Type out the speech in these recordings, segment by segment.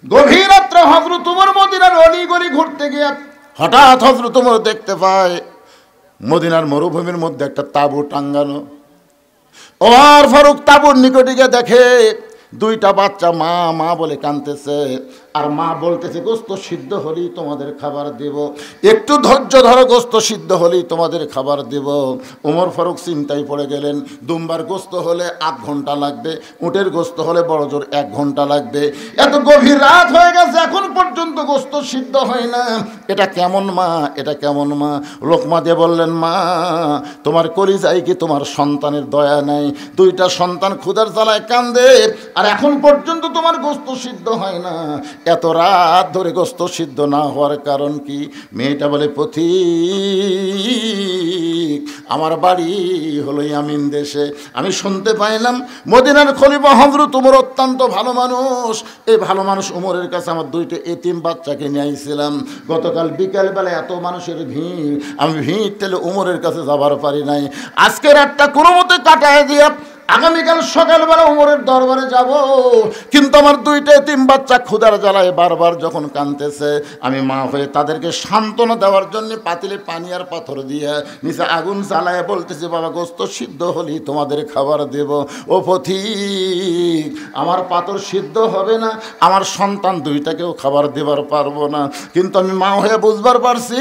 গভীর রাত্রে হযরত ওমর মদিনার অলিগলি ঘুরতে গিয়ে হঠাৎ হযরত ওমর দেখতে পায় মদিনার মরুভূমির মধ্যে একটা তাঁবু টাঙ্গানো। ওমর ফারুক তাঁবুর নিকটে গিয়ে দেখে দুইটা বাচ্চা মা মা বলে কাঁদতেছে, আর মা বলতেছে গোস্ত সিদ্ধ হলেই তোমাদের খাবার দেব, একটু ধৈর্য ধরো, গোস্ত সিদ্ধ হলেই তোমাদের খাবার দেব। ওমর ফারুক চিন্তায় পড়ে গেলেন, দুম্বার গোস্ত হলে 8 ঘন্টা লাগবে, উটের গোস্ত হলে বড় জোর 1 ঘন্টা লাগবে। এত গভীর রাত হয়ে গেছে, এখন পর্যন্ত গোস্ত সিদ্ধ হয় না, এটা কেমন মা, এটা কেমন মা? লোকমা দিয়ে বললেন, মা তোমার কলিজায় কি তোমার সন্তানের দয়া নাই? দুইটা সন্তান ক্ষুধার জ্বালায় কান্দে, আর এখন পর্যন্ত তোমার গোস্ত সিদ্ধ হয় না। এত রাত ধরে গোস্ত সিদ্ধ না হওয়ার কারণ কি? মেয়েটা বলে, পথিক আমার বাড়ি হলো ইয়ামিন দেশে, আমি শুনতে পাইলাম মদিনার খলিফা হযরত ওমর অত্যন্ত ভালো মানুষ। এই ভালো মানুষ ওমরের কাছে আমার 2টা এতিম বাচ্চাকে নিয়ে আইছিলাম। গতকাল বিকালবেলা এত মানুষের ভিড়, আমি ভিড় ঠেলে ওমরের কাছে যাবার পারি নাই। আজকে রাতটা কোনো মতে কাটায় দিয়ে আগামীকাল সকালবেলা ওমরের দরবারে যাব, কিন্তু আমার 2টা এতিম বাচ্চা ক্ষুধার জ্বালায় বারবার যখন কাঁদতেছে, আমি মা হয়ে তাদেরকে সান্ত্বনা দেওয়ার জন্য পাতিলে পানি আর পাথর দিয়ে নিচে আগুন জ্বালায় বলতেছি, বাবা গোস্ত সিদ্ধ হলেই তোমাদের খাবার দেব। ও পথিক আমার পাথর সিদ্ধ হবে না, আমার সন্তান 2টাকেও খাবার দেবার পারবো না, কিন্তু আমি মা হয়ে বুঝবার পারছি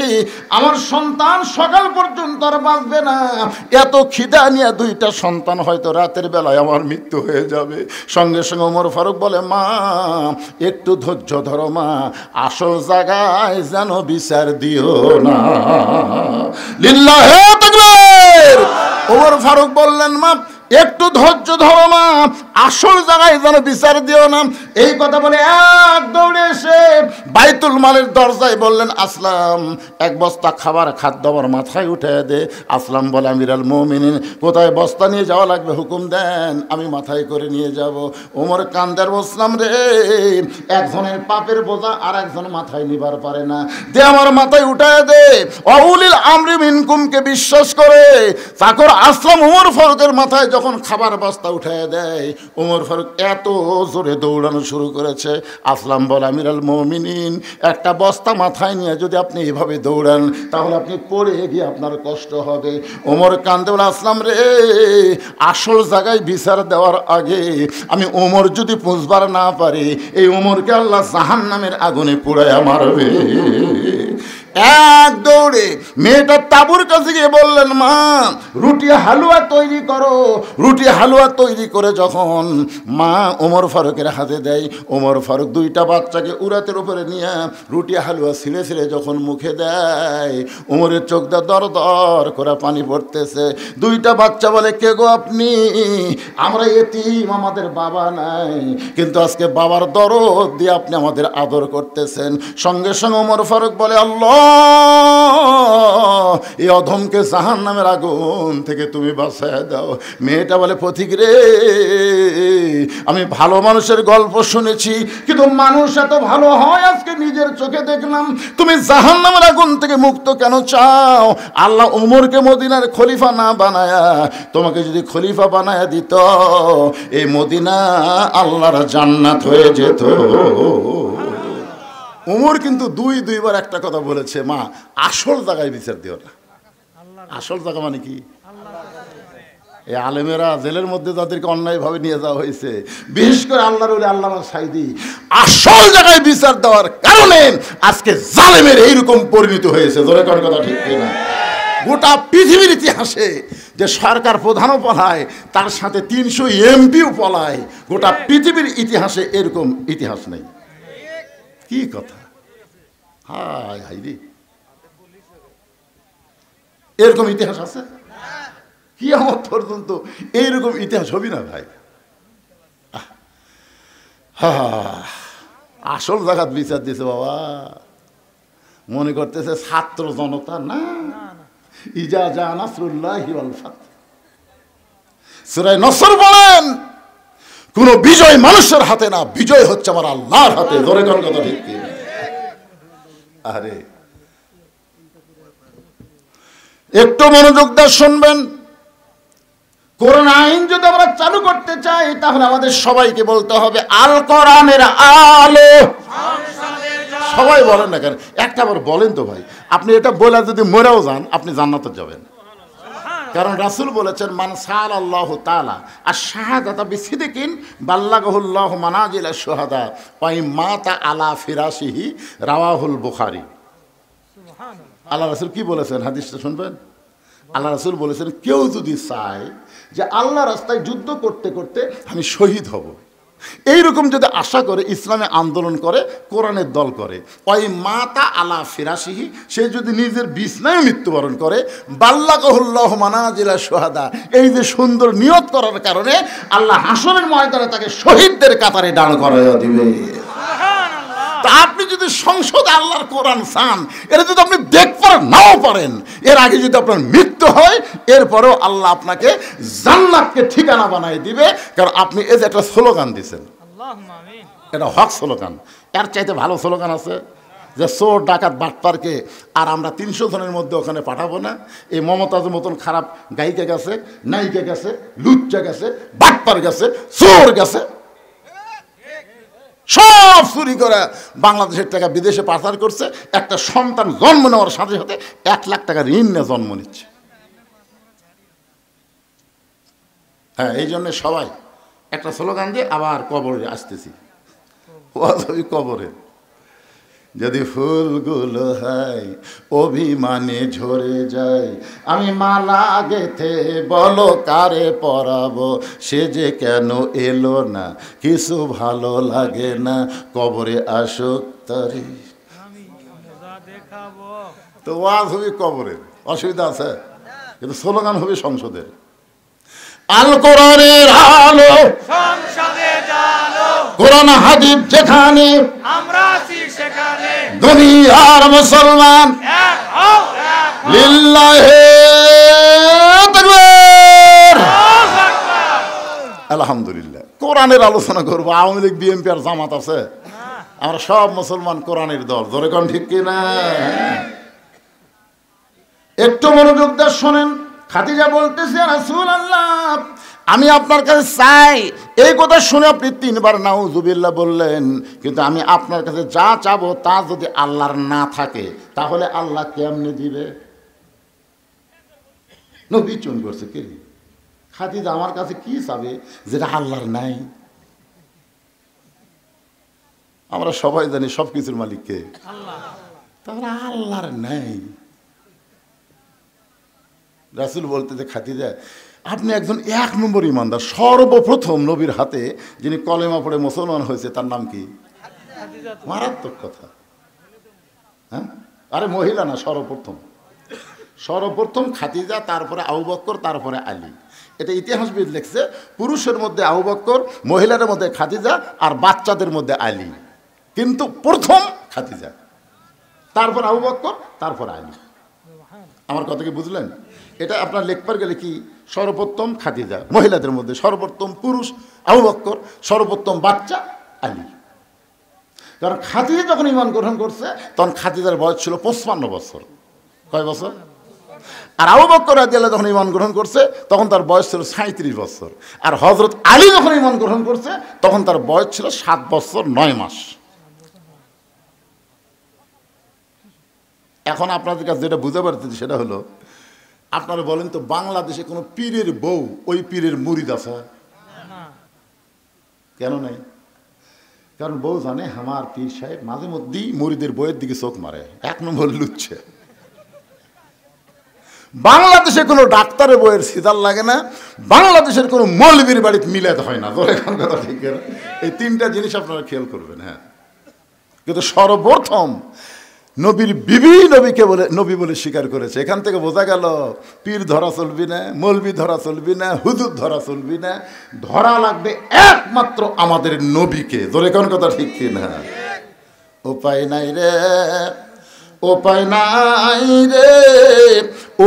আমার সন্তান সকাল পর্যন্ত আর বাঁচবে না। এত খিদা নিয়ে 2টা সন্তান হয়তো রাতের বেলায় আমার মৃত্যু হয়ে যাবে। সঙ্গে সঙ্গে ওমর ফারুক বলে, মা একটু ধৈর্য ধরো মা, আসল জায়গায় যেন বিচার দিও না। লিল্লাহে তাকবীর। ওমর ফারুক বললেন, মা একটু ধৈর্য ধরো মা, আসল জায়গায় যেন বিচার দিও না। এই কথা বলে এক দৌড়ে এসে বাইতুল মালের দরজায় বললেন, আসলাম 1 বস্তা খাবার খাদ্য আমার মাথায় উঠে দে। আসলাম বলে, আমিরাল মুমিনিন কোথায় বস্তা নিয়ে যাওয়া লাগবে হুকুম দেন, আমি মাথায় করে নিয়ে যাব। ওমর কান্দার বসলাম, রে একজনের পাপের বোঝা আর একজন মাথায় নিবার পারে না, দে আমার মাথায় উঠায় দে। অউলিল আমরি মিনকুমকে বিশ্বাস করে চাকর আসলাম ওমর ফারুকের মাথায় যখন খাবার বস্তা উঠায় দেয়, ওমর ফারুক এত জোরে দৌড়ানো শুরু করেছে। আসলাম বলে, আমিরাল মুমিনিন একটা বস্তা মাথায় নিয়ে যদি আপনি এভাবে দৌড়ান তাহলে আপনি পড়ে গিয়ে আপনার কষ্ট হবে। ওমর কান্দে বলে, আসলাম রে আসল জায়গায় বিচার দেওয়ার আগে আমি ওমর যদি বুঝবার না পারি, এই ওমরকে আল্লাহ জাহান্নামের আগুনে পুড়ায় মারবে। এক দৌড়ে মেয়েটা তাঁবুর কাছে গিয়ে বললেন, মা রুটি হালুয়া তৈরি করো। রুটি হালুয়া তৈরি করে যখন মা ওমর ফারুকের হাতে দেয়, ওমর ফারুক 2টা বাচ্চাকে উরাতের উপরে নিয়ে রুটি হালুয়া ছিঁড়ে ছিঁড়ে যখন মুখে দেয়, ওমরের চোখটা দর দর করে পানি পড়তেছে। 2টা বাচ্চা বলে, কে গো আপনি? আমরা এতিম, আমাদের বাবা নাই, কিন্তু আজকে বাবার দরদ দিয়ে আপনি আমাদের আদর করতেছেন। সঙ্গে সঙ্গে ওমর ফারুক বলে, আল্লাহ এই অধমকে জাহান্নামের আগুন থেকে তুমি বাঁচায় দাও। মেয়েটা বলে, পথিক রে আমি ভালো মানুষের গল্প শুনেছি, কিন্তু মানুষ এত ভালো হয় আজকে নিজের চোখে দেখলাম। তুমি জাহান্নামের আগুন থেকে মুক্ত কেন চাও? আল্লাহ ওমরকে মদিনার খলিফা না বানায়া তোমাকে যদি খলিফা বানায়া দিত, এই মদিনা আল্লাহর জান্নাত হয়ে যেত। ওমর কিন্তু 2বার একটা কথা বলেছে, মা আসল জায়গায় বিচার দিও না। আসল জায়গা মানে কি? এই আলেমেরা জেলের মধ্যে যাদেরকে অন্যায়ভাবে নিয়ে যাওয়া হয়েছে, বিশেষ করে আল্লাহর ওলি আল্লামা সাঈদী, আসল জায়গায় বিচার দেওয়ার কারণে আজকে জালেমের এইরকম পরিণত হয়েছে। জোরে কোন কথা ঠিক কিনা? গোটা পৃথিবীর ইতিহাসে যে সরকার প্রধানও পলায়, তার সাথে 300 এমপিও পলায়, গোটা পৃথিবীর ইতিহাসে এরকম ইতিহাস নেই। কি কথা? হায় হায় রে, এরকম ইতিহাস আছে? কিয়ামত পর্যন্ত এইরকম ইতিহাস হবি না ভাই। আসল জায়গাত বিচার দিয়েছে বাবা। মনে করতেছে ছাত্র জনতা না। ইজা জা নাসরুল্লাহি ওয়াল ফাত, সূরা নসর বলেন, কোন বিজয় মানুষের হাতে না, বিজয় হচ্ছে আমার আল্লাহর হাতে। জোরে কোন কথা ঠিক কি? আরে একটু মনোযোগ দিয়ে শুনবেন। কোরআন আইন যদি আমরা চালু করতে চাই, তাহলে আমাদের সবাইকে বলতে হবে আল কোরআনের আলো। সবাই বলেন না কেন, একটা বার বলেন তো ভাই। আপনি এটা বলে যদি মরেও যান আপনি জান্নাতে যাবেন, কারণ রাসূল বলেছেন মান সাআলাল্লাহু তাআলা আশ-শাহাদাতা বিসিদকিন বাল্লাগাহুল্লাহু মানাজিল আশ-শুহাদা ওয়া মাতা আলা ফিরাশিহি রাওয়াহুল বুখারী। আল্লাহ রাসূল কি বলেছেন হাদিসটা শুনবেন। আল্লাহ রাসূল বলেছেন কেউ যদি চায় যে আল্লাহ রাস্তায় যুদ্ধ করতে করতে আমি শহীদ হব, এইরকম যদি আশা করে ইসলামে আন্দোলন করে, কোরআনের দল করে, ওই মাতা আলা ফিরাশিহি, সে যদি নিজের বিছনায় মৃত্যুবরণ করে, বাল্লাগাহুল্লাহু মানাজিলা শুহাদা, এই যে সুন্দর নিয়ত করার কারণে আল্লাহ হাসরের ময়দানে তাকে শহীদদের কাতারে দাঁড় করাইয়া দিবে। তা আপনি যদি সংসদে আল্লাহর কোরআন চান, এটা যদি আপনি দেখতে নাও পারেন, এর আগে যদি আপনার মৃত্যু হয়, এরপরেও আল্লাহ আপনাকে জান্নাতকে ঠিকানা বানাই দিবে, কারণ আপনি এই যে একটা স্লোগান দিয়েছেন, এটা হক স্লোগান। এর চাইতে ভালো স্লোগান আছে যে চোর ডাকাত বাটপারকে আর আমরা 300 জনের মধ্যে ওখানে পাঠাবো না। এই মমতাজের মতন খারাপ গায়িকা গেছে, নায়িকা গেছে, লুচ্চা গেছে, বাটপার গেছে, চোর গেছে, সব চুরি করে বাংলাদেশের টাকা বিদেশে পাচার করছে। একটা সন্তান জন্ম নেওয়ার সাথে সাথে 1 লাখ টাকা ঋণ নিয়ে জন্ম নিচ্ছে। হ্যাঁ, এই জন্যে সবাই একটা স্লোগান দিয়ে আবার কবরে আসতেছি। কবরে যদি ফুলগুলো হয় অভিমানে ঝরে যায়, আমি মালা গেথে বলো কারে পরাবো, সে যে কেন এলো না, কিছু ভালো লাগে না, কবরে আসুক তারি। তো ওয়াজ হবে কবরের, অসুবিধা আছে, কিন্তু স্লোগান হবে সংসদের। আল কোরআনের আলো সংসদে জালো, কোরআন হাদিস যেখানে আমরা আছি সেখানে, দুনিয়ার মুসলমান এক হও লিল্লাহি তাকবীর, আল্লাহু আকবার। আলহামদুলিল্লাহ, কোরআনের আলোচনা করব। আওয়ামী লীগ, বিএনপি আর জামাত আছে, আমরা সব মুসলমান কোরআনের দল। ধরে কোন ঠিক কিনা? একটু মনোযোগ দিয়ে শোনেন। খাদিজা বলতেছে রাসূলুল্লাহ, আমি আপনার কাছে চাই। এই কথা শুনে আপনি 3 বার নাউজুবিল্লাহ বললেন, কিন্তু আমি আপনার কাছে যা চাবো তা যদি আল্লাহর না থাকে, তাহলে আল্লাহ কেমনে দিবে? নবী চুন করছে কে? খাদিজা আমার কাছে কি চাবে যেটা আল্লাহর নাই? আমরা সবাই জানি সব কিছুর মালিক কে? আল্লাহ। তাহলে আল্লাহর নাই। রাসূল বলতে যে খাদিজা, আপনি একজন 1 নম্বর ইমানদার। সর্বপ্রথম নবীর হাতে যিনি কলেমা পড়ে মুসলমান হয়েছে তার নাম কি? মারাত্মক কথা। হ্যাঁ, আরে মহিলা না, সর্বপ্রথম খাদিজা, তারপরে আবু বকর, তারপরে আলী। এটা ইতিহাসবিদ লিখছে। পুরুষের মধ্যে আবু বকর, মহিলাদের মধ্যে খাদিজা, আর বাচ্চাদের মধ্যে আলী, কিন্তু প্রথম খাদিজা, তারপর আবু বকর, তারপর আলী। আমার কথা কি বুঝলেন? এটা আপনার লেখবার গেলে কি, সর্বোত্তম খাদিজা, মহিলাদের মধ্যে সর্বোত্তম পুরুষ আবু বকর, সর্বোত্তম বাচ্চা আলী। কারণ খাদিজা যখন ঈমান গ্রহণ করছে তখন খাদিজার বয়স ছিল 55 বছর। কয় বছর? আর আবু বকর রাদিয়াল্লাহু যখন ঈমান গ্রহণ করছে তখন তার বয়স ছিল 37 বছর। আর হযরত আলী যখন ঈমান গ্রহণ করছে তখন তার বয়স ছিল 7 বছর 9 মাস। এখন আপনাদের কাছে যেটা বুঝতে পারতেছি সেটা হলো, আপনারা বলেন তো, বাংলাদেশে কোনো পীরের বউ ওই পীরের মুরিদ আছে? কেন নাই? কারণ বউ জানে আমার পীর সাহেব মাঝে মধ্যেই মুরিদের বইয়ের দিকে চোখ মারে, 1 নম্বর লুচ্ছে। বাংলাদেশে কোনো ডাক্তারের বইয়ের সিদার লাগে না, বাংলাদেশের কোনো মৌলবীর বাড়িতে মিলাতে হয় না। এখন কথা ঠিক না? এই 3টা জিনিস আপনারা খেয়াল করবেন। হ্যাঁ, কিন্তু সর্বপ্রথম নবীর বিবি নবীকে বলে নবী বলে স্বীকার করেছে। এখান থেকে বোঝা গেল পীর ধরা চলবি না, মৌলবি ধরা চলবি না, হুজুর ধরা চলবি না, ধরা লাগবে একমাত্র আমাদের নবীকে। ধরে কোন কথা ঠিক কি না? উপায় নাই রে, উপায় নাই রে,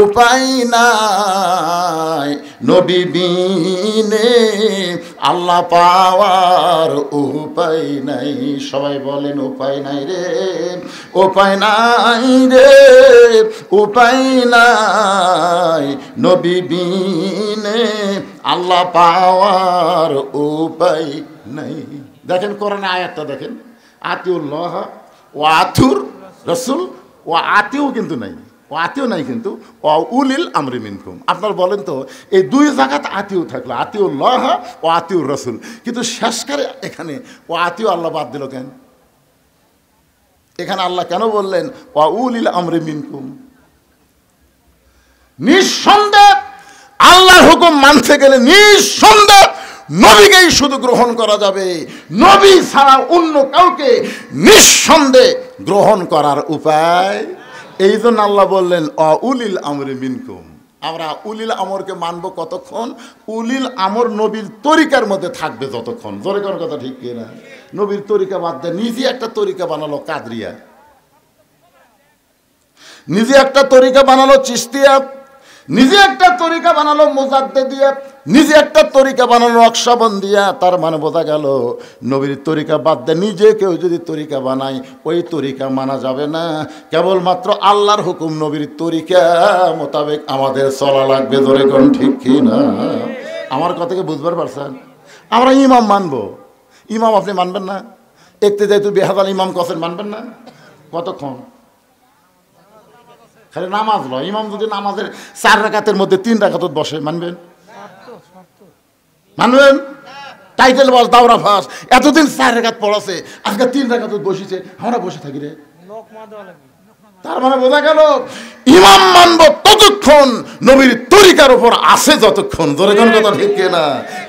উপায় নাই, নবী বিনে আল্লাহ পাওয়ার উপায় নাই। সবাই বলেন উপায় নাই রে, উপায় নাই রে, উপায় নাই, নবী বিনে আল্লাহ পাওয়ার উপায় নাই। দেখেন কোরআনে আয়াতটা দেখেন, আতিউল্লাহ ও আতুর রসুল, ও আতিও কিন্তু নাই, ও আতিও নাই কিন্তু, ও উলিল আমরি মিনকুম। আপনার বলেন তো এই দুই জায়গাতে আতিও থাকলো, আতিউল্লাহ ও আতিউর রসুল, কিন্তু শেষকারে এখানে ও আতিও আল্লাহ বাদ দিল কেন? এখানে আল্লাহ কেন বললেন ও উলিল আমরি মিনকুম? নিঃসন্দেহ আল্লাহর হুকুম মানতে গেলে নিঃসন্দেহ নবীকেই শুধু গ্রহণ করা যাবে, নবী ছাড়া অন্য কাউকে নিঃসন্দেহে গ্রহণ করার উপায়। এই জন্য আল্লাহ বললেন উলিল আমরি মিনকুম। আমরা উলিল আমরকে মানবো কতক্ষণ? উলিল আমর নবীর তরিকার মধ্যে থাকবে যতক্ষণ। জোরে কোন কথা ঠিক কিনা? নবীর তরিকা বাদ দেয়, নিজে একটা তরিকা বানালো কাদরিয়া, নিজে একটা তরিকা বানালো চিশতিয়া, নিজে একটা তরিকা বানালো মুজাদ্দিদিয়া, নিজে একটা তরিকা বানালো নকশবন্দিয়া। তার মানে বোঝা গেল নবীর তরিকা বাদ দেয় নিজে কেউ যদি তরিকা বানায় ওই তরিকা মানা যাবে না। কেবলমাত্র আল্লাহর হুকুম নবীর তরিকা মোতাবেক আমাদের চলা লাগবে। ধরে কোন ঠিক কি না? আমার কথাকে বুঝবার পারছেন? আমরা ইমাম মানবো, ইমাম আপনি মানবেন না? একতে যাই তুই বেহাদাল ইমাম কসেন মানবেন না? কতক্ষণ? খালি নামাজ লয়, ইমাম যদি নামাজের 4 রাকাতের মধ্যে 3 রাকাত বসে মানবেন? মানবেন? টাইটেল বাস দাওরা ফাঁস এতদিন 4 রাকাত পড়াছে, আজকে 3 রাকাত বসেছে, আমরা বসে থাকি রে। তার মানে বোঝা গেল ইমাম মানব ততক্ষণ নবীর তরিকার উপর আছে যতক্ষণ। ধরে কোন কথা ঠিক না?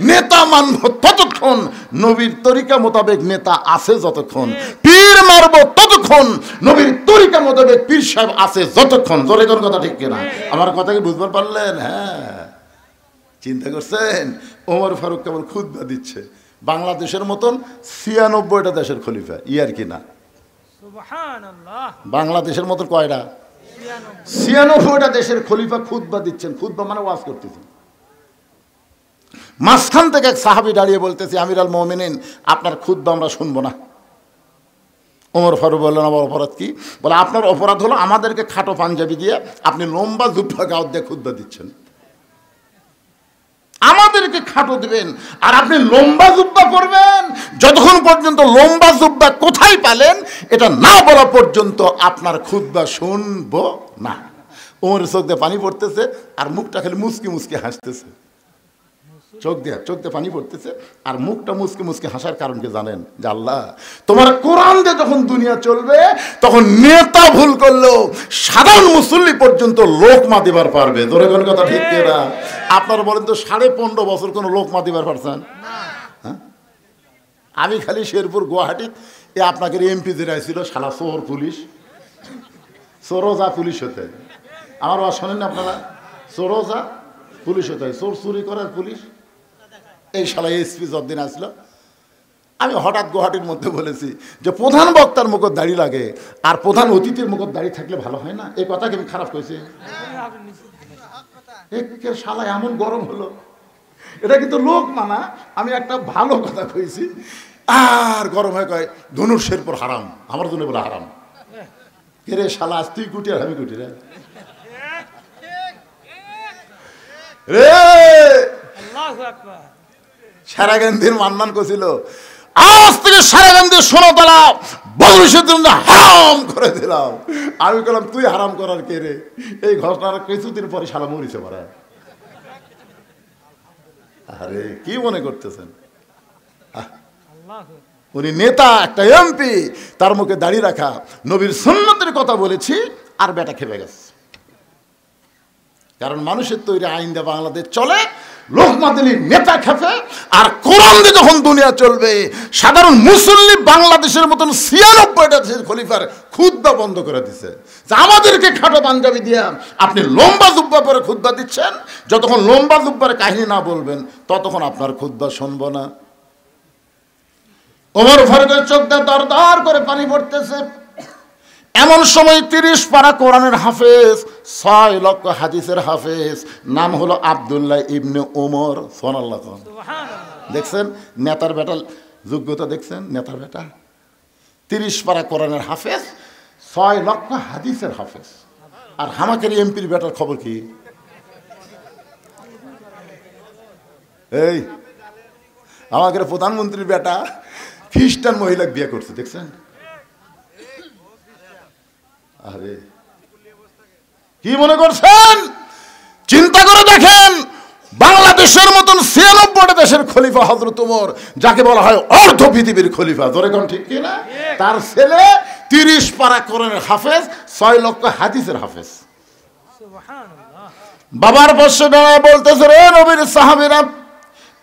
নেতা মানব ততক্ষণ নবীর তরিকা মোতাবেক নেতা আছে যতক্ষণ। পীর মারব ততক্ষণ নবীর তরিকা মোতাবেক পীর সাহেব আছে যতক্ষণ। ধরে কোন কথা ঠিক কিনা? আমার কথা কি বুঝতে পারলেন? হ্যাঁ, চিন্তা করছেন? ওমর ফারুক কেবল খুতবা দিচ্ছে, বাংলাদেশের মতন 96টা দেশের খলিফা, ইয়ার কি না? বাংলাদেশের মতো কয়টা? 96টা দেশের খলিফা খুতবা দিচ্ছেন। খুতবা মানে ওয়াজ করতেছেন। মাঝখান থেকে এক সাহাবী দাঁড়িয়ে বলতেছে, আমির আল মুমিনিন আপনার খুতবা আমরা শুনবো না। ওমর ফারুক বললেন, আমার অপরাধ কি? বলে আপনার অপরাধ হলো আমাদেরকে খাটো পাঞ্জাবি দিয়ে আপনি লম্বা জুব্বা গাও দিয়ে খুতবা দিচ্ছেন। আমাদেরকে খাটো দিবেন আর আপনি লম্বা জুব্বা পরবেন। যতক্ষণ পর্যন্ত লম্বা জুব্বা কোথায় পেলেন এটা না বলা পর্যন্ত আপনার খুতবা শুনবো না। ওমর চোখ দিয়ে পানি পড়তেছে আর মুখটা খালি মুচকি মুচকি হাসতেছে। চোখ দিয়ে পানি পড়তেছে আর মুখটা মুচকি মুচকি হাসার কারণ কি জানেন? যে আল্লাহ তোমার কোরআন দিয়ে যখন দুনিয়া চলবে তখন নেতা ভুল করলেও সাধারণ মুসল্লি পর্যন্ত লোকমা দিবার পারবে। ধরে কোন কথা ঠিক কিনা? আপনারা বলেন তো 15.5 বছর কোনো লোকমা দিবার পারছেন? হ্যাঁ, আমি খালি শেরপুর গুয়াহাটি এ আপনাকে এমপি যেটা ছিল শালা চোর পুলিশ, চোরোজা পুলিশ হতে। আমার বা শোনেন না আপনারা? চোরোজা পুলিশ হতে হয়, চোর চুরি করার পুলিশ। এই শালা এসপি যতদিন আসলো, আমি হঠাৎ গুয়াহাটির মধ্যে বলেছি যে প্রধান বক্তার মুখত দাড়ি লাগে আর প্রধান অতিথির মুখত দাড়ি থাকলে ভালো হয় না। এই কথা কি আমি খারাপ কইছি? শালা এমন গরম হলো, এটা কিন্তু লোক মানা। আমি একটা ভালো কথা কইছি আর গরম হয়ে কয় ধনুর শেরপুর হারাম, আমার জন্য বলে হারাম। কে রে শালা, আজ তুই কুটি আর আমি কুটি রে। সারাগান্ধীর মান্নান কছিল আজ থেকে সারাগান্ধীর সোনাতলা বদরুশের জন্য হারাম করে দিলাম। আমি বললাম তুই হারাম করার কে রে? এই ঘটনার কিছুদিন পরে শালা মরিছে মারা। আরে কি মনে করতেছেন? উনি নেতা, একটা এমপি, তার মুখে দাড়ি রাখা, নবীর সুন্নতের কথা বলেছি আর বেটা খেপে গেছে। কারণ মানুষের তৈরি আইন দিয়ে বাংলাদেশ চলে, লোকমা দিলি নেতা খেপে। আর কোরআন দিয়ে যখন দুনিয়া চলবে সাধারণ মুসল্লি বাংলাদেশের মতন 96টা দেশের খলিফার খুতবা বন্ধ করে দিচ্ছে। আমাদেরকে খাটো পাঞ্জাবি দিয়ে আপনি লম্বা জুব্বা পরে খুতবা দিচ্ছেন। যতক্ষণ লম্বা জুব্বার কাহিনী না বলবেন ততক্ষণ আপনার খুতবা শুনবো না। ওমর ফারুকের চোখ দিয়ে দর দর করে পানি পড়তেছে। এমন সময় 30 পারা কোরআনের হাফেজ, 6 লক্ষ হাদিসের হাফেজ, নাম হলো আব্দুল্লাহ ইবনে ওমর। সুবহানাল্লাহ। দেখছেন নেতার বেটা যোগ্যতা? দেখছেন নেতার বেটা 30 পারা কোরআনের হাফেজ, 6 লক্ষ হাদিসের হাফেজ। আর হামাকের এমপির বেটার খবর কি? এই আমাদের প্রধানমন্ত্রীর বেটা খ্রিস্টান মহিলা বিয়ে করছে, দেখছেন? আরে কি মনে করছেন? চিন্তা করে দেখেন, বাংলাদেশের মতন 96টা দেশের খলিফা হযরত ওমর, যাকে বলা হয় অর্ধ পৃথিবীর খলিফা, ধরে কোন ঠিক কিনা? তার ছেলে 30 পারা কোরআনের হাফেজ, 6 লক্ষ হাদিসের হাফেজ। বাবার পাশে দাঁড়ায় বলতেছে, রে নবীর সাহাবীরা,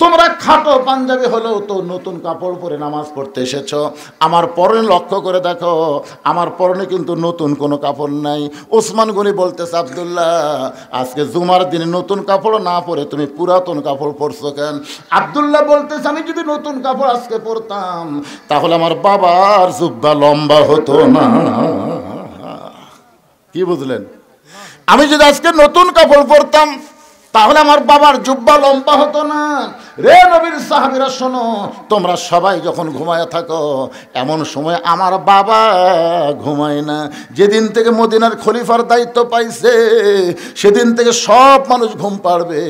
তোমরা খাটো পাঞ্জাবি হলেও তো নতুন কাপড় পরে নামাজ পড়তে এসেছো। আমার পরনে লক্ষ্য করে দেখো, আমার পরনে কিন্তু নতুন কোনো কাপড় নাই। ওসমান গনি বলতেছে, আব্দুল্লাহ, আজকে জুমার দিনে নতুন কাপড় না পরে তুমি পুরাতন কাপড় পরছো কেন? আব্দুল্লাহ বলতেছে, আমি যদি নতুন কাপড় আজকে পরতাম তাহলে আমার বাবার জুব্বা লম্বা হতো না। কি বুঝলেন? আমি যদি আজকে নতুন কাপড় পরতাম তাহলে আমার বাবার জুব্বা লম্বা হতো না। রে নবীর সাহাবীরা শোনো, তোমরা সবাই যখন ঘুমায় থাকো, এমন সময় আমার বাবা ঘুমায় না। যেদিন থেকে মদিনার খলিফার দায়িত্ব পাইছে সেদিন থেকে সব মানুষ ঘুম পাড়বে,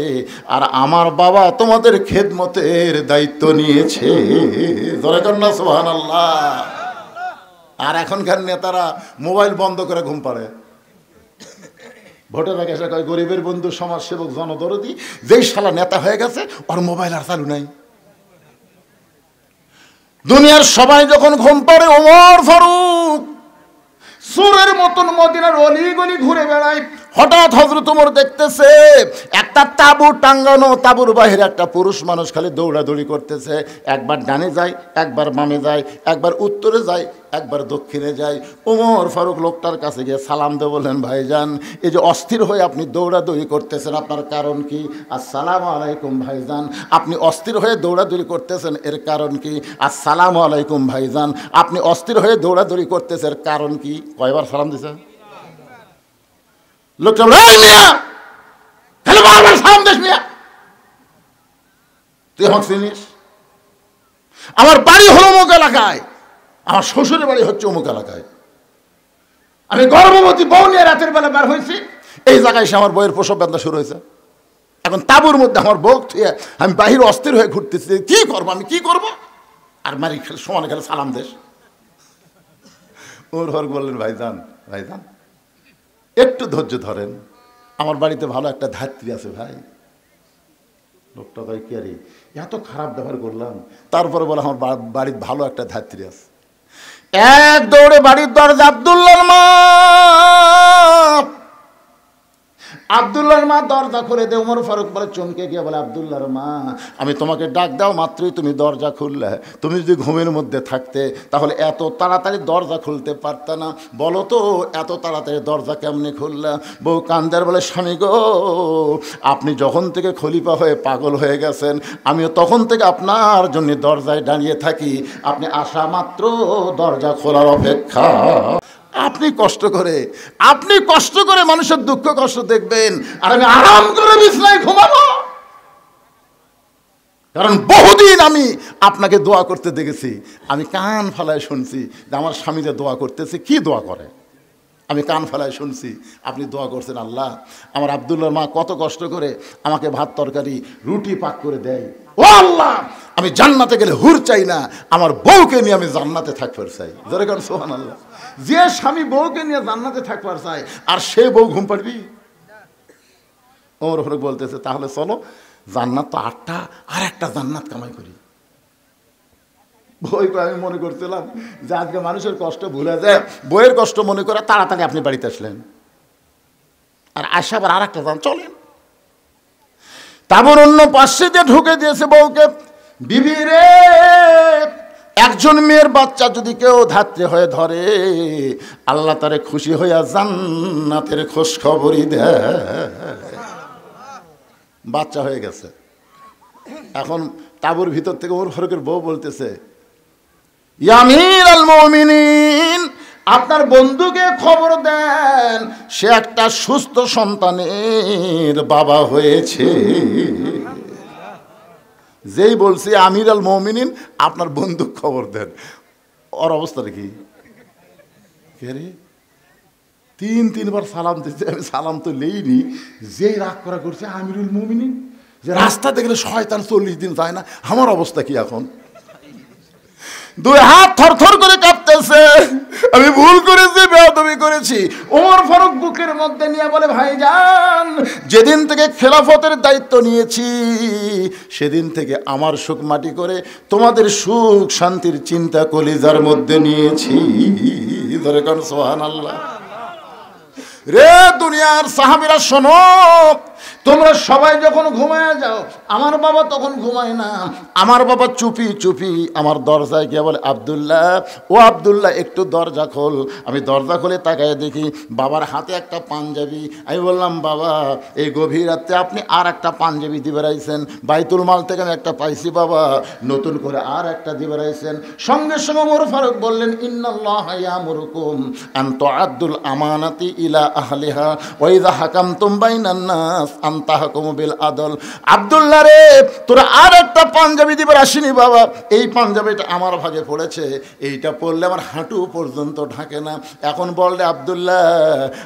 আর আমার বাবা তোমাদের খেদমতের দায়িত্ব নিয়েছে। জোরে কর না সুবহানাল্লাহ। আর এখনকার নেতারা মোবাইল বন্ধ করে ঘুম পাড়ে। ভোটের আগে এসে কয় গরিবের বন্ধু, সমাজসেবক, জনদরদি, যেই শালা নেতা হয়ে গেছে ওর মোবাইল আর চালু নাই। দুনিয়ার সবাই যখন ঘুম পাড়ে, ওমর ফারুক সুরের মতন মদিনার অলি গলি ঘুরে বেড়ায়। হঠাৎ হযরত ওমর দেখতেছে একটা তাঁবু টাঙ্গানো, তাঁবুর বাইরে একটা পুরুষ মানুষ খালি দৌড়াদৌড়ি করতেছে। একবার ডানে যায়, একবার বামে যায়, একবার উত্তরে যায়, একবার দক্ষিণে যায়। ওমর ফারুক লোকটার কাছে গিয়ে সালাম দিয়ে বললেন, ভাইজান, এই যে অস্থির হয়ে আপনি দৌড়াদৌড়ি করতেছেন, আপনার কারণ কি? আসসালামু আলাইকুম ভাইজান। আপনি অস্থির হয়ে দৌড়াদৌড়ি করতেছেন, এর কারণ কি? আসসালামু আলাইকুম ভাইজান। আপনি অস্থির হয়ে দৌড়াদৌড়ি করতেছেন, এর কারণ কি? কয়বার সালাম দিছে লোকটা? সালাম দিস মিয়া, তুই আমাকে চিনিস? আমার বাড়ি হলো অমুক এলাকায়, আমার শ্বশুরের বাড়ি হচ্ছে অমুক এলাকায়। আমি গর্ভবতী বউ নিয়ে রাতের বেলা বের হয়েছি, এই জায়গায় এসে আমার বউয়ের প্রসব বেদনা শুরু হয়েছে। এখন তাঁবুর মধ্যে আমার বউ থুয়ে আমি বাহির অস্থির হয়ে ঘুরতেছি, কি করবো, আমি কি করবো? আর মারি খেলে সমানে খেলে সালাম দেশ। ওর হর বললেন, ভাইজান, ভাইজান একটু ধৈর্য ধরেন, আমার বাড়িতে ভালো একটা ধাত্রী আছে ভাই। লোকটা ভাই কি আরে এত খারাপ ব্যবহার করলাম, তারপরে বলে আমার বাড়ির ভালো একটা ধাত্রী আছে। এক দৌড়ে বাড়ির দরজা, আব্দুল্লাহর মা, আব্দুল্লাহর মা দরজা খুলে দে। ওমর ফারুক বলে চমকে গিয়ে বলে, আব্দুল্লাহর মা, আমি তোমাকে ডাক দাও মাত্রই তুমি দরজা খুললে। তুমি যদি ঘুমের মধ্যে থাকতে তাহলে এত তাড়াতাড়ি দরজা খুলতে পারত না। বলো তো এত তাড়াতাড়ি দরজা কেমনে খুললে? বউ কান্দার বলে, স্বামী গো, আপনি যখন থেকে খলিফা হয়ে পাগল হয়ে গেছেন, আমিও তখন থেকে আপনার জন্য দরজায় দাঁড়িয়ে থাকি। আপনি আসা মাত্র দরজা খোলার অপেক্ষা। আপনি কষ্ট করে মানুষের দুঃখ কষ্ট দেখবেন, আর আমি আরাম করে বিছানায় ঘুমাবো। কারণ বহুদিন আমি আপনাকে দোয়া করতে দেখেছি, আমি কান ফালায় শুনছি যে আমার স্বামী যে দোয়া করতেছে, কি দোয়া করে, আমি কান ফালায় শুনছি আপনি দোয়া করছেন, আল্লাহ আমার আব্দুল্লাহর মা কত কষ্ট করে আমাকে ভাত তরকারি রুটি পাক করে দেয়। ও আল্লাহ, আমি জান্নাতে গেলে হুর চাই না, আমার বউকে নিয়ে আমি জান্নাতে থাকবার চাই। জোরে কারণ সুবহানাল্লাহ। যে স্বামী বউকে নিয়ে জান্নাতে থাকবার চাই, আর সে বউ ঘুম পাড়বি? ওমর ফারুক বলতেছে, তাহলে চলো, জান্নাত তো 8টা, আর একটা জান্নাত কামাই করি। বই আমি মনে করছিলাম যে আজকে মানুষের কষ্ট ভুলে যায়, বইয়ের কষ্ট মনে করে তাড়াতাড়ি আপনি বাড়িতে আসলেন, আর আসা আবার আর একটা জান চলেন। তারপর অন্য পাশে দিয়ে ঢুকে দিয়েছে বউকে। বিবি রে, একজন মেয়ের বাচ্চা যদি কেউ ধাত্রী হয়ে ধরে, আল্লাহ তারে খুশি হইয়া জান্নাতের খোঁজ খবরই দেয়। বাচ্চা হয়ে গেছে। এখন তাঁবুর ভিতর থেকে ওমর ফারুকের বউ বলতেছে, ইয়া আমিরুল মুমিনিন, আপনার বন্ধুকে খবর দেন, সে একটা সুস্থ সন্তানের বাবা হয়েছে। যেই বলছি আমিরুল মুমিনিন, আপনার বন্ধু খবর দেন, ওর অবস্থাটা কি? রে 3-3বার সালাম দিচ্ছে, আমি সালাম তো লেইনি। যেই রাগ করা করছে আমিরুল মুমিনিন, যে রাস্তা দেখলে শয়তান 40 দিন যায় না, আমার অবস্থা কি এখন? 2 হাত থরথর করে কাঁপতেছে, আমি ভুল করেছি, বেয়াদবি করেছি। মধ্যে নিয়ে বলে, ভাইজান যেদিন থেকে খেলাফতের দায়িত্ব নিয়েছি সেদিন থেকে আমার সুখ মাটি করে তোমাদের সুখ শান্তির চিন্তা কলিজার মধ্যে নিয়েছি। ধরে কোন সুবহানাল্লাহ। রে দুনিয়ার সাহাবীরা শোনো, তোমরা সবাই যখন ঘুমায় যাও, আমার বাবা তখন ঘুমায় না। আমার বাবা চুপি চুপি আমার দরজায় গিয়ে বলে, আব্দুল্লাহ, ও আব্দুল্লাহ একটু দরজা খোল। আমি দরজা খুলে তাকায় দেখি বাবার হাতে একটা পাঞ্জাবি। আমি বললাম, বাবা এই গভীর রাত্রে আপনি আর একটা পাঞ্জাবি দিয়ে বেড়াইছেন, বাইতুল মাল থেকে আমি একটা পাইছি বাবা, নতুন করে আর একটা দিয়ে বেড়াইছেন। সঙ্গে সঙ্গে ওমর ফারুক বললেন, ইন্নাল্লাহা ইয়ামুরুকুম আন তুআদ্দুল আমানাতি ইলা আহলিহা ওয়া ইযা হাকামতুম বাইনান নাস আন তাহকুমু বিল আদল। আব্দুল্লাহ রে, তোরা আর একটা পাঞ্জাবি দিবার আসিনি বাবা, এই পাঞ্জাবিটা আমার ভাগে পড়েছে, এইটা পরলে আমার হাঁটু পর্যন্ত ঢাকে না। এখন বললে আব্দুল্লাহ,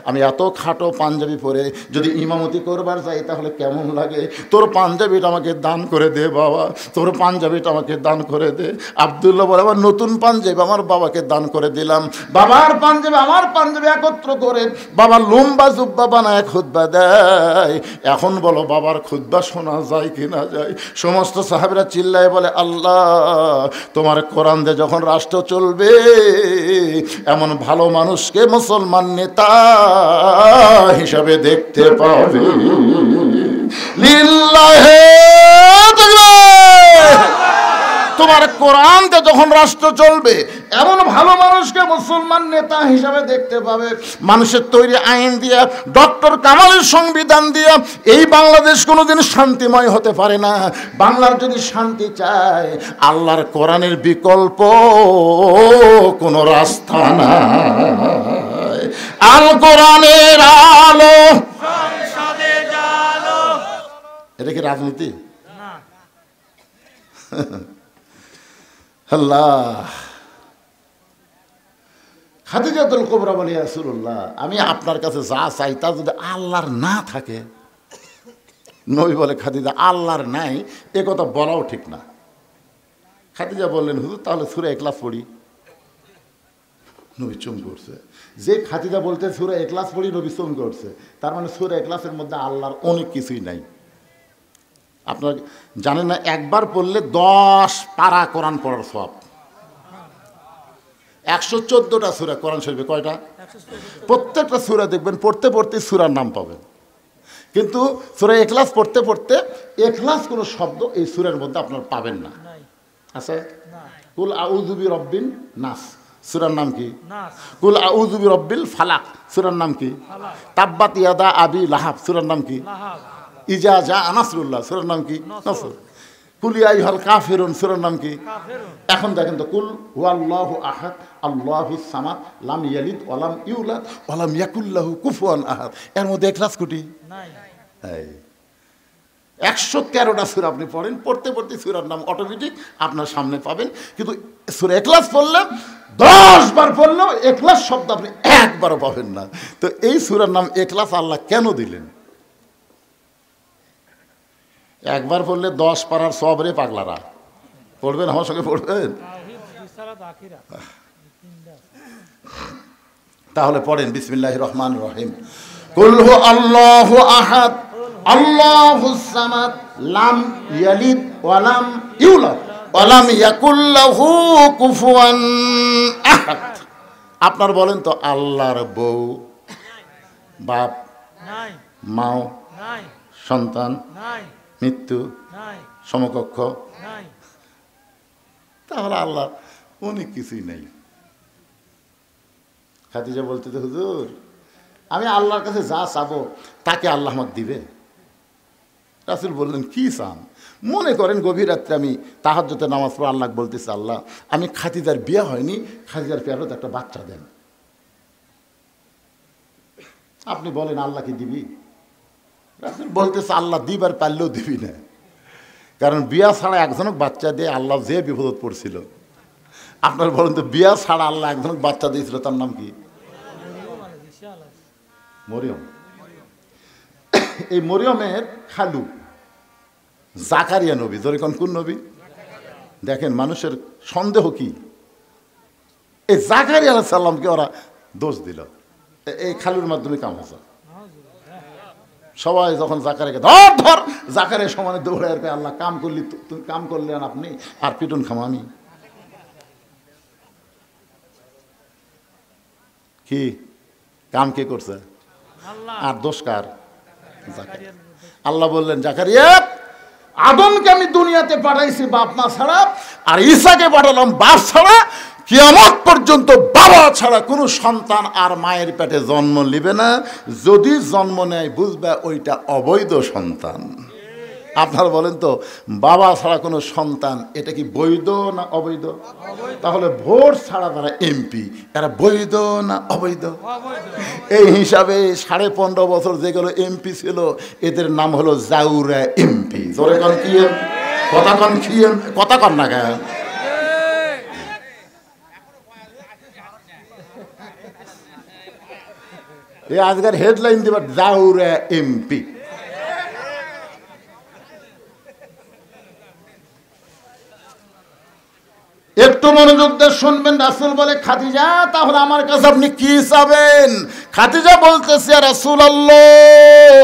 আমি এত খাটো পাঞ্জাবি পরে যদি ইমামতি করবার যাই তাহলে কেমন লাগে? তোর পাঞ্জাবিটা আমাকে দান করে দে বাবা, তোর পাঞ্জাবিটা আমাকে দান করে দে। আব্দুল্লাহ বলে, আমার নতুন পাঞ্জাবি আমার বাবাকে দান করে দিলাম। বাবার পাঞ্জাবি আমার পাঞ্জাবি একত্র করে বাবা লম্বা জুব্বা বানায় খুতবা দেয়। এখন বলো বাবার খুতবা শোনা যায় কি না যায়? সমস্ত সাহাবীরা চিল্লায় বলে, আল্লাহ তোমার কোরআন দিয়ে যখন রাষ্ট্র চলবে এমন ভালো মানুষকে মুসলমান নেতা হিসাবে দেখতে পাবে। লিল্লাহে তাকবীর। তোমার কোরআন দিয়ে যখন রাষ্ট্র চলবে এমন ভালো মানুষকে মুসলমান নেতা হিসাবে দেখতে পাবে। মানুষের তৈরি আইন দিয়া, ডক্টর কামালের সংবিধান দিয়া এই বাংলাদেশ কোনোদিন শান্তিময় হতে পারে না। বাংলার যদি শান্তি চায়, আল্লাহর কোরআনের বিকল্প কোনো রাস্তা নাই। আল কোরআনের আলো, এটা কি রাজনীতি? আল্লাহ। খাদিজাতুল কুবরা বলে, ইয়া রাসূলুল্লাহ, আমি আপনার কাছে যা চাই তা যদি আল্লাহর না থাকে। নবী বলে, খাদিজা আল্লাহর নাই এ কথা বলাও ঠিক না। খাদিজা বললেন, হুজুর তাহলে সূরা ইখলাস পড়ি। নবী চুম করছে। যে খাদিজা বলতে সূরা ইখলাস পড়ি, নবী চুম করছে, তার মানে সূরা ইখলাসের মধ্যে আল্লাহর অনেক কিছুই নাই। আপনারা জানেন না, একবার পড়লে 10 পারা কোরআন পড়ার সওয়াব। 114টা সূরা কোরআন শরীফে, কয়টা? প্রত্যেকটা সূরা দেখবেন পড়তে পড়তে সূরার নাম পাবেন, কিন্তু সূরা ইখলাস পড়তে পড়তে ইখলাস কোনো শব্দ এই সূরার মধ্যে আপনারা পাবেন না। আছে? কুল আউযু বিরাব্বিন নাস, সূরার নাম কি? নাস। কুল আউযু বিরাব্বিল ফালাক, সূরার নাম কি? ফালাক। তাব্বাত ইয়াদা আবি লাহাব, সূরার নাম কি? লাহাব। ইজা জা নাসরুল্লাহ, সূরার নাম কি? নাসর। কুল ইয়া আইয়ুহাল কাফিরুন, সূরার নাম কি? কাফিরুন। এখন দেখেন তো, কুল হুয়াল্লাহু আহাদ আল্লাহুস সামাদ লাম ইয়ালিদ ওয়া লাম ইউলাদ ওয়া লাম ইয়াকুল লাহু কুফুয়ান আহাদ, এর মধ্যে ইখলাস কোটি নাই। এই 113টা সূরা আপনি পড়েন, পড়তে পড়তে সূরার নাম অটোমেটিক আপনার সামনে পাবেন। কিন্তু সূরা ইখলাস পড়লে 10 বার পড়লেও ইখলাস শব্দ আপনি একবারও পাবেন না। তো এই সূরার নাম ইখলাস আল্লাহ কেন দিলেন? একবার পড়লে 10 পারার সওয়াব রে পাগলারা। পড়বেন আমার সঙ্গে, পড়বেন? তাহলে পড়েন, বিসমিল্লাহির রহমানির রহিম। কুল হু আল্লাহু আহাদ আল্লাহুস সামাদ লাম ইয়ালিদ ওয়া লাম ইউলাদ ওয়া লাম ইয়াকুল লাহু কুফুয়ান আহাদ। আপনার বলেন তো, আল্লাহর বউ, বাপ নাই, মাও নাই, সন্তান নাই, মৃত্যু নাই, সমকক্ষ নাই, তাহলে আল্লাহ অনেক কিছুই নেই। খাদিজা বলতে, তো হুজুর আমি আল্লাহর কাছে যা চাবো তাকে আল্লাহ আমাকে দিবে। রাসূল বললেন, কি চান? মনে করেন গভীর রাত্রে আমি তাহাজ্জুদে নামাজ পড়ে আল্লাহ বলতেছি, আল্লাহ আমি খাদিজার বিয়ে হয়নি, খাদিজার পেয়ারত একটা বাচ্চা দেন। আপনি বলেন আল্লাহ কি দিবি? রাসূল বলতেছে, আল্লাহ দিবার পারলেও দিবি না, কারণ বিয়া ছাড়া একজনক বাচ্চা দিয়ে আল্লাহ যে বিপদত পড়ছিল। আপনার বলেন তো, বিয়া ছাড়া আল্লাহ একজনক বাচ্চা দিয়েছিল, তার নাম কি? মরিয়ম। এই মরিয়মের খালু জাকারিয়া নবী। ধরে কোন নবী? দেখেন মানুষের সন্দেহ কি, এই জাকারিয়া আলাইহিস সালামকে ওরা দোষ দিল, এই খালুর মাধ্যমে কাম হচ্ছে। সবাই যখন জাকারিকে ধর ধর, জাকারের সমানে দৌড়ায় আর আল্লাহ কাম করলি, তুমি কাম করলেন আপনি, আর পিটুন খাম আমি। কি কাম কে করছে? আর দোষ কার? আল্লাহ বললেন, জাকারিয়া, আদমকে আমি দুনিয়াতে পাঠাইছি বাপ মা ছাড়া, আর ঈসাকে পাঠালাম বাপ ছাড়া। কিয়ামত পর্যন্ত বাবা ছাড়া কোনো সন্তান আর মায়ের পেটে জন্ম নিবে না। যদি জন্ম নেয় বুঝবে ওইটা অবৈধ সন্তান। আপনারা বলেন তো, বাবা ছাড়া কোনো সন্তান এটা কি বৈধ না অবৈধ? তাহলে ভোট ছাড়া যারা এমপি, এরা বৈধ না অবৈধ? এই হিসাবে 15.5 বছর যেগুলো এমপি ছিল এদের নাম হলো জাউরা এমপি। জোরে কন কি কথা কন, কি কথা কন না কেন? এই আজকের হেডলাইন দিবার জাউরা এমপি। একটু মনোযোগ দিয়ে শুনবেন। রাসূল বলে, খাদিজা তাহলে আমার কাছে আপনি কি চাবেন? খাদিজা বলতেছে, রাসূলুল্লাহ,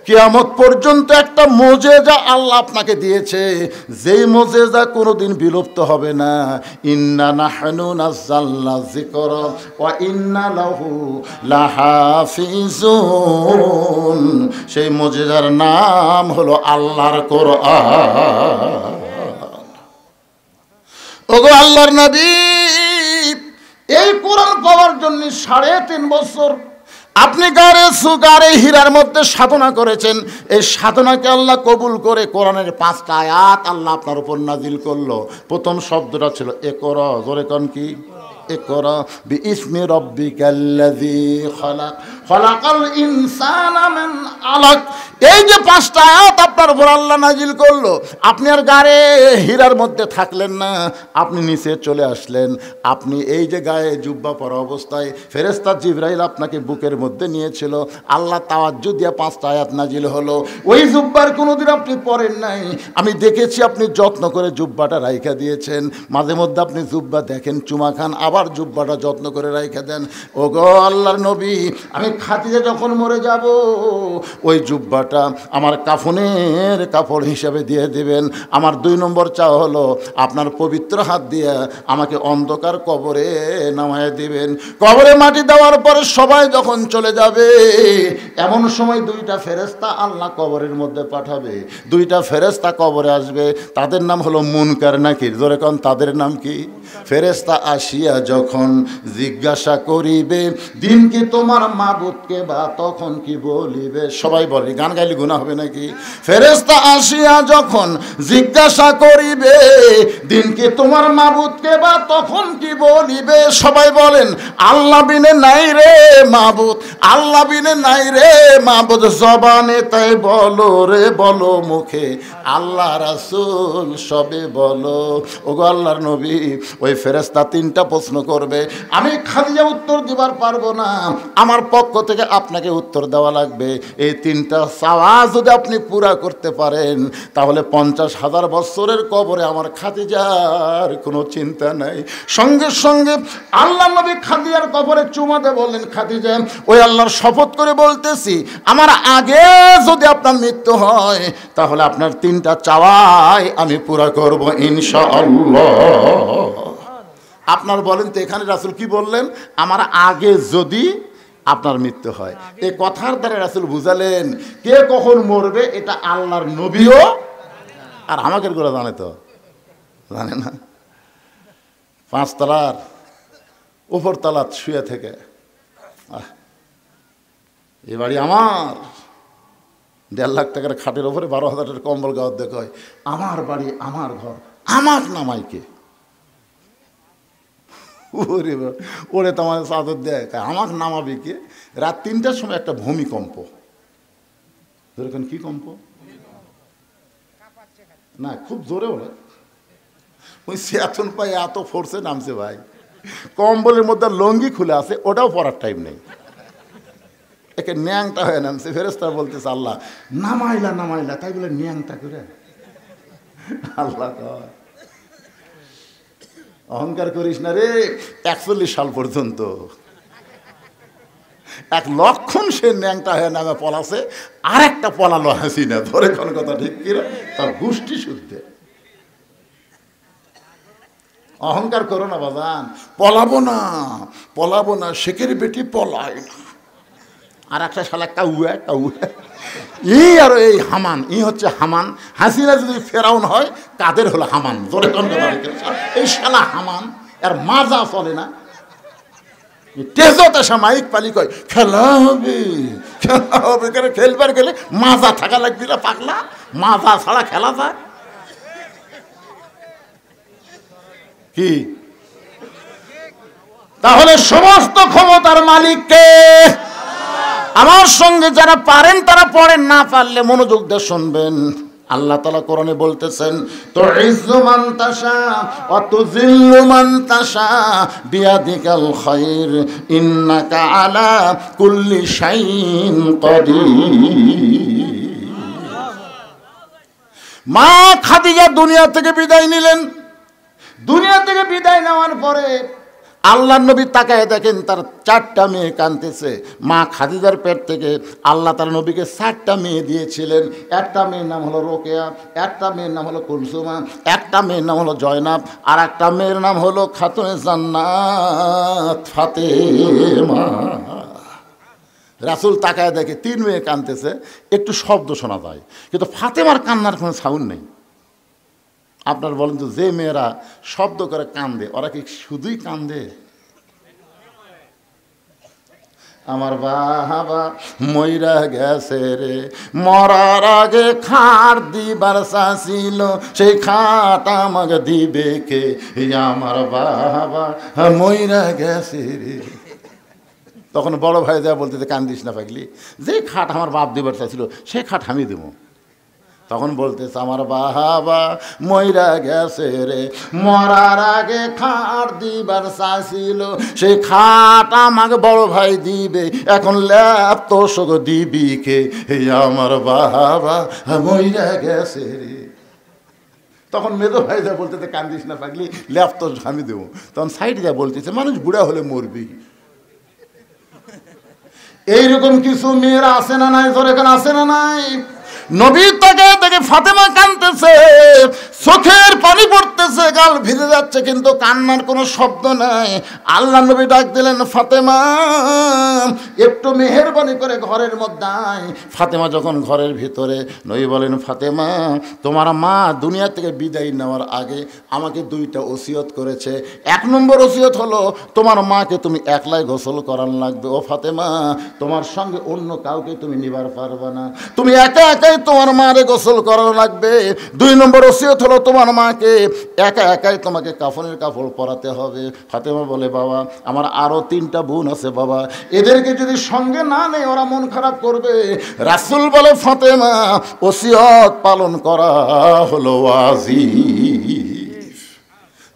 কিয়ামত পর্যন্ত একটা মুজিজা আল্লাহ আপনাকে দিয়েছে, যেই মুজিজা কোনোদিন বিলুপ্ত হবে না। ইন্না নাহনু নাযালনা যিকরা ওয়া ইন্না লাহু লাহাফিজুন। সেই মুজিজার নাম হলো আল্লাহর কোরআন। ওগো আল্লাহর নবী, এই কোরআন পাওয়ার জন্য 3.5 বছর আপনি গারে হীরার মধ্যে সাধনা করেছেন। এই সাধনাকে আল্লাহ কবুল করে কোরআনের 5টা আয়াত আল্লাহ আপনার উপর নাজিল করলো। প্রথম শব্দটা ছিল ইকরা। জোরে কোন কি? ইকরা বিইসমি রাব্বিকাল্লাযী খালাক, খালাকাল ইনসানা মিন আলাক। এই যে 5টা আয়াত আপনার উপর আল্লাহ নাজিল করলো, আপনি আর গায়ে হীরার মধ্যে থাকলেন না, আপনি নিচে চলে আসলেন। আপনি এই যে গায়ে জুব্বা পরা অবস্থায় ফেরেশতা জিবরাইল আপনাকে বুকের মধ্যে নিয়েছিল। আল্লাহ তাওয়াজ্জু দিয়ে 5টা আয়াত নাজিল হলো। ওই জুব্বার কোনোদিন আপনি পরেন নাই, আমি দেখেছি আপনি যত্ন করে জুব্বাটা রাইখা দিয়েছেন। মাঝে মধ্যে আপনি জুব্বা দেখেন, চুমা খান, আবার জুব্বাটা যত্ন করে রাইখা দেন। ওগো আল্লাহর নবী, আমি খাদিজা যখন মরে যাব, ওই জুব্বাটা আমার কাফনের কাপড় হিসাবে দিয়ে দিবেন। আমার 2 নম্বর চাওয়া হলো, আপনার পবিত্র হাত দিয়ে আমাকে অন্ধকার কবরে নামায় দিবেন। কবরে মাটি দেওয়ার পরে সবাই যখন চলে যাবে, এমন সময় 2টা ফেরেশতা আল্লাহ কবরের মধ্যে পাঠাবে। 2টা ফেরেশতা কবরে আসবে, তাদের নাম হলো মুনকার নাকির। জোরে কোন, তাদের নাম কি? ফেরেশতা আসিয়া যখন জিজ্ঞাসা করিবে, দিন কি তোমার মাবুদকে, বা তখন কি বলিবে? সবাই বলে, গান গাইলে গুনাহ হবে নাকি? ফেরেশতা আসিয়া যখন জিজ্ঞাসা করিবে, দিন কি তোমার মাবুদকে, বা তখন কি বলিবে? সবাই বলেন, আল্লাহ বিনে নাই রে মাবুদ, আল্লাহ বিনে নাই রে মাবুদ। জবানে তাই বলো রে বলো, মুখে আল্লাহ রাসূল সবে বলো। ওগো আল্লাহর নবী, ওই ফেরেশতা 3টা প্রশ্ন করবে, আমি খাদিজা উত্তর দিবার পারবো না, আমার পক্ষ থেকে আপনাকে উত্তর দেওয়া লাগবে। এই 3টা চাওয়া যদি আপনি পুরা করতে পারেন, তাহলে 50,000 বছরের কবরে আমার খাদিজার কোনো চিন্তা নাই। সঙ্গে সঙ্গে আল্লাহ নবী খাদিজার কবরে চুমা দিয়ে বললেন, খাদিজা, ওই আল্লাহর শপথ করে বলতেছি, আমার আগে যদি আপনার মৃত্যু হয়, তাহলে আপনার 3টা চাওয়াই আমি পুরা করব ইনশাআল্লাহ। আপনার বলেন তো, এখানে রাসূল কি বললেন? আমার আগে যদি আপনার মৃত্যু হয়। এই কথার দ্বারা রাসূল বুঝালেন, কে কখন মরবে এটা আল্লাহর নবীও আর আমাদের গোলা জানে তো, জানে না? 5 তলার উপর তলাত শুয়ে থেকে, এ বাড়ি আমার, 1.5 লাখ টাকার খাটের ওপরে 12,000 টাকার কম্বল গাওয়ার দেখায়, আমার বাড়ি আমার ঘর, আমার নামাইকে ওরে তোমার চাদর দেয়, আমাকে নামাবি কে? রাত 3টার সময় একটা ভূমিকম্প। ধরেন কি কম্প না, খুব জোরে ওরা, ওই চেতন পায়ে এত ফোর্সে নামছে ভাই, কম্বলের মধ্যে লঙ্গি খুলে আছে, ওটাও পরার টাইম নেই, একে ন্যাংটা হয়ে নামছে। ফেরেশতা বলতেছে, আল্লাহ নামাইলা নামাইলা, তাই বলে ন্যাংটা করে? আল্লাহ অহংকার করিস না রে। 41 সাল পর্যন্ত এক লক্ষণ সে ন্যাংটা হয়ে নামে পলাছে, আর একটা পলালো হাসিনা। ধরে কোন কথা ঠিক কিনা? তার গোষ্ঠী শুদ্ধে। অহংকার করো না বাজান, পলাবো না, শেখের বেটি পলায় না। আর একটা শালা কাউয়া আর এই হামান, হচ্ছে হামান। হাসিনা যদি ফেরাউন হয়, কাদের হলো হামান? জোরে কোন কথা ঠিক কিনা? এই শালা হামান, আর মাজা চলে না। তেজতে মাইক পালি কয় খেলা হবে করে, খেলবার গেলে মাজা থাকা লাগবে না পাগলা, মাজা ছাড়া খেলা যায় কি? তাহলে সমস্ত ক্ষমতার মালিককে। আমার সঙ্গে যারা পারেন তারা পড়েন, না পারলে মনোযোগ দিয়ে শুনবেন। আল্লাহ তাআলা কোরআনে বলতেছেন, তুইজ্জু মান তাশা ওয়া তুযিল্লু মান তাশা বিয়াদিকাল খায়র ইন্নাকা আলা কুল্লি শাইইন কাদির। মা খাদিজা দুনিয়া থেকে বিদায় নিলেন। দুনিয়া থেকে বিদায় নেওয়ার পরে আল্লাহর নবী তাকায় দেখেন তার 4টা মেয়ে কাঁদতেছে। মা খাদিজার পেট থেকে আল্লাহ তার নবীকে 4টা মেয়ে দিয়েছিলেন। একটা মেয়ের নাম হলো রোকেয়া, একটা মেয়ের নাম হলো কুলসুমা, একটা মেয়ের নাম হলো জয়নাব, আর একটা মেয়ের নাম হলো খাতুনে জান্নাত ফাতেমা। রাসূল তাকায় দেখে 3 মেয়ে কাঁদতেছে, একটু শব্দ শোনা যায়, কিন্তু ফাতেমার কান্নার কোনো সাউন্ড নেই। আপনার বলেন তো, যে মেয়েরা শব্দ করে কান্দে, ওরা কি শুধুই কান্দে? আমার বাবা মইরা গেছে রে, মরার আগে খাট দিবার চাইছিল, সেই খাট আমাকে দিবে কে? আমার বাবা মইরা গেছে রে। তখন বড় ভাই যা বলতে, কান্দিস না পাগলি, যে খাট আমার বাপ দিবার চাইছিল সেই খাট আমি দেবো। তখন বলতেছে, আমার বাবা মইরা গেছে রে, মরার আগে খাট দিবার চাইছিল, সেই খাট আমাকে বড় ভাই দিবে, এখন ল্যাপ তোষক দিবি কে? আমার বাবা মইরা গেছে রে। তখন মেজো ভাই যা বলতেছে, কান্দিস না পাগলি, ল্যাপ তো আমি দেবো। তখন সাইড যা বলতেছে, মানুষ বুড়া হলে মরবি। এইরকম কিছু মেয়েরা আসে না নাই? জোরে কেন আসে না নাই? নবী তাকে দেখে ফাতেমা কাঁদতেছে, চোখের পানি পড়তেছে, গাল ভিজে যাচ্ছে, কিন্তু কান্নার কোনো শব্দ নাই। আল্লাহ নবী ডাক দিলেন, ফাতেমা একটু মেহেরবানি করে ঘরের মধ্যে আয়। ফাতেমা যখন ঘরের ভিতরে, নবী বলেন, ফাতেমা তোমার মা দুনিয়া থেকে বিদায় নেওয়ার আগে আমাকে 2টা ওসিয়ত করেছে। 1 নম্বর ওসিয়ত হলো, তোমার মাকে তুমি একলাই গোসল করান লাগবে। ও ফাতেমা, তোমার সঙ্গে অন্য কাউকে তুমি নিবার পারবে না, তুমি একা একাই তোমার মারে গোসল করানো লাগবে। 2 নম্বর ওসিয়ত হলো, তোমার মাকে একা একাই তোমাকে কাফনের কাপড় পরাতে হবে। ফাতেমা বলে, বাবা আমার আরো 3টা বোন আছে বাবা, এদেরকে যদি সঙ্গে না নেই ওরা মন খারাপ করবে। রাসূল বলে, ফাতেমা ওসিয়ত পালন করা হলো ওয়াজিব।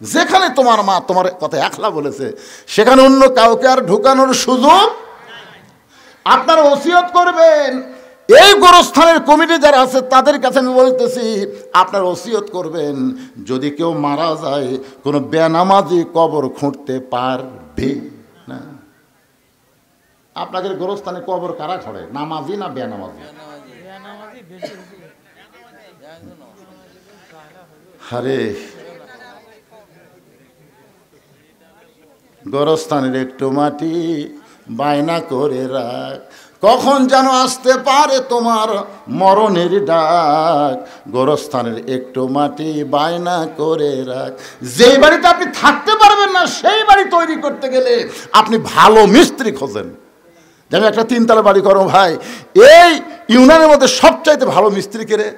যেখানে তোমার মা তোমার কথা একলা বলেছে, সেখানে অন্য কাউকে আর ঢুকানোর সুযোগ। আপনারা ওসিয়ত করবেন। এই গোরস্থানের কমিটি যারা আছে তাদের কাছে আমি বলতেছি, আপনার ওসিয়ত করবেন, যদি কেউ মারা যায় কোনো বেনামাজি কবর খুঁড়তে পারবে না। আপনাদের গোরস্থানে কবর কারা খড়ে, নামাজি না বেনামাজি? আরে গোরস্থানের একটু মাটি বায়না করে রাখ, কখন যেন আসতে পারে তোমার মরণের ডাক। গোরস্থানের একটু মাটি বায়না করে রাখ। যেই বাড়িতে আপনি থাকতে পারবেন না, সেই বাড়ি তৈরি করতে গেলে আপনি ভালো মিস্ত্রি খোঁজেন। যেমন একটা 3 তলা বাড়ি করো ভাই, এই ইউনিয়নের মধ্যে সবচাইতে ভালো মিস্ত্রি কে রে?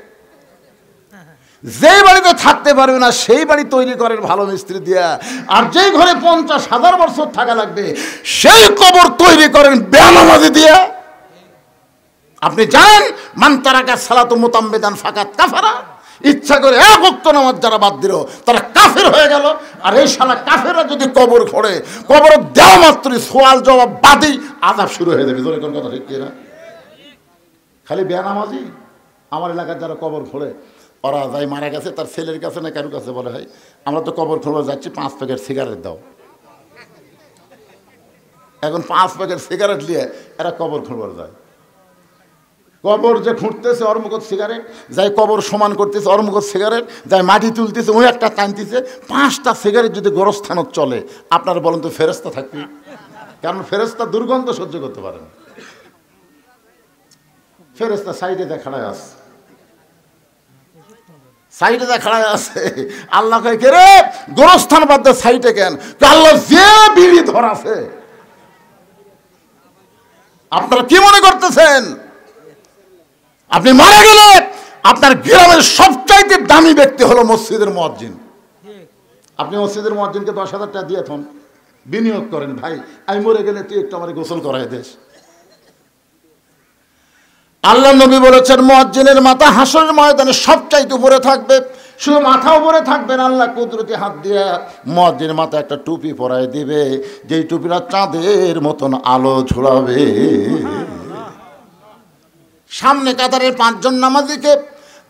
যেই বাড়িতে থাকতে পারবে না সেই বাড়ি তৈরি করেন ভালো মিস্ত্রি দিয়া। আর যেই ঘরে 50,000 বছর থাকা লাগবে সেই কবর তৈরি করেন বেনামাজি দিয়া। আপনি জানেন, মান তারাকা সালাতু মুতাম্মিদান ফাকাত কাফারা, ইচ্ছা করে 1 ওয়াক্ত নামাজ যারা বাদ দিল তারা কাফের হয়ে গেল। আর এই শালা কাফেররা যদি কবর খোঁড়ে, কবর দেওয়া মাত্রই সওয়াল জবাব বাদই আযাব শুরু হয়ে যাবে। জোরে কোন কথা ঠিক কিনা? খালি বেনামাজি। আমার এলাকার যারা কবর খোঁড়ে, ওরা যাই মারা গেছে তার ছেলের কাছে না কারোর কাছে বলে, ভাই আমরা তো কবর খোঁড়া যাচ্ছি, 5 প্যাকেট সিগারেট দাও। এখন 5 প্যাকেট সিগারেট নিয়ে এরা কবর খুঁড়বার যায়। কবর যে খুঁড়তেছে ওর মুখত সিগারেট, যাই কবর সমান করতেছে ওর মুখত সিগারেট, যাই মাটি তুলতেছে ওই একটা টানতেছে। 5টা সিগারেট যদি গোরস্থানত চলে, আপনারা বলেন তো ফেরেশতা থাকবে? কারণ ফেরেশতা দুর্গন্ধ সহ্য করতে পারে না। ফেরেশতা সাইডে দেখাড়ায় আছে, সাইডে দেখাড়ায় আছে। আল্লাহ কয় কে রে, গোরস্থান বাদ দে, সাইডে কেন? আল্লাহ যে বিড়ি ধরাছে। আপনারা কি মনে করতেছেন আপনি মারা গেলে আপনার গ্রামের সবচাইতে দামি ব্যক্তি হলো মসজিদের মুয়াজ্জিন? আপনি মসজিদের মুয়াজ্জিনকে 10,000 টাকা দিয়ে থন, বিনিয়োগ করেন, ভাই আমি মরে গেলে তুই একটু আমার গোসল করাই দেস। আল্লাহ নবী বলেছেন মুয়াজ্জিনের মাথা হাসরের ময়দানে সবচাইতে উপরে থাকবে। শুধু মাথা উপরে থাকবে না, আল্লাহ কুদরতি হাত দিয়ে মুয়াজ্জিনের মাথা একটা টুপি পরায় দিবে, যেই টুপিটা চাঁদের মতন আলো ঝুলাবে। সামনে কাতারের 5 জন নামাজিকে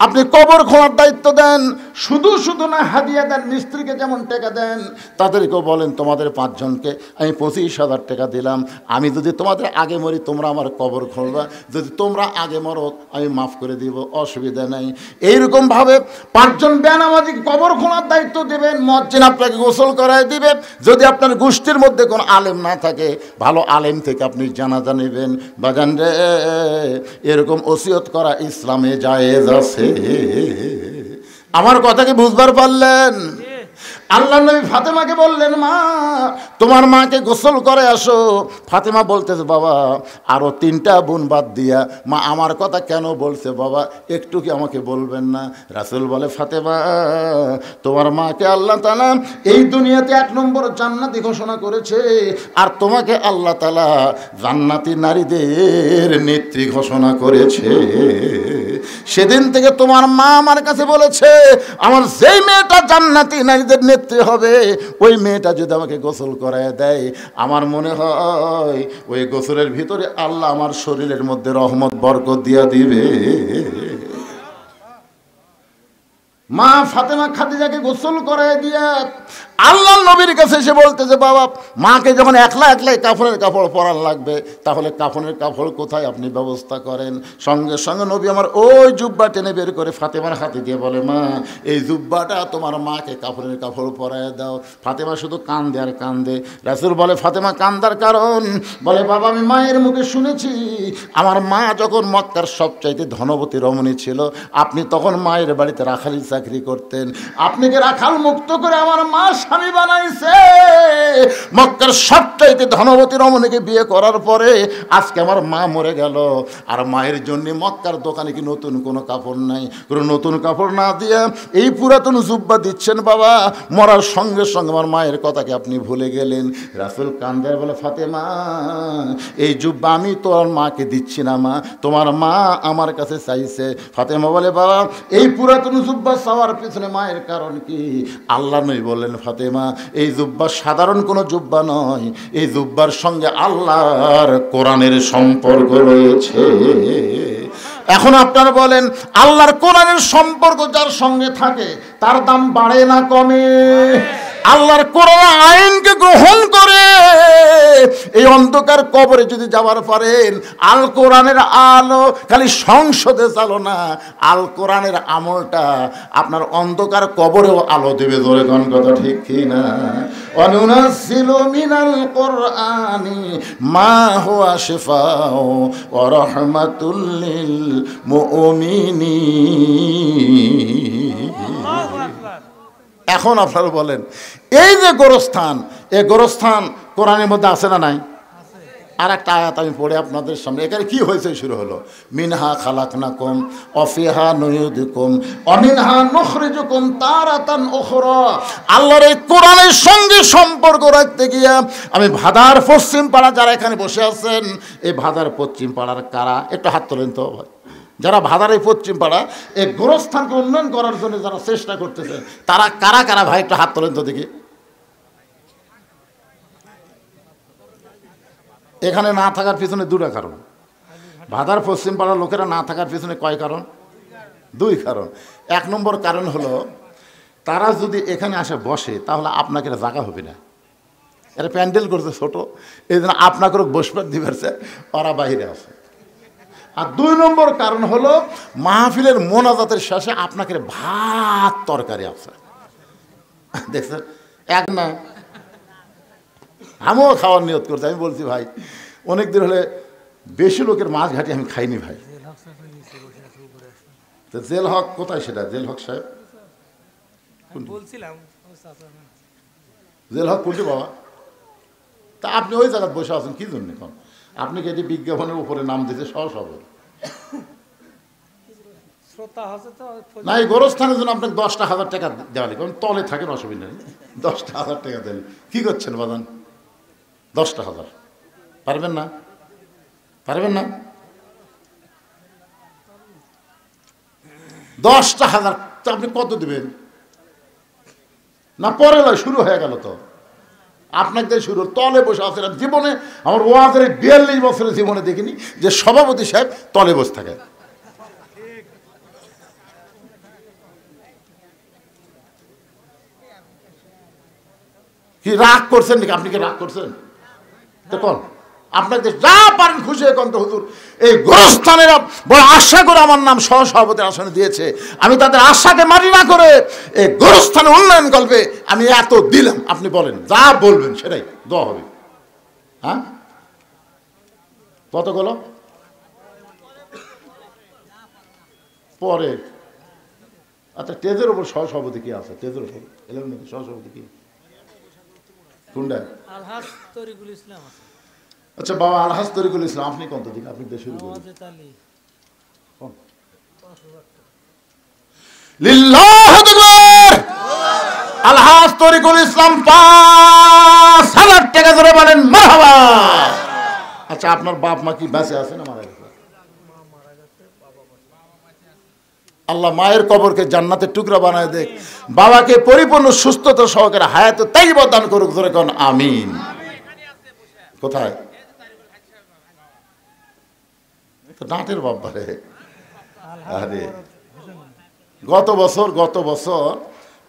আপনি কবর খোঁড়ার দায়িত্ব দেন। শুধু শুধু না, হাদিয়া দেন, মিস্ত্রিকে যেমন টাকা দেন তাদেরকেও বলেন তোমাদের 5 জনকে আমি 25,000 টাকা দিলাম, আমি যদি তোমাদের আগে মরি তোমরা আমার কবর খুঁড়বা, যদি তোমরা আগে মরো আমি মাফ করে দিব, অসুবিধা নাই। এইরকমভাবে 5 জন বেনামাজিকে কবর খোঁড়ার দায়িত্ব দেবেন, মুয়াজ্জিন আপনাকে গোসল করায় দিবে। যদি আপনার গোষ্ঠীর মধ্যে কোনো আলেম না থাকে, ভালো আলেম থেকে আপনি জানাজা নেবেন। বাজান রে, এরকম ওসিয়ত করা ইসলামে জায়েজ আছে। আমার কথা কি বুঝবার পারলেন? আল্লাহ নবী ফাতেমাকে বললেন, মা তোমার মাকে গোসল করে আসো। ফাতেমা বলতেছে, বাবা আরো 3টা বোন বাদ দিয়া মা আমার কথা কেন বলছে বাবা, একটু কি আমাকে বলবেন না? রাসূল বলে, ফাতেমা তোমার মাকে আল্লাহ তাআলা এই দুনিয়াতে 1 নম্বর জান্নাতি ঘোষণা করেছে, আর তোমাকে আল্লাহ তাআলা জান্নাতি নারীদের নেত্রী ঘোষণা করেছে। সেদিন থেকে তোমার মা আমার কাছে বলেছে, আমার যেই মেয়েটা জান্নাতি নারীদের নেত্রী হবে, ওই মেয়েটা যদি আমাকে গোসল করায় দেয়, আমার মনে হয় ওই গোসলের ভিতরে আল্লাহ আমার শরীরের মধ্যে রহমত বরকত দিয়া দিবে। মা ফাতেমা খাদিজাকে গোসল করায় দিয়া আল্লাহ নবীর কাছে এসে বলতেছে, বাবা মাকে যখন একলাই কাফনের কাপড় পরার লাগবে, তাহলে কাফনের কাপড় কোথায় আপনি ব্যবস্থা করেন? সঙ্গে সঙ্গে নবী আমার ওই জুব্বা টেনে বের করে ফাতেমার হাতে দিয়ে বলে, মা এই জুব্বাটা তোমার মাকে কাফনের কাপড় পরায় দাও। ফাতেমা শুধু কান্দে আর কান্দে। রাসূল বলে, ফাতেমা কান্দার কারণ? বলে, বাবা আমি মায়ের মুখে শুনেছি আমার মা যখন মক্কার সবচাইতে ধনবতী রমণী ছিল, আপনি তখন মায়ের বাড়িতে রাখালি চাকরি করতেন, আপনাকে রাখাল মুক্ত করে আমার মা স্বামী বানাইছে। মক্কার সবচাইতে ধনবতী রমণীকে বিয়ে করার পরে আজকে আমার মা মরে গেল, আর মায়ের জন্য মক্কার দোকানে কি নতুন কোনো কাপড় নাই? কোনো নতুন কাপড় না দিয়ে এই পুরাতন জুব্বা দিচ্ছেন বাবা, মরার সঙ্গে সঙ্গে আমার মায়ের কথাকে আপনি ভুলে গেলেন। রাসূল কান্দার বলে, ফাতেমা এই জুব্বা আমি তোমার মাকে দিচ্ছি না মা, তোমার মা আমার কাছে চাইছে। ফাতেমা বলে, বাবা এই পুরাতন জুব্বা চাওয়ার পিছনে মায়ের কারণ কি? আল্লাহ নবী বললেন, ফাতেমা এই জুব্বা সাধারণ কোনো জুব্বা নয়, এই জুব্বার সঙ্গে আল্লাহর কোরআনের সম্পর্ক রয়েছে। এখন আপনারা বলেন, আল্লাহর কোরআনের সম্পর্ক যার সঙ্গে থাকে তার দাম বাড়ে না কমে? আল্লাহর কোরআন আইনকে গ্রহণ করে এই অন্ধকার কবরে যদি যাবার পারেন, আল কোরআনের আলো খালি সংসদে চালো না, আল কোরআনের আমলটা আপনার অন্ধকার কবরেও আলো দেবে। ধরে কোন কথা ঠিক কি না? অনুনাজ্জিলু মিনাল কোরআনি মা হুয়া শিফাউ ওয়া রাহমাতুল লিল মুমিনিন। এখন আপনারা বলেন, এই যে গোরস্থান, এই গোরস্থান কোরআনের মধ্যে আছে না নাই? আর একটা আয়াত আমি পড়ে আপনাদের সামনে, এখানে কি হয়েছে শুরু হলো, মিনহা খালাকনাকুম ওয়া ফিহা নুইয়িদুকুম ওয়া মিনহা নুখরিজুকুম তারাতান উখরা। আল্লাহর এই কোরআনের সঙ্গে সম্পর্ক রাখতে গিয়া আমি ভাদার পশ্চিম পাড়া, যারা এখানে বসে আছেন, এই ভাদার পশ্চিম পাড়ার কারা একটু হাত তোলেন তো ভাই? যারা ভাদার এই পশ্চিম পাড়া এই গোরস্থানকে উন্নয়ন করার জন্য যারা চেষ্টা করতেছে, তারা কারা কারা ভাই একটু হাত তোলেন তো দেখি। এখানে না থাকার পিছনে 2টা কারণ। ভাদার পশ্চিম পাড়ার লোকেরা না থাকার পিছনে কয় কারণ? 2 কারণ। 1 নম্বর কারণ হলো, তারা যদি এখানে আসে বসে তাহলে আপনাকে জায়গা হবে না। এরা প্যান্ডেল করছে ছোট, এই জন্য আপনাকে বসবার দিবেছে, ওরা বাহিরে আছে। আর 2 নম্বর কারণ হলো মাহফিলের মোনাজাতের শেষে আপনাকে ভাত তরকারি আছে, দেখছেন? এক না, আমিও খাওয়ার নিয়ত করছি। আমি বলছি ভাই অনেক দিন হলে বেশি লোকের মাছ ঘাটি আমি খাইনি ভাই। তো জেল হক কোথায় সেটা? জেল হক সাহেব বলছিলাম, জেল হক কোনটি বাবা? তা আপনি ওই জায়গায় বসে আছেন কি জন্য? এখন আপনি কি এটি বিজ্ঞাপনের উপরে নাম দিতে সহজ হবে না? এই গোরস্থানের জন্য আপনাকে 10,000 টাকা দেওয়া লাগবে, কারণ তলে থাকেন, অসুবিধা নেই। 10,000 টাকা দেন, কি করছেন বাদান? 10,000 পারবেন না? পারবেন না? 10,000 আপনি কত দিবেন? না পরে নয়, শুরু হয়ে গেল তো, আপনাকে শুরু। তলে বসে আছেন। জীবনে আমার ওয়াজের 42 বছরের জীবনে দেখিনি যে সভাপতি সাহেব তলে বসে থাকে। কি রাগ করছেন নাকি? আপনি কি রাগ করছেন? দেখুন আপনাকে যা পারেন খুশি এখন তো হুজুর এই গোরস্থানেরা বড় আশা করে আমার নাম সহসভাপতির আসনে দিয়েছে, আমি তাদের আশাকে মারি না করে এই গোরস্থানে উন্নয়ন কল্পে আমি এত দিলাম। আপনি বলেন, যা বলবেন সেটাই দোয়া হবে। হ্যাঁ কতগুলো পরে? আচ্ছা টেজের ওপর সহসভাপতি কি আছে? টেজের ওপর এলেন নাকি সহসভাপতি কি কোনটা? আলহাজ তরিকুল ইসলাম আছে। আচ্ছা বাবা আলহাজ তরিকুল ইসলাম, আপনি কত দিন? আপনি দেশে শুরু করুন। লিল্লাহু আকবার। আলহাজ তরিকুল ইসলাম 5,000 টাকা ধরে বলেন মারহাবা। আচ্ছা আপনার বাপ মা কি বেঁচে আছে না মারা গেছে? আল্লাহ মায়ের কবরকে জান্নাতের টুকরা বানায় দেখ, বাবাকে পরিপূর্ণ সুস্থতা সহকারে হায়াত তাইয়্যিবা দান করুক, ধরে কোন আমিন। কোথায়? নাটের বাবা রে। আরে গত বছর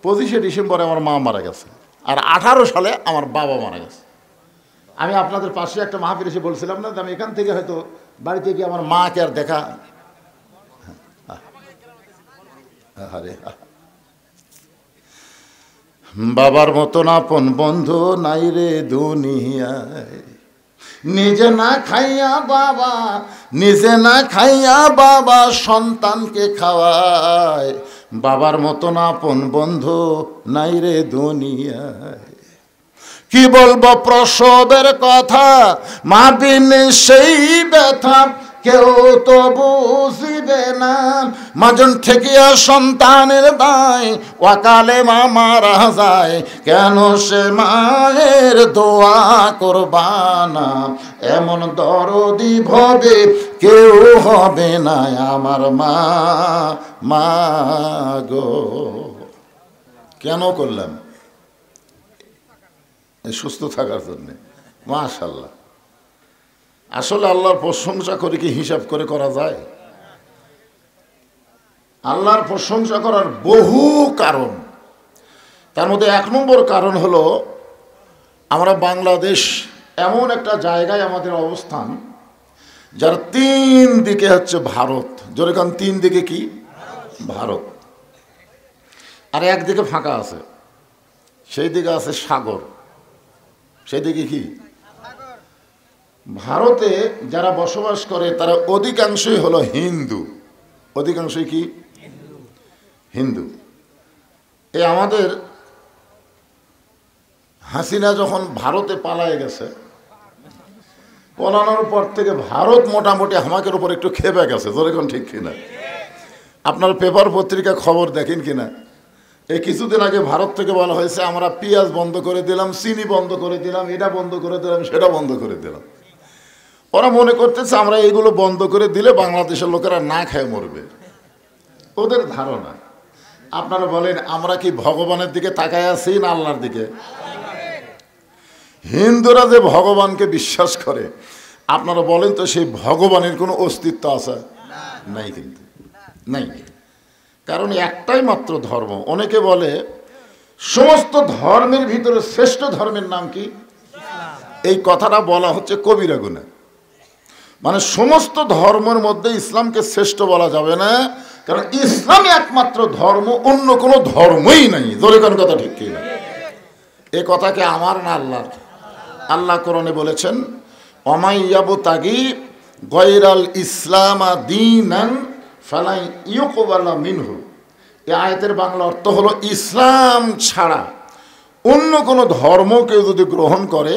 25শে ডিসেম্বরে আমার মা মারা গেছে, আর 18 সালে আমার বাবা মারা গেছে। আমি আপনাদের পাশে একটা মাহফিল এসে বলছিলাম না, আমি এখান থেকে হয়তো বাড়িতে গিয়ে আমার মাকে আর দেখা। আরে বাবার মতন আপন বন্ধু নাই রে দুনিয়ায়, নিজে না খাইয়া বাবা, নিজে না খাইয়া বাবা সন্তানকে খাওয়ায়। বাবার মতন আপন বন্ধু নাই রে দুনিয়ায়। কি বলবো প্রসবের কথা, মা বিন সেই ব্যথা কেউ তো বুঝিবে না। মাজন ঠেকিয়া সন্তানের দায়, ওয়াকালে মা মারা যায়, কেন সে মায়ের দোয়া করবানা। এমন দরদি ভবে কেউ হবে না আমার মা, মা গো। কেন করলাম? সুস্থ থাকার জন্যে। মাশাআল্লাহ। আসলে আল্লাহর প্রশংসা করে কি হিসাব করে করা যায়? আল্লাহর প্রশংসা করার বহু কারণ, তার মধ্যে 1 নম্বর কারণ হলো আমরা বাংলাদেশ এমন একটা জায়গায় আমাদের অবস্থান যার 3 দিকে হচ্ছে ভারত। যেরকম 3 দিকে কি? ভারত। আর একদিকে ফাঁকা আছে, সেই দিকে আছে সাগর। সেই দিকে কি? ভারতে যারা বসবাস করে তারা অধিকাংশই হলো হিন্দু। অধিকাংশই কি? হিন্দু। এই আমাদের হাসিনা যখন ভারতে পালায় গেছে, পলানোর পর থেকে ভারত মোটামুটি আমাদের উপর একটু খেপে গেছে। যেরকম ঠিক কিনা? আপনার পেপার পত্রিকা খবর দেখেন কিনা? এই কিছুদিন আগে ভারত থেকে বলা হয়েছে আমরা পেঁয়াজ বন্ধ করে দিলাম, চিনি বন্ধ করে দিলাম, এটা বন্ধ করে দিলাম, সেটা বন্ধ করে দিলাম। ওরা মনে করতেছে আমরা এইগুলো বন্ধ করে দিলে বাংলাদেশের লোকেরা না খেয়ে মরবে, ওদের ধারণা। আপনারা বলেন আমরা কি ভগবানের দিকে তাকায় আছি না আল্লাহর দিকে? হিন্দুরা যে ভগবানকে বিশ্বাস করে, আপনারা বলেন তো সেই ভগবানের কোনো অস্তিত্ব আছে? নাই, কিন্তু নাই। কারণ একটাই মাত্র ধর্ম। অনেকে বলে সমস্ত ধর্মের ভিতরে শ্রেষ্ঠ ধর্মের নাম কি? এই কথাটা বলা হচ্ছে কবিরা গুনাহ। মানে সমস্ত ধর্মের মধ্যে ইসলামকে শ্রেষ্ঠ বলা যাবে না, কারণ ইসলামই একমাত্র ধর্ম, অন্য কোনো ধর্মই নাই। জোরে কোন কথা ঠিক কি না? এ কথাকে আমার না আল্লাহর? আল্লাহ কোরআনে বলেছেন অমাইয়াবতাগি গয়রাল ইসলামা দীনান ফালাই ইউকবালা মিনহু। এই আয়াতের বাংলা অর্থ হলো ইসলাম ছাড়া অন্য কোনো ধর্ম কেউ যদি গ্রহণ করে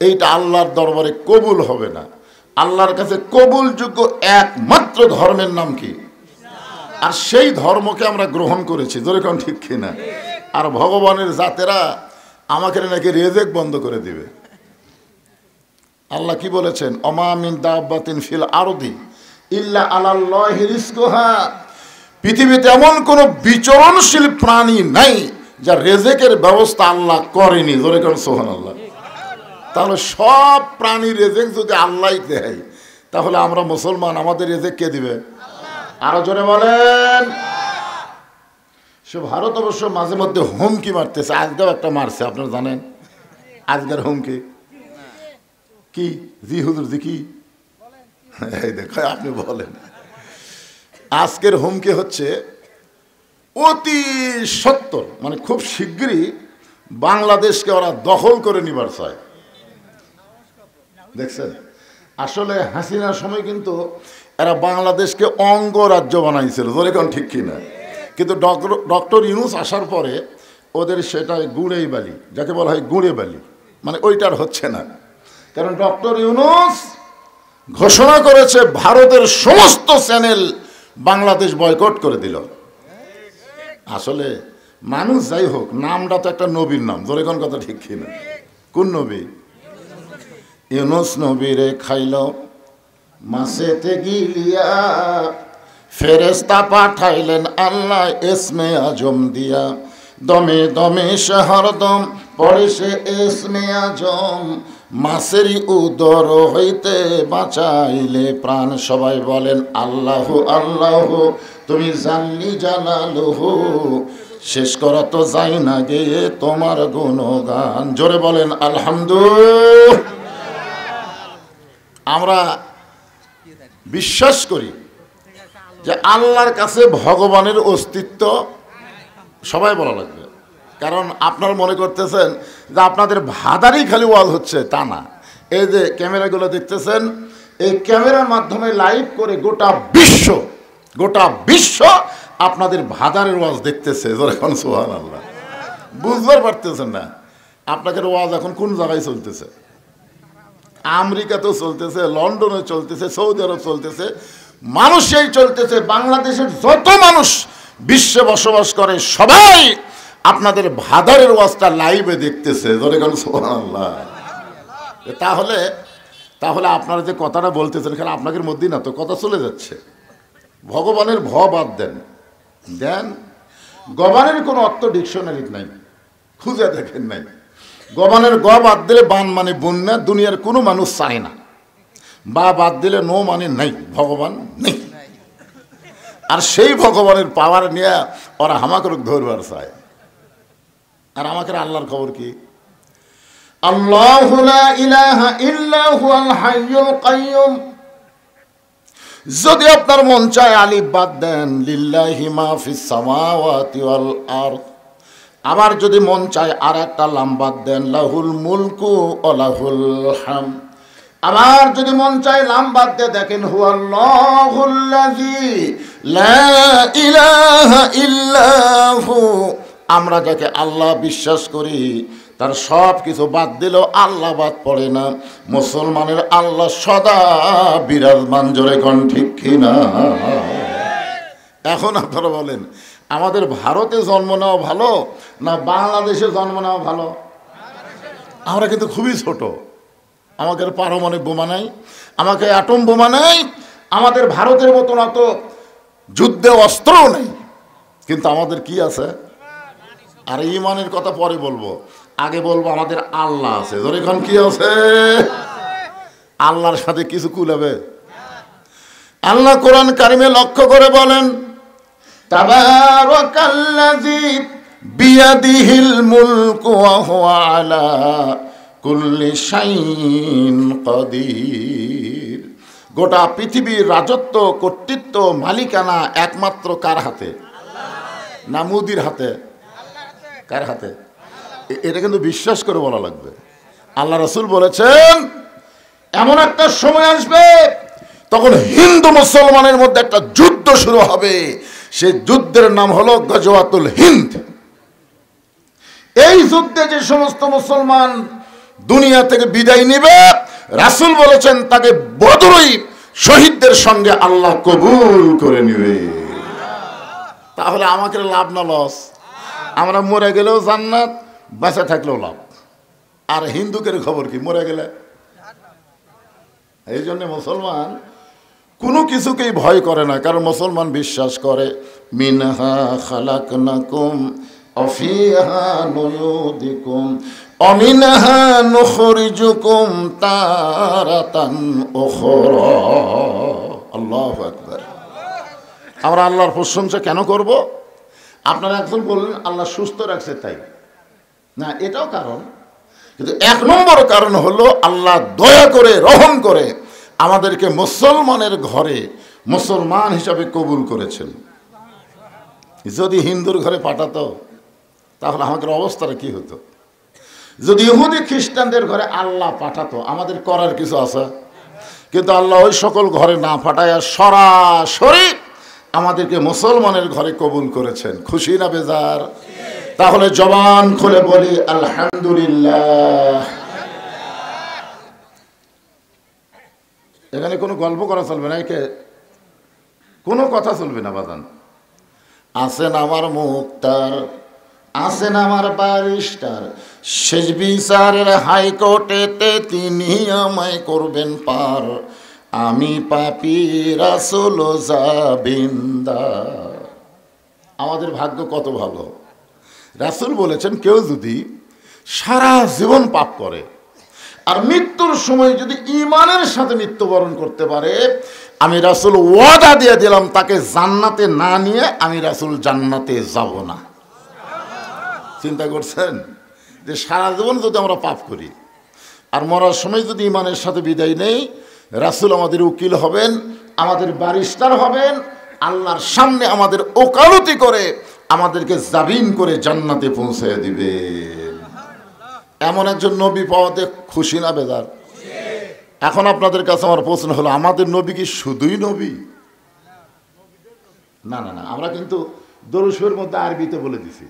এইটা আল্লাহর দরবারে কবুল হবে না। আল্লাহর কাছে কবুলযোগ্য একমাত্র ধর্মের নাম কি? আর সেই ধর্মকে আমরা গ্রহণ করেছি। যেরকম ঠিক কিনা? আর ভগবানের জাতেরা আমাকে নাকি রেজেক বন্ধ করে দিবে। আল্লাহ কি বলেছেন? অমা মিন দাব্বাতিন ফিল আরদি ইল্লা আলাল্লাহি রিজকুহা। পৃথিবীতে এমন কোনো বিচরণশীল প্রাণী নাই যার রেজেকের ব্যবস্থা আল্লাহ করেনি। জোরে কোন সুবহানাল্লাহ। তাহলে সব প্রাণীর রেজেক যদি আল্লাহ দেয়, তাহলে আমরা মুসলমান, আমাদের রেজেক কে দিবে? আরো জোরে বলেন। সে ভারত অবশ্য মাঝে মধ্যে হুমকি মারতেছে, আজকেও একটা মারছে, আপনারা জানেন আজকের হুমকি কি? জি হুজুর, জি কি? এই দেখো, আপনি বলেন। আজকের হুমকি হচ্ছে অতি সত্তর, মানে খুব শিগগিরই বাংলাদেশকে ওরা দখল করে নিবার চায়। দেখছেন? আসলে হাসিনার সময় কিন্তু এরা বাংলাদেশকে অঙ্গরাজ্য বানাইছিল। জোরে কোন ঠিক কিনা? কিন্তু ডক্টর ইউনূস আসার পরে ওদের সেটা গুঁড়েই বালি, যাকে বলা হয় গুঁড়ে বালি, মানে ওইটার হচ্ছে না। কারণ ডক্টর ইউনূস ঘোষণা করেছে ভারতের সমস্ত চ্যানেল বাংলাদেশ বয়কট করে দিল। আসলে মানুষ যাই হোক, নামটা তো একটা নবীর নাম। জোরে কোন কথা ঠিক কিনা? কোন নবী? ইউনূস নবীরে খাইল মাছেতে গিলিয়া, ফেরেশতা পাঠাইলেন আল্লাহ ইসমে আজম দিয়া। দমে দমে সে হরদম পড়ে সে ইসমে আজম, মাছেরই উদর হইতে বাঁচাইলে প্রাণ। সবাই বলেন আল্লাহ আল্লাহ, তুমি জানলি জালালুহু, শেষ করা তো যাই না গেয়ে তোমার গুণগান। জোরে বলেন আলহামদুলিল্লাহ। আমরা বিশ্বাস করি যে আল্লাহর কাছে ভগবানের অস্তিত্ব, সবাই বলা লাগবে। কারণ আপনারা মনে করতেছেন যে আপনাদের ভাদারই খালি ওয়াজ হচ্ছে, তা না। এই যে ক্যামেরাগুলো দেখতেছেন, এই ক্যামেরার মাধ্যমে লাইভ করে গোটা বিশ্ব আপনাদের ভাদারের ওয়াজ দেখতেছে। এখন সুবহানাল্লাহ। বুঝবার পারতেছেন না আপনাদের ওয়াজ এখন কোন জায়গায় চলতেছে। আমেরিকাতেও চলতেছে, লন্ডনে চলতেছে, সৌদি আরব চলতেছে, মানুষই চলতেছে। বাংলাদেশের যত মানুষ বিশ্বে বসবাস করে সবাই আপনাদের ভাদারের ওয়াজটা লাইভে দেখতেছে। সুবহানাল্লাহ। তাহলে আপনারা যে কথাটা বলতেছেন, এখানে আপনাদের মধ্যেই না তো কথা চলে যাচ্ছে। ভগবানের ভ বাদ দেন। গবানের কোনো অর্থ ডিকশনারি নাই, খুঁজে দেখেন নাই। গবানের গ বাদ দিলে বান মানে বন্যা, দুনিয়ার কোনো মানুষ চায় না। বা বাদ দিলে নো মানে নাই, ভগবান নেই। আর সেই ভগবানের পাওয়ার নিয়ে ওরা হামাকে ধরবার চায়। আর আমাকে আল্লাহর খবর কি? আল্লাহু লা ইলাহা ইল্লা হুয়াল হাইয়ুল কাইয়ুম। যদি আপনার মন চায় আলিফ বাদ দেন, লিল্লাহি মা ফিস সামাওয়াতি ওয়াল আরদ। আবার যদি মন চায় আর একটা লাম বাদ দেন, লাহুল মুলকু ওয়া লাহুল হামদ। আবার যদি মন চায় লাম বাদ দিয়ে দেখেন, হুয়াল্লাহুল্লাযী লা ইলাহা ইল্লাহু। আমরা যাকে আল্লাহ বিশ্বাস করি তার সব কিছু বাদ দিলেও আল্লাহ বাদ পড়ে না। মুসলমানের আল্লাহ সদা বিরাজমান। জোরে কোন ঠিক কিনা? এখন আপনারা বলেন, আমাদের ভারতে জন্ম নেওয়া ভালো না বাংলাদেশে জন্ম নেওয়া ভালো? আমরা কিন্তু খুবই ছোট। আমাদের পারমাণবিক বোমা নাই, আমাকে অ্যাটম বোমা নাই, আমাদের ভারতের মতন অত যুদ্ধে অস্ত্রও নেই, কিন্তু আমাদের কি আছে? আর ঈমানের কথা পরে বলবো, আগে বলবো আমাদের আল্লাহ আছে। এখন কি আছে? আল্লাহর সাথে কিছু কুলাবে? আল্লাহ কোরআন কারিমে লক্ষ্য করে বলেন, তাবারাকাল্লাযী বিয়াদিহিল মুলকু ওয়া হুয়া আলা কুল্লি শাইইন কাদির। গোটা পৃথিবীর রাজত্ব, কর্তৃত্ব, মালিকানা একমাত্র কার হাতে? না মুদির হাতে? কার হাতে? এটা কিন্তু বিশ্বাস করে বলা লাগবে। আল্লাহ রাসূল বলেছেন এমন একটা সময় আসবে তখন হিন্দু মুসলমানের মধ্যে একটা যুদ্ধ শুরু হবে। সেই যুদ্ধের নাম হলো গজওয়াতুল হিন্দ। এই যুদ্ধে যে সমস্ত মুসলমান দুনিয়া থেকে বিদায় নেবে, রাসূল বলেছেন তাকে বদরই শহীদদের সঙ্গে আল্লাহ কবুল করে নেবে। তাহলে আমাকে লাভ না লস? আমরা মরে গেলেও জান্নাত, বেঁচে থাকলেও লাভ। আর হিন্দুকের খবর কি? মরে গেলে। এই জন্য মুসলমান কোনো কিছুকেই ভয় করে না, কারণ মুসলমান বিশ্বাস করে মিনহা খালাকনাকুম অফিহা নুয়ুদিকুম অমিনহা নুখরিজুকুম তারাতান উখরা। আল্লাহু আকবার। আমরা আল্লাহর প্রশংসা কেন করব? আপনারা একজন বললেন আল্লাহ সুস্থ রাখছে তাই না, এটাও কারণ, কিন্তু এক নম্বর কারণ হলো আল্লাহ দয়া করে, রহম করে আমাদেরকে মুসলমানের ঘরে মুসলমান হিসাবে কবুল করেছেন। যদি হিন্দুর ঘরে পাঠাতো তাহলে আমাদের অবস্থাটা কি হতো? যদি ইহুদি খ্রিস্টানদের ঘরে আল্লাহ পাঠাতো আমাদের করার কিছু আছে? কিন্তু আল্লাহ ওই সকল ঘরে না পাঠায় সরাসরি আমাদেরকে মুসলমানের ঘরে কবুল করেছেন। খুশি না বেজার? তাহলে জবান খুলে বলি আলহামদুলিল্লাহ। এখানে কোনো গল্প করা চলবে না, একে কোনো কথা চলবে না বাজান। আছেন আমার মুক্তার, আছেন আমার ব্যারিস্টার, শেষ বিচারের হাইকোর্টেতে তিনি আমায় করবেন পার। আমি পাপী রাসূল জাবিন্দার। আমাদের ভাগ্য কত ভালো। রাসূল বলেছেন কেউ যদি সারা জীবন পাপ করে আর মৃত্যুর সময় যদি ঈমানের সাথে মৃত্যুবরণ করতে পারে, আমি রাসূল ওয়াদা দিয়ে দিলাম তাকে জান্নাতে না নিয়ে আমি রাসূল জান্নাতে যাব না। চিন্তা করছেন যে সারা জীবন যদি আমরা পাপ করি আর মরার সময় যদি ঈমানের সাথে বিদায় নেই, রাসূল আমাদের উকিল হবেন, আমাদের ব্যারিস্টার হবেন, আল্লাহর সামনে আমাদের ওকালতি করে আমাদেরকে জামিন করে জান্নাতে পৌঁছে দিবে। এমন একজন নবী পাওয়াতে খুশি না বেজার? এখন আপনাদের কাছে আমার প্রশ্ন হলো, আমাদের নবী কি শুধুই নবী? না না না, আমরা কিন্তু দরুদ শরীফের মধ্যে আরবিতে বলে দিছি,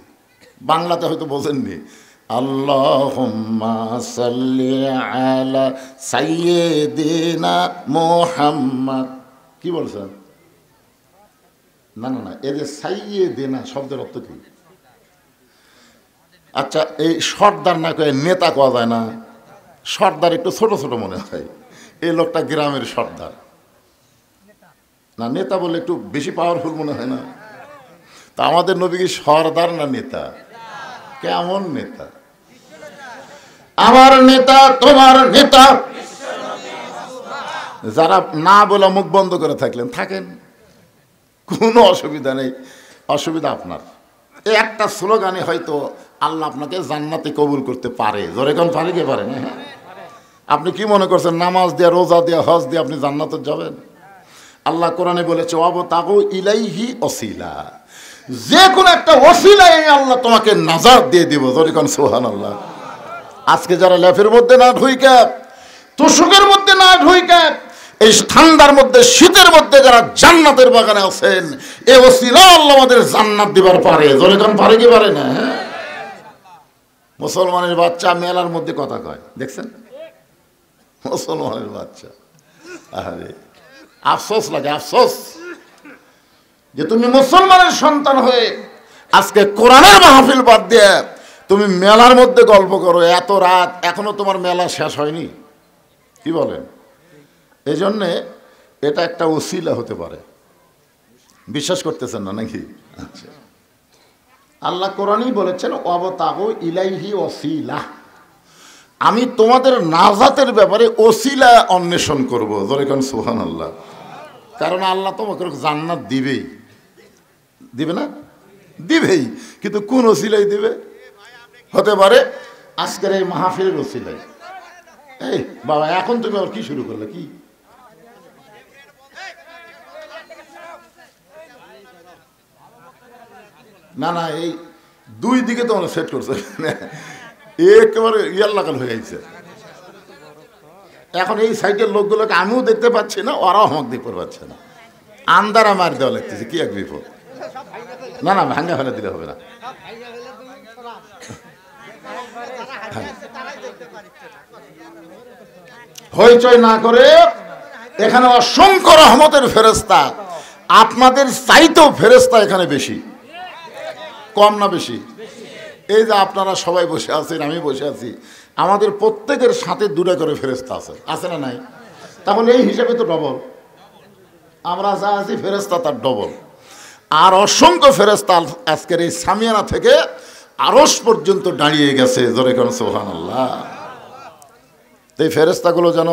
বাংলাতে হয়তো বোঝেননি। আল্লাহুম্মা সাল্লি আলা সাইয়্যিদিনা মুহাম্মদ। কি বলছেন? না না না, এই যে সাইয়্যিদিনা শব্দের অর্থ কি? আচ্ছা, এই সর্দার না কয়ে নেতা কোয়া যায় না? সর্দার একটু ছোট ছোট মনে হয়, এই লোকটা গ্রামের সর্দার না, নেতা বলে একটু বেশি পাওয়ারফুল মনে হয় না? তা আমাদের নবী কি সর্দার না নেতা? কেমন নেতা? আমার নেতা, তোমার নেতা। যারা না বলে মুখ বন্ধ করে থাকলেন থাকেন, কোনো অসুবিধা নেই। অসুবিধা আপনার। এই একটা স্লোগানে হয়তো আল্লাহ আপনাকে জান্নাতে কবুল করতে পারে। জোরে কোন পারে? কে পারে না? আপনি কি মনে করছেন নামাজ দিয়া, রোজা দিয়া, হজ দিয়ে আপনি জান্নাতে যাবেন? আল্লাহ কোরআনে বলেছে ওয়াবতাগু ইলাইহি ওসিলা, যে কোনো একটা ওসিলায় আল্লাহ তোমাকে নাজাত দিয়ে দিব। জোরে কোন সুবহানাল্লাহ। আজকে যারা লেফের মধ্যে না ঢুইকা, তুষকের মধ্যে না ঢুইকা, এই ঠান্ডার মধ্যে, শীতের মধ্যে যারা জান্নাতের বাগানে আছেন, এই ওসিলা আল্লাহ আমাদের জান্নাত দিবার পারে। জোরে কোন পারে কি পারে না? মুসলমানের বাচ্চা মেলার মধ্যে কথা কয়, দেখছেন? মুসলমানের বাচ্চা, আরে আফসোস লাগে, আফসোস যে তুমি মুসলমানের সন্তান হয়ে আজকে কোরআনের মাহফিল বাদ দিয়ে তুমি মেলার মধ্যে গল্প করো। এত রাত এখনো তোমার মেলা শেষ হয়নি, কি বলেন? এই জন্যে এটা একটা ওসিলা হতে পারে। বিশ্বাস করতেছেন না নাকি? আচ্ছা, আল্লাহ কোরআনই বলেছেন ওয়াবতাগু ইলাইহি ওসিলা, আমি তোমাদের নাজাতের ব্যাপারে ওসিলা অন্বেষণ করবো। জোরে কোন সুবহানাল্লাহ। কারণ আল্লাহ তোমাকে জান্নাত দিবেই, দিবে না? দিবেই, কিন্তু কোন ওসিলাই দিবে? হতে পারে আজকের এই মাহফিলের ওসিলাই, এই বাবা, এখন তুমি আবার কি শুরু করলে? কি না না, এই দুই দিকে তোমরা সেট করছো, একেবারে ইয়ার লাগাল হয়ে গেছে। এখন এই সাইডের লোকগুলোকে আমিও দেখতে পাচ্ছি না, ওরাও আমাকে দেখতে পাচ্ছে না, আন্দারা মার দেওয়া লাগতেছে। কি এক বিপদ! না না, ভাঙ্গা ফেলে দিলে হবে না। হইচই না করে, এখানে অসংখ্য রহমতের ফেরেশতা, আপনাদের চাইতেও ফেরেশতা এখানে বেশি। কম না বেশি? এই যে আপনারা সবাই বসে আছেন, আমি বসে আছি, আমাদের প্রত্যেকের সাথে দুটো করে ফেরেশতা আছে, আছে না নাই? তাহলে এই হিসাবে তো ডবল, আমরা যা আছি ফেরেশতা তার ডবল। আর অসংখ্য ফেরেশতা আজকের এই সামিয়ানা থেকে আরশ পর্যন্ত দাঁড়িয়ে গেছে। জোরে কোন সুবহানাল্লাহ। এই ফেরেশতাগুলো যেন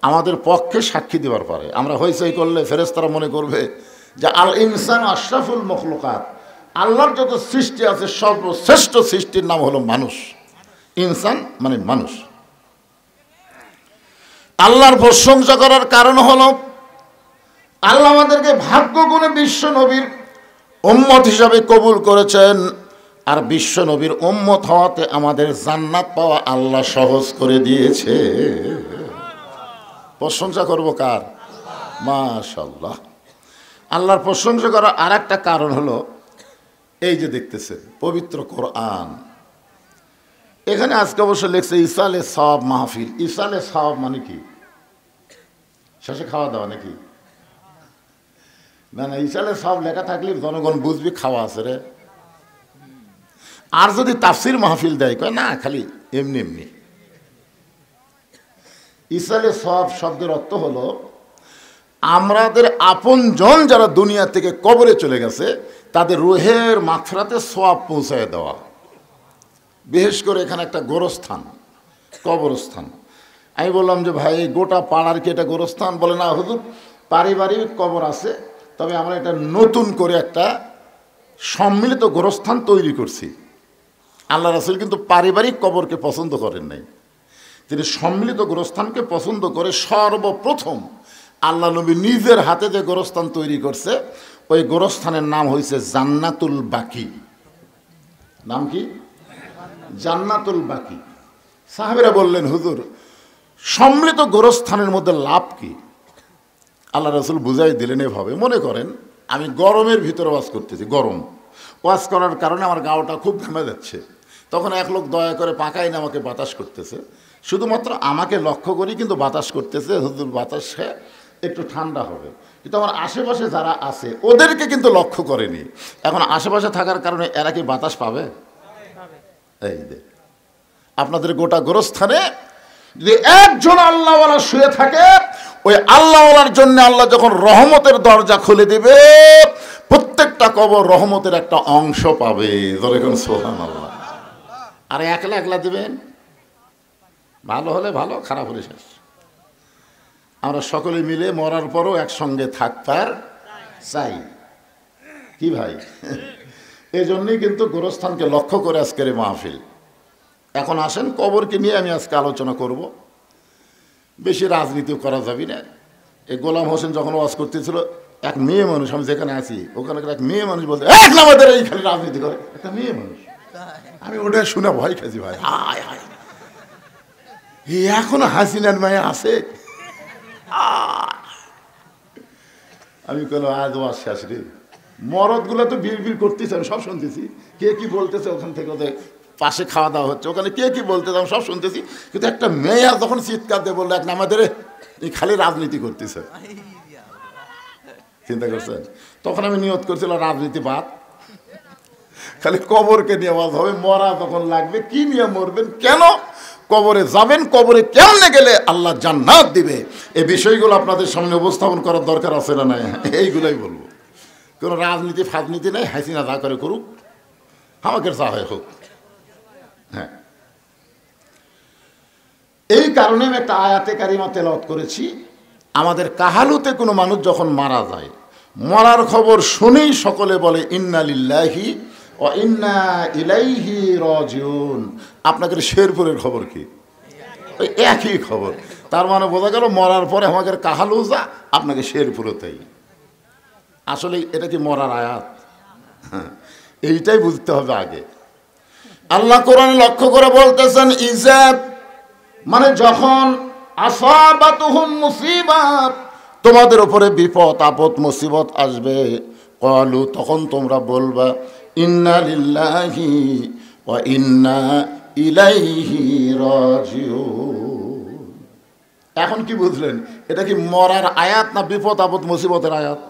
আমাদের পক্ষে সাক্ষী দেওয়ার পারে। আমরা হইচই করলে ফেরেশতারা মনে করবে যে আল ইনসান আশরাফুল মখলুকাত, আল্লাহর যত সৃষ্টি আছে সর্বশ্রেষ্ঠ সৃষ্টির নাম হলো মানুষ। ইনসান মানে মানুষ। আল্লাহর প্রশংসা করার কারণ হলো আল্লাহ আমাদেরকে ভাগ্য গুণে বিশ্ব নবীর উম্মত হিসাবে কবুল করেছেন। আর বিশ্ব নবীর উম্মত হওয়াতে আমাদের জান্নাত পাওয়া আল্লাহ সহজ করে দিয়েছে। প্রশংসা করব কার? মাশাআল্লাহ। আল্লাহর প্রশংসা করার আর একটা কারণ হলো এই যে দেখতেছেন পবিত্র কোরআন। এখানে আজকে অবশ্য লেখছে ইসালে সওয়াব মাহফিল। ইসালে সওয়াব মানে কি? শেষে খাওয়া দাওয়া নাকি? না না, ইসালে সওয়াব লেখা থাকলে জনগণ বুঝবি খাওয়া আছে রে। আর যদি তাফসির মাহফিল দেয়, কয় না খালি এমনি এমনি। ইসালে সওয়াব শব্দের অর্থ হলো আমাদের আপনজন যারা দুনিয়া থেকে কবরে চলে গেছে তাদের রুহের মাগফিরাতে সওয়াব পৌঁছায় দেওয়া। বিশেষ করে এখানে একটা গোরস্থান, কবরস্থান। আমি বললাম যে ভাই গোটা পাড়ার কি এটা গোরস্থান? বলে না হুজুর, পারিবারিক কবর আছে, তবে আমরা এটা নতুন করে একটা সম্মিলিত গোরস্থান তৈরি করছি। আল্লাহ রাসূল কিন্তু পারিবারিক কবরকে পছন্দ করেন নাই, তিনি সম্মিলিত গোরস্থানকে পছন্দ করে সর্বপ্রথম আল্লাহ নবী নিজের হাতে যে গোরস্থান তৈরি করছে ওই গোরস্থানের নাম হয়েছে জান্নাতুল বাকি। নাম কি? জান্নাতুল বাকি। সাহাবীরা বললেন হুজুর সম্মিলিত গোরস্থানের মধ্যে লাভ কি? আল্লাহ রাসূল বুঝাই দিলেন এভাবে, মনে করেন আমি গরমের ভিতরে ওয়াজ করতেছি, গরম ওয়াজ করার কারণে আমার গাওটা খুব ঘেমে যাচ্ছে, তখন এক লোক দয়া করে পাকায় না আমাকে বাতাস করতেছে, শুধুমাত্র আমাকে লক্ষ্য করি কিন্তু বাতাস করতেছে, হুজুর বাতাসে একটু ঠান্ডা হবে, কিন্তু আমার আশেপাশে যারা আছে ওদেরকে কিন্তু লক্ষ্য করেনি। এখন আশেপাশে থাকার কারণে এরা কি বাতাস পাবে? এই যে আপনাদের গোটা গোরস্থানে যদি একজন আল্লাহওয়ালা শুয়ে থাকে, ওই আল্লাহওয়ালার জন্য আল্লাহ যখন রহমতের দরজা খুলে দিবে, প্রত্যেকটা কবর রহমতের একটা অংশ পাবে। যখন সুবহানাল্লাহ। আর একলা একলা দিবেন, ভালো হলে ভালো, খারাপ হলে শেষ। আমরা সকলে মিলে মরার পরও একসঙ্গে থাকতার চাই, কি ভাই? এই জন্যই কিন্তু গোরস্থানকে লক্ষ্য করে আজকের মাহফিল। এখন আসেন কবরকে নিয়ে আমি আজকে আলোচনা করব, বেশি রাজনীতিও করা যাবে না। এই গোলাম হোসেন যখন ওয়াজ করতেছিল, এক মেয়ে মানুষ, আমি যেখানে আছি ওখানে এক মেয়ে মানুষ বলতে এক নামাদের এই খালি রাজনীতি করে, একটা মেয়ে মানুষ। আমি ওটা শুনে ভয় খাইছি ভাই, হায় হায়, এখনো হাসিনার মায়ে আছে। আমি কইলাম আজ ওয়াজ শেষ রে। মরদগুলো তো বিড় করতেছে, আমি সব শুনতেছি, কে কি বলতেছে ওখান থেকে, ওদের পাশে খাওয়া দাওয়া হচ্ছে, ওখানে কে কি বলতেছে আমি সব শুনতেছি, কিন্তু একটা মেয়ে যখন চিৎকার দিয়ে বললো এক নামাদের এই খালি রাজনীতি করতেছে, চিন্তা করছেন? তখন আমি নিয়ত করছিলাম রাজনীতি বাদ, খালি কবরকে নিয়ে আওয়াজ হবে। মরা তখন লাগবে, কি নিয়ে মরবেন, কেন কবরে যাবেন, কবরে কেমনে গেলে আল্লাহ জান্নাত দিবে, এই বিষয়গুলো আপনাদের সামনে উপস্থাপন করার দরকার আছে না নাই? এইগুলোই বলবো। কোনো রাজনীতি ফাজনীতি নেই, হাসিনা যা করে করুক, আমাকে যা হয় হোক। হ্যাঁ, এই কারণে আমি একটা আয়াতে কারিমা তেলাওয়াত করেছি। আমাদের কাহালুতে কোনো মানুষ যখন মারা যায়, মরার খবর শুনেই সকলে বলে ইন্না লিল্লাহি ওয়া ইন্না ইলাইহি রাজিউন। আপনাদের শেরপুরের খবর কি? ওই একই খবর। তার মানে বোঝা গেল মরার পরে আমাকে কাহালুজা, আপনাকে শেরপুরতেই। আসলে এটা কি মরার আয়াত? এইটাই বুঝতে হবে আগে। আল্লাহ কোরআন লক্ষ্য করে বলতেছেন ইজাব মানে যখন আসাবাতুহুম মুসিবাত, তোমাদের উপরে বিপদ আপদ মুসিবত আসবে, ক্বালু তখন তোমরা বলবা ইন্না লিল্লাহি ওয়া ইন্না ইলাইহি রাজিউন। এখন কি বুঝলেন? এটা কি মরার আয়াত না বিপদ আপদ মুসিবতের আয়াত?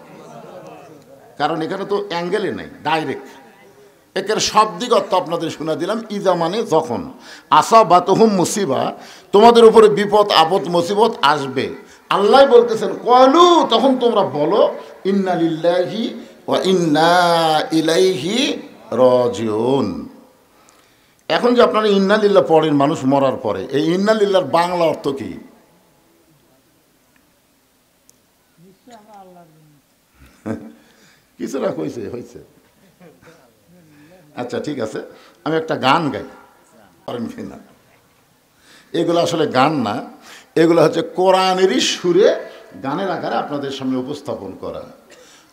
কারণ এখানে তো অ্যাঙ্গেলে নাই, ডাইরেক্ট। একের শাব্দিক অর্থ আপনাদের শোনা দিলাম। ইজা মানে যখন, আসাবাতুহুম মুসিবা তোমাদের উপরে বিপদ আপদ মুসিবত আসবে, আল্লাহ বলতেছেন ক্বালু তখন তোমরা বলো ইন্না লিল্লাহি ওয়া ইন্না ইলাইহি রাজিউন। এখন যে আপনারা ইন্না লিল্লাহ পড়েন মানুষ মরার পরে, এই ইন্না লিল্লাহর বাংলা অর্থ কি? কিছু না কইছে হয়েছে। আচ্ছা ঠিক আছে, আমি একটা গান গাই, পারেন কিনা? এগুলো আসলে গান না, এগুলো হচ্ছে কোরআনেরই সুরে গানের আকারে আপনাদের সামনে উপস্থাপন করা।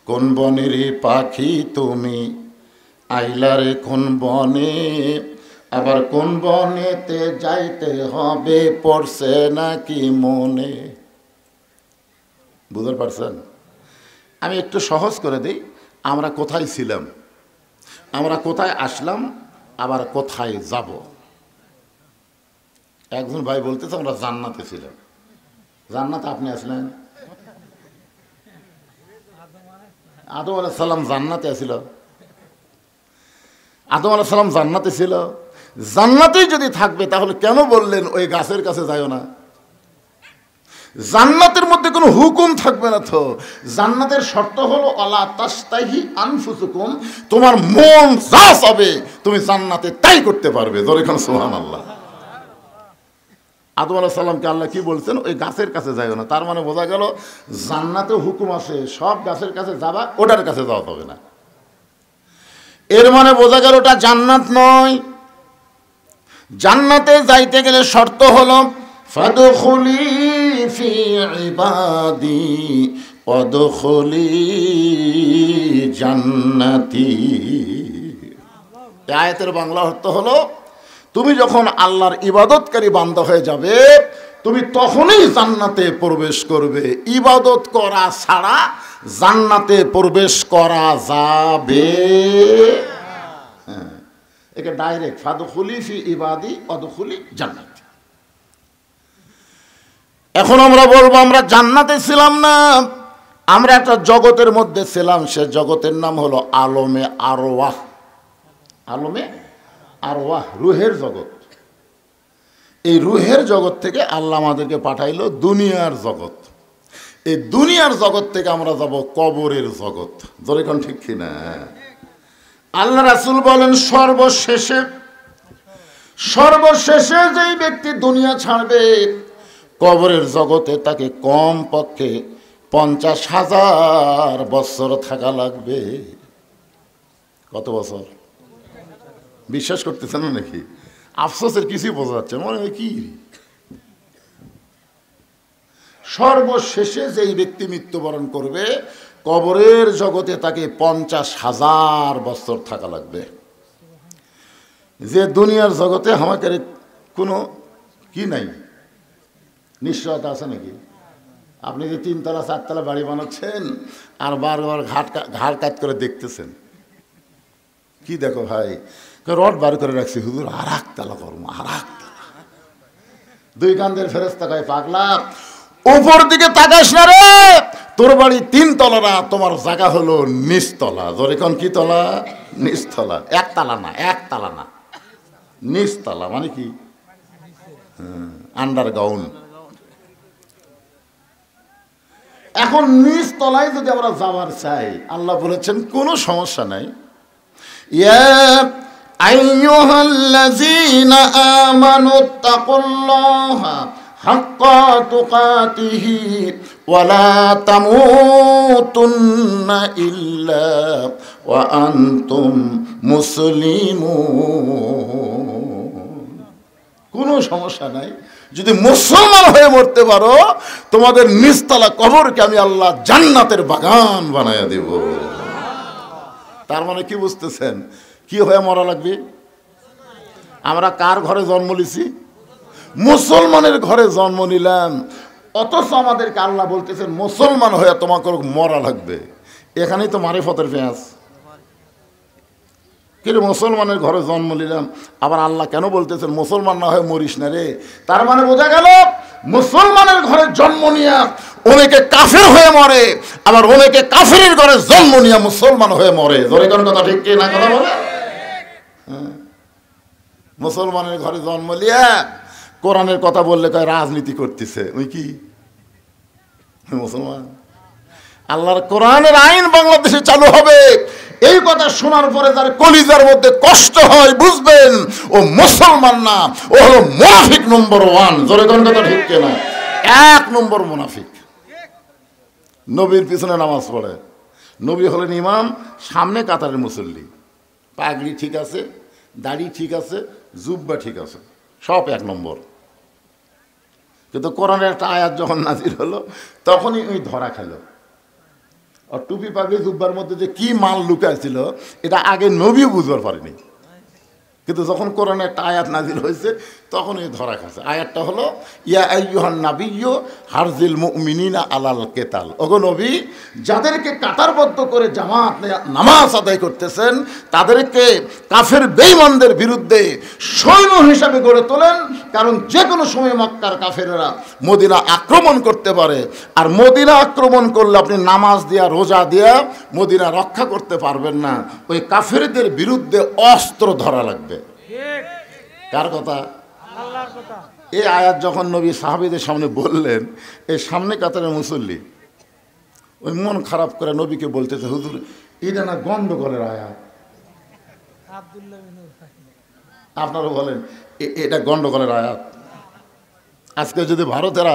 কোন বনেরই পাখি তুমি আইলারে কোন বনে, আবার কোন বনেতে যাইতে হবে পড়ছে নাকি মনে। বুঝতে পারছেন? আমি একটু সহজ করে দিই। আমরা কোথায় ছিলাম, আমরা কোথায় আসলাম, আবার কোথায় যাব। একজন ভাই বলতেছে আমরা জান্নাতে ছিলাম। জান্নাতে আপনি আসলেন? আদম আলাইহিস সালাম জান্নাতে ছিল। আদম আলাইহিস সালাম জান্নাতে ছিল। জান্নাতেই যদি থাকবে তাহলে কেন বললেন ওই গাছের কাছে যাইও না? জান্নাতের মধ্যে কোনো হুকুম থাকবে না তো। জান্নাতের শর্ত হলো আলা তাস্তাহি আনফুসুকুম, তোমার মন যা চাবে তুমি জান্নাতে তাই করতে পারবে। জোরে কোন সুবহানাল্লাহ। আদম আলাইহিস সালামকে আল্লাহ কি বলছেন? ওই গাছের কাছে যাইও না। তার মানে বোঝা গেল জান্নাতে হুকুম আছে, সব গাছের কাছে যাবা, ওটার কাছে যাওয়া হবে না। এর মানে বোঝা গেল ওটা জান্নাত নয়। জান্নাতে যাইতে গেলে শর্ত হলো ফাদখুলি ফি ইবাদি ওয়াদখুলি জান্নাতি। এই আয়াতের বাংলা অর্থ হলো তুমি যখন আল্লাহর ইবাদতকারী বান্দা হয়ে যাবে তুমি তখনই জান্নাতে প্রবেশ করবে। ইবাদত করা ছাড়া জান্নাতে প্রবেশ করা যাবে হ্যাঁ, একে ডাইরেক্ট ফাদখুলি ফি ইবাদি ওয়াদখুলি জান্নাতি। এখন আমরা বলবো আমরা জান্নাতে ছিলাম না, আমরা একটা জগতের মধ্যে ছিলাম। সে জগতের নাম হলো আলমে আরওয়াহ। আলমে আরওয়াহ, রুহের জগৎ। এই রুহের জগৎ থেকে আল্লাহ আমাদেরকে পাঠাইলো দুনিয়ার জগৎ। এই দুনিয়ার জগৎ থেকে আমরা যাব কবরের জগৎ। জোরে কোন ঠিক কিনা? আল্লাহ রাসূল বলেন সর্বশেষে যেই ব্যক্তি দুনিয়া ছাড়বে কবরের জগতে তাকে কম পক্ষে 50,000 বছর থাকা লাগবে। কত বছর? বিশ্বাস করতেছেন না নাকি? আফসোসের কিছুই বোঝা যাচ্ছে মনে হয় কি। সর্বশেষে যেই ব্যক্তি মৃত্যুবরণ করবে কবরের জগতে তাকে 50,000 বছর থাকা লাগবে। যে দুনিয়ার জগতে আমাকে কোনো কি নাই, নিশ্চয়তা আছে নাকি? আপনি যে 3তলা 4তলা বাড়ি বানাচ্ছেন আর বারবার ঘাড় কাট করে দেখতেছেন, কি দেখো ভাই? রড বার করে রাখছি হুজুর, আর একতলা করবো, আর একতলা। দুই কান্দের ফেরেশতা কয় পাগলা উপর দিকে তাকাস না রে, তোর বাড়ি 3তলা না, তোমার জায়গা হলো নিচতলা। জোরে কোন কি তলা? নিচতলা। একতলা না, নিচতলা মানে কি? আন্ডারগ্রাউন্ড। এখন নিচ তলায় যদি আমরা যাওয়ার চাই, আল্লাহ বলেছেন কোনো সমস্যা নাই। ইয়া আইয়ুহাল্লাযীনা আমানুত্তাকুল্লাহা হাক্কা তুকাতিহি ওয়া লা তামুতুন্না ইল্লা ওয়া আনতুম মুসলিমুন। কোনো সমস্যা নাই, যদি মুসলমান হয়ে মরতে পারো, তোমাদের নিচতলা কবরকে আমি আল্লাহ জান্নাতের বাগান বানায়া দেব। তার মানে কি বুঝতেছেন, কি হয়ে মরা লাগবে? আমরা কার ঘরে জন্ম নিছি? মুসলমানের ঘরে জন্ম নিলাম, অথচ আমাদেরকে আল্লাহ বলতেছেন মুসলমান হয়ে তোমাকে মরা লাগবে। এখানেই তো মারিফতের পেঁয়াজ। কিন্তু মুসলমানের ঘরে জন্ম নিলাম, আবার আল্লাহ কেন বলতেছেন মুসলমান না হয়ে মরিস না রে? তার মানে বোঝা গেল মুসলমানের ঘরে জন্ম নিয়ে অনেকে কাফের হয়ে মরে, আবার অনেকে কাফেরের ঘরে জন্ম নিয়ে মুসলমান হয়ে মরে। জোরে কোন কথা ঠিক কি না কথা বলে? মুসলমানের ঘরে জন্ম নিয়ে কোরআনের কথা বললে কয় রাজনীতি করতেছে। ওই কি মুসলমান? আল্লাহর কোরআনের আইন বাংলাদেশে চালু হবে, এই কথা শোনার পরে যার কলিজার মধ্যে কষ্ট হয়, বুঝবেন ও মুসলমান না, ও হলো মুনাফিক নম্বর 1। জোরে কোন কথা ঠিক কিনা? 1 নম্বর মুনাফিক। নবীর পিছনে নামাজ পড়ে, নবী হলেন ইমাম, সামনে কাতারের মুসল্লি, পাগড়ি ঠিক আছে, দাড়ি ঠিক আছে, জুব্বা ঠিক আছে, সব 1 নম্বর। কিন্তু কোরআনের একটা আয়াত যখন নাজির হলো তখনই ওই ধরা খেল। আর টুপি পাগড়ি জুব্বার মধ্যে যে কি মাল লুকাইছিল এটা আগে নবীও বুঝবার পারেনি, কিন্তু যখন কোরআনে একটা আয়াত নাজিল হয়েছে তখন এই ধরা খাচ্ছে। আয়াতটা হলো ইয়া আইয়ুহান নাবিয়্যু হারজিল মুমিনিনা আলাল কিতাল। ওগো নবী, যাদেরকে কাতারবদ্ধ করে জামাত নামাজ আদায় করতেছেন তাদেরকে কাফের বেঈমানদের বিরুদ্ধে সৈন্য হিসাবে গড়ে তোলেন, কারণ যে কোনো সময় মক্কার কাফেররা মদিনা আক্রমণ করতে পারে, আর মদিনা আক্রমণ করলে আপনি নামাজ দিয়া রোজা দিয়া মদিনা রক্ষা করতে পারবেন না, ওই কাফেরদের বিরুদ্ধে অস্ত্র ধরা লাগবে। কার কথা? আল্লাহর কথা। এই আয়াত যখন নবী সাহাবীদের সামনে বললেন, এই সামনে কাতারের মুসল্লি ওই মন খারাপ করে নবীকে বলতেছে, হুজুর এটা না গন্ডগোলের আয়াত। আব্দুল্লাহ বিন উবাই। আপনারা বলেন এটা গন্ডগোলের আয়াত। আজকে যদি ভারতেরা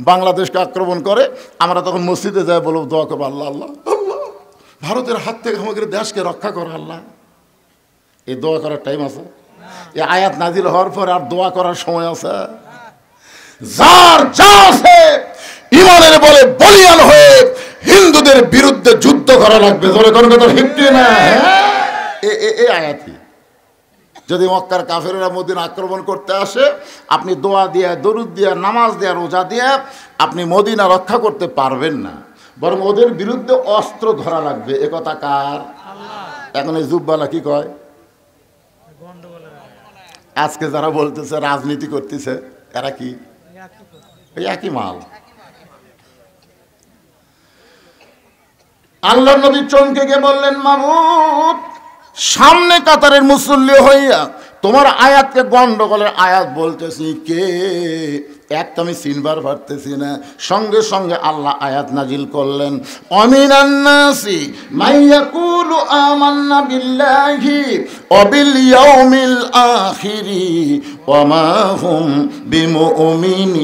বাংলাদেশকে আক্রমণ করে, আমরা তখন মসজিদে যাই বলব দোয়া করবো, আল্লাহ আল্লাহ আল্লাহ ভারতের হাত থেকে আমাদের দেশকে রক্ষা করো আল্লাহ। এই দোয়া করার টাইম আছে? এই আয়াত নাজিল হওয়ার পর আর দোয়া করার সময় আছে? যার যা আছে ইমানের বলে বলিয়ান হয়ে হিন্দুদের বিরুদ্ধে যুদ্ধ করা লাগবে। জোরে কোন কথা ঠিক না? এই আয়াতই যদি মক্কার কাফেররা মদিনা আক্রমণ করতে আসে, আপনি দোয়া দিয়া, দরুদ দিয়া, নামাজ দিয়া, রোজা দিয়া আপনি মদিনা রক্ষা করতে পারবেন না, বরং ওদের বিরুদ্ধে অস্ত্র ধরা লাগবে। এ কথা কার? এখন এই জুব্বালা কি কয়? আজকে যারা বলতেছে রাজনীতি করতেছে, এরা কি? এই একই মাল। আল্লাহর নবী চমকে গিয়ে বললেন, মাবুদ, সামনে কাতারের মুসল্লি হইয়া তোমার আয়াতকে গন্ডগোলের আয়াত বলতেছি কে? একটা আমি চিনবার পারতেছি না। সঙ্গে সঙ্গে আল্লাহ আয়াত নাজিল করলেন, অমিনান নাসি মাইয়াকুলু আমান্না বিল্লাহি ওয়া বিল ইয়াউমিল আখিরি ওয়া মা হুম বিমুমিনিন।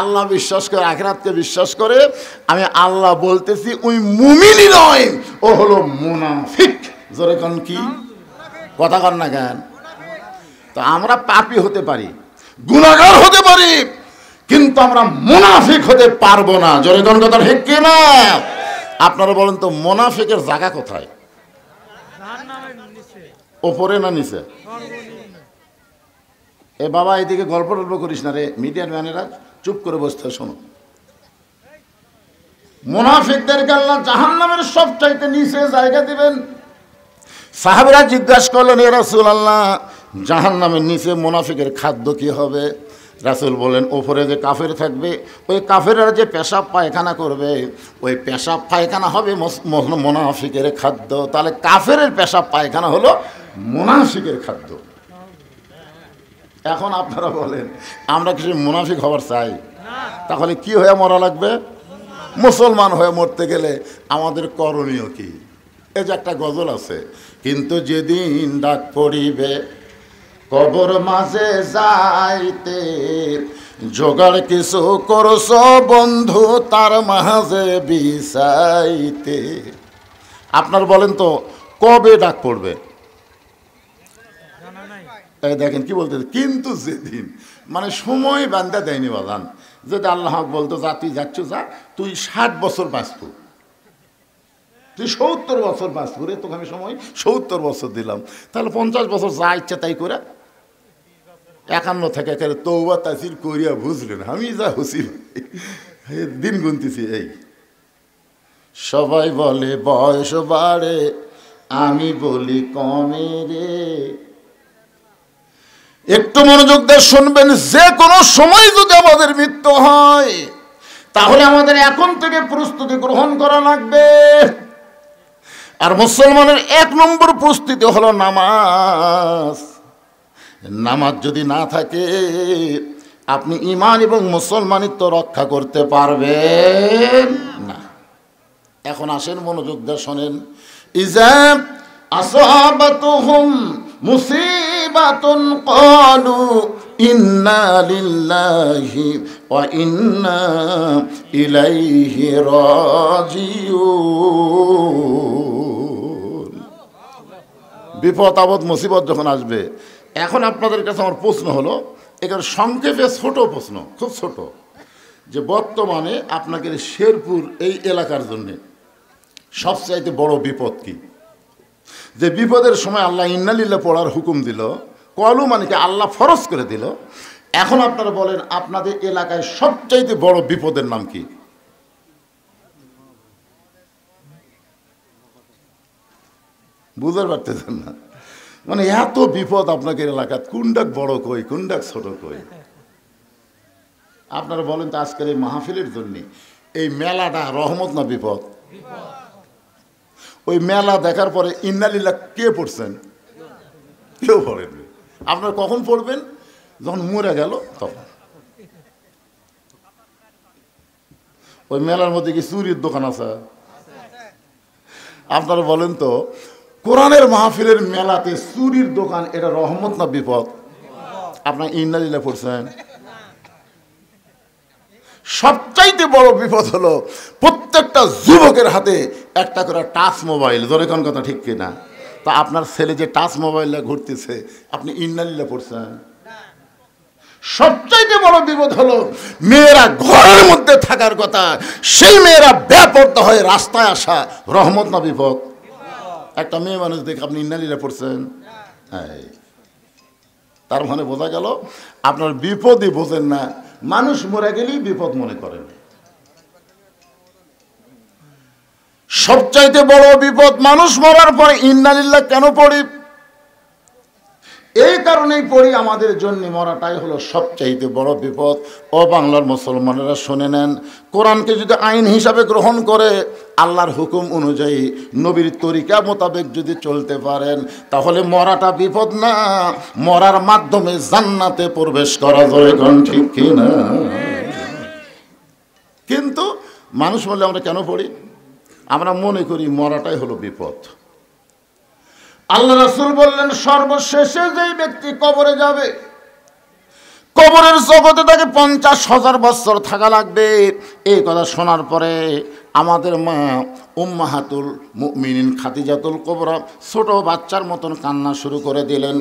আল্লাহ বিশ্বাস করে, আখিরাতকে বিশ্বাস করে, আমি আল্লাহ বলতেছি ওই মুমিনই নয়, ও হলো মুনাফিক। জোরে কোন কি কথা কর না কেন? তো আমরা পাপী হতে পারি, গুনাহগার হতে পারি, কিন্তু আমরা মুনাফিক হতে পারবো না। জোরে কোন কথা ঠিক কি না? আপনারা বলেন তো মুনাফিকের জায়গা কোথায়? ওপরে না নিচে? এ বাবা এদিকে গল্প টল্প করিস না রে, মিডিয়ার ম্যানেরা চুপ করে বসতে শোনো। মুনাফিকদেরকে আল্লাহ জাহান্নামের সবচাইতে নিচে জায়গা দিবেন। সাহাবীরা জিজ্ঞাসা করলেন, এ রাসূলুল্লাহ, জাহান্নামের নিচে মুনাফিকের খাদ্য কি হবে? রাসূল বলেন, ওপরে যে কাফের থাকবে, ওই কাফেররা যে পেশাব পায়খানা করবে, ওই পেশাব পায়খানা হবে মুনাফিকের খাদ্য। তাহলে কাফেরের পেশাব পায়খানা হলো মুনাফিকের খাদ্য। এখন আপনারা বলেন, আমরা কিছু মুনাফিক হবার চাই? তাহলে কি হয়ে মরা লাগবে? মুসলমান হয়ে মরতে গেলে আমাদের করণীয় কি? এই যে একটা গজল আছে, কিন্তু যেদিন ডাক পড়িবে কবর মাঝে যাইতে, জোগাড় কিছু করছ বন্ধু তার মাঝে বিছাইতে। আপনার বলেন তো কবে ডাক পড়বে? এই দেখেন কি বলতেছে, কিন্তু যেদিন মানে সময় বান্ধা দেয়নি বাজান, যেটা আল্লাহ বলতো যা তুই যাচ্ছ যা, তুই 60 বছর বাঁচব, তুই 70 বছর বাঁচব রে, তোকে আমি সময় 70 বছর দিলাম, তাহলে 50 বছর যা ইচ্ছা তাই করে 51 থেকে একেবারে তৌবা তাসির করিয়া বুঝলেন আমি যা হুসি দিন গুনতেছি। এই সবাই বলে বয়স বাড়ে, আমি বলি কমে রে। একটু মনোযোগ দিয়ে শুনবেন, যে কোনো সময় যদি আমাদের মৃত্যু হয় তাহলে আমাদের এখন থেকে প্রস্তুতি গ্রহণ করা লাগবে। আর মুসলমানের 1 নম্বর প্রস্তুতি হলো নামাজ। নামাজ যদি না থাকে আপনি ঈমান এবং মুসলমানিত্ব রক্ষা করতে পারবেন না। এখন আসেন মনোযোগ দিয়ে শোনেন, ইজা আসাবাতুহুম মুসিবাতুন ক্বালু ইন্না লিল্লাহি ওয়া ইন্না ইলাইহি রাজিউন। বিপদ আপদ মুসিবত যখন আসবে, এখন আপনাদের কাছে আমার প্রশ্ন হলো, এখানে সংক্ষেপে ছোট প্রশ্ন, খুব ছোট, যে বর্তমানে আপনাকে শেরপুর এই এলাকার জন্য সবচাইতে বড় বিপদ কি? যে বিপদের সময় আল্লাহ ইন্নালিল্লাহ পড়ার হুকুম দিল, কলু মানে কি আল্লাহ ফরজ করে দিল। এখন আপনারা বলেন আপনাদের এলাকায় সবচাইতে বড় বিপদের নাম কি? বুঝতে পারতেছেন না? মানে এত বিপদ আপনাদের এলাকায়, কোনটাক বড় কই কোনটাক ছোট কই? আপনারা বলেন তো আজকের এই মাহফিলের জন্য এই মেলাটা রহমত না বিপদ? ওই মেলা দেখার পরে ইন্নালিল্লাহ কে পড়ছেন? কেউ পড়েননি। আপনারা কখন পড়বেন? যখন মরে গেল তখন। ওই মেলার মধ্যে কি চুরির দোকান আছে? আপনারা বলেন তো, কোরআনের মাহফিলের মেলাতে চুরির দোকান, এটা রহমত না বিপদ? আপনার ইন্নালিল্লাহ পড়ছেন? সবচাইতে বড় বিপদ হলো প্রত্যেকটা যুবকের হাতে একটা করে টাচ মোবাইল। জোরে কোন কথা ঠিক কিনা? তা আপনার ছেলে যে টাচ মোবাইলে ঘুরতেছে, আপনি ইন্নালিল্লাহ পড়ছেন? সবচাইতে বড় বিপদ হলো মেয়েরা ঘরের মধ্যে থাকার কথা, সেই মেয়েরা বেপরদা হয়ে রাস্তায় আসা, রহমত না বিপদ? একটা মেয়ে মানুষ দেখে আপনি ইন্নালিল্লাহ পড়ছেন? হ্যাঁ, তার মানে বোঝা গেল আপনার বিপদই বোঝেন না, মানুষ মরে গেলেই বিপদ মনে করেন। সবচাইতে বড় বিপদ মানুষ মরার পরে ইন্নালিল্লাহ কেন পড়ি? এই কারণেই পড়ি, আমাদের জন্য মরাটাই হলো সবচাইতে বড় বিপদ। ও বাংলার মুসলমানেরা শুনে নেন, কোরআনকে যদি আইন হিসাবে গ্রহণ করে, আল্লাহর হুকুম অনুযায়ী নবীর তরিকা মোতাবেক যদি চলতে পারেন, তাহলে মরাটা বিপদ না, মরার মাধ্যমে জান্নাতে প্রবেশ করা যায়। কোন ঠিক কিনা? কিন্তু মানুষ বলে আমরা কেন পড়ি? আমরা মনে করি মরাটাই হলো বিপদ। আল্লাহ রাসূল বললেন, সর্বশেষে যেই ব্যক্তি কবরে যাবে, কবরের জগতে তাকে 50,000 বছর থাকা লাগবে। এই কথা শোনার পরে আমাদের মা উম্মাহাতুল মুমিনিন খাদিজাতুল কুবরা ছোট বাচ্চার মতন কান্না শুরু করে দিলেন।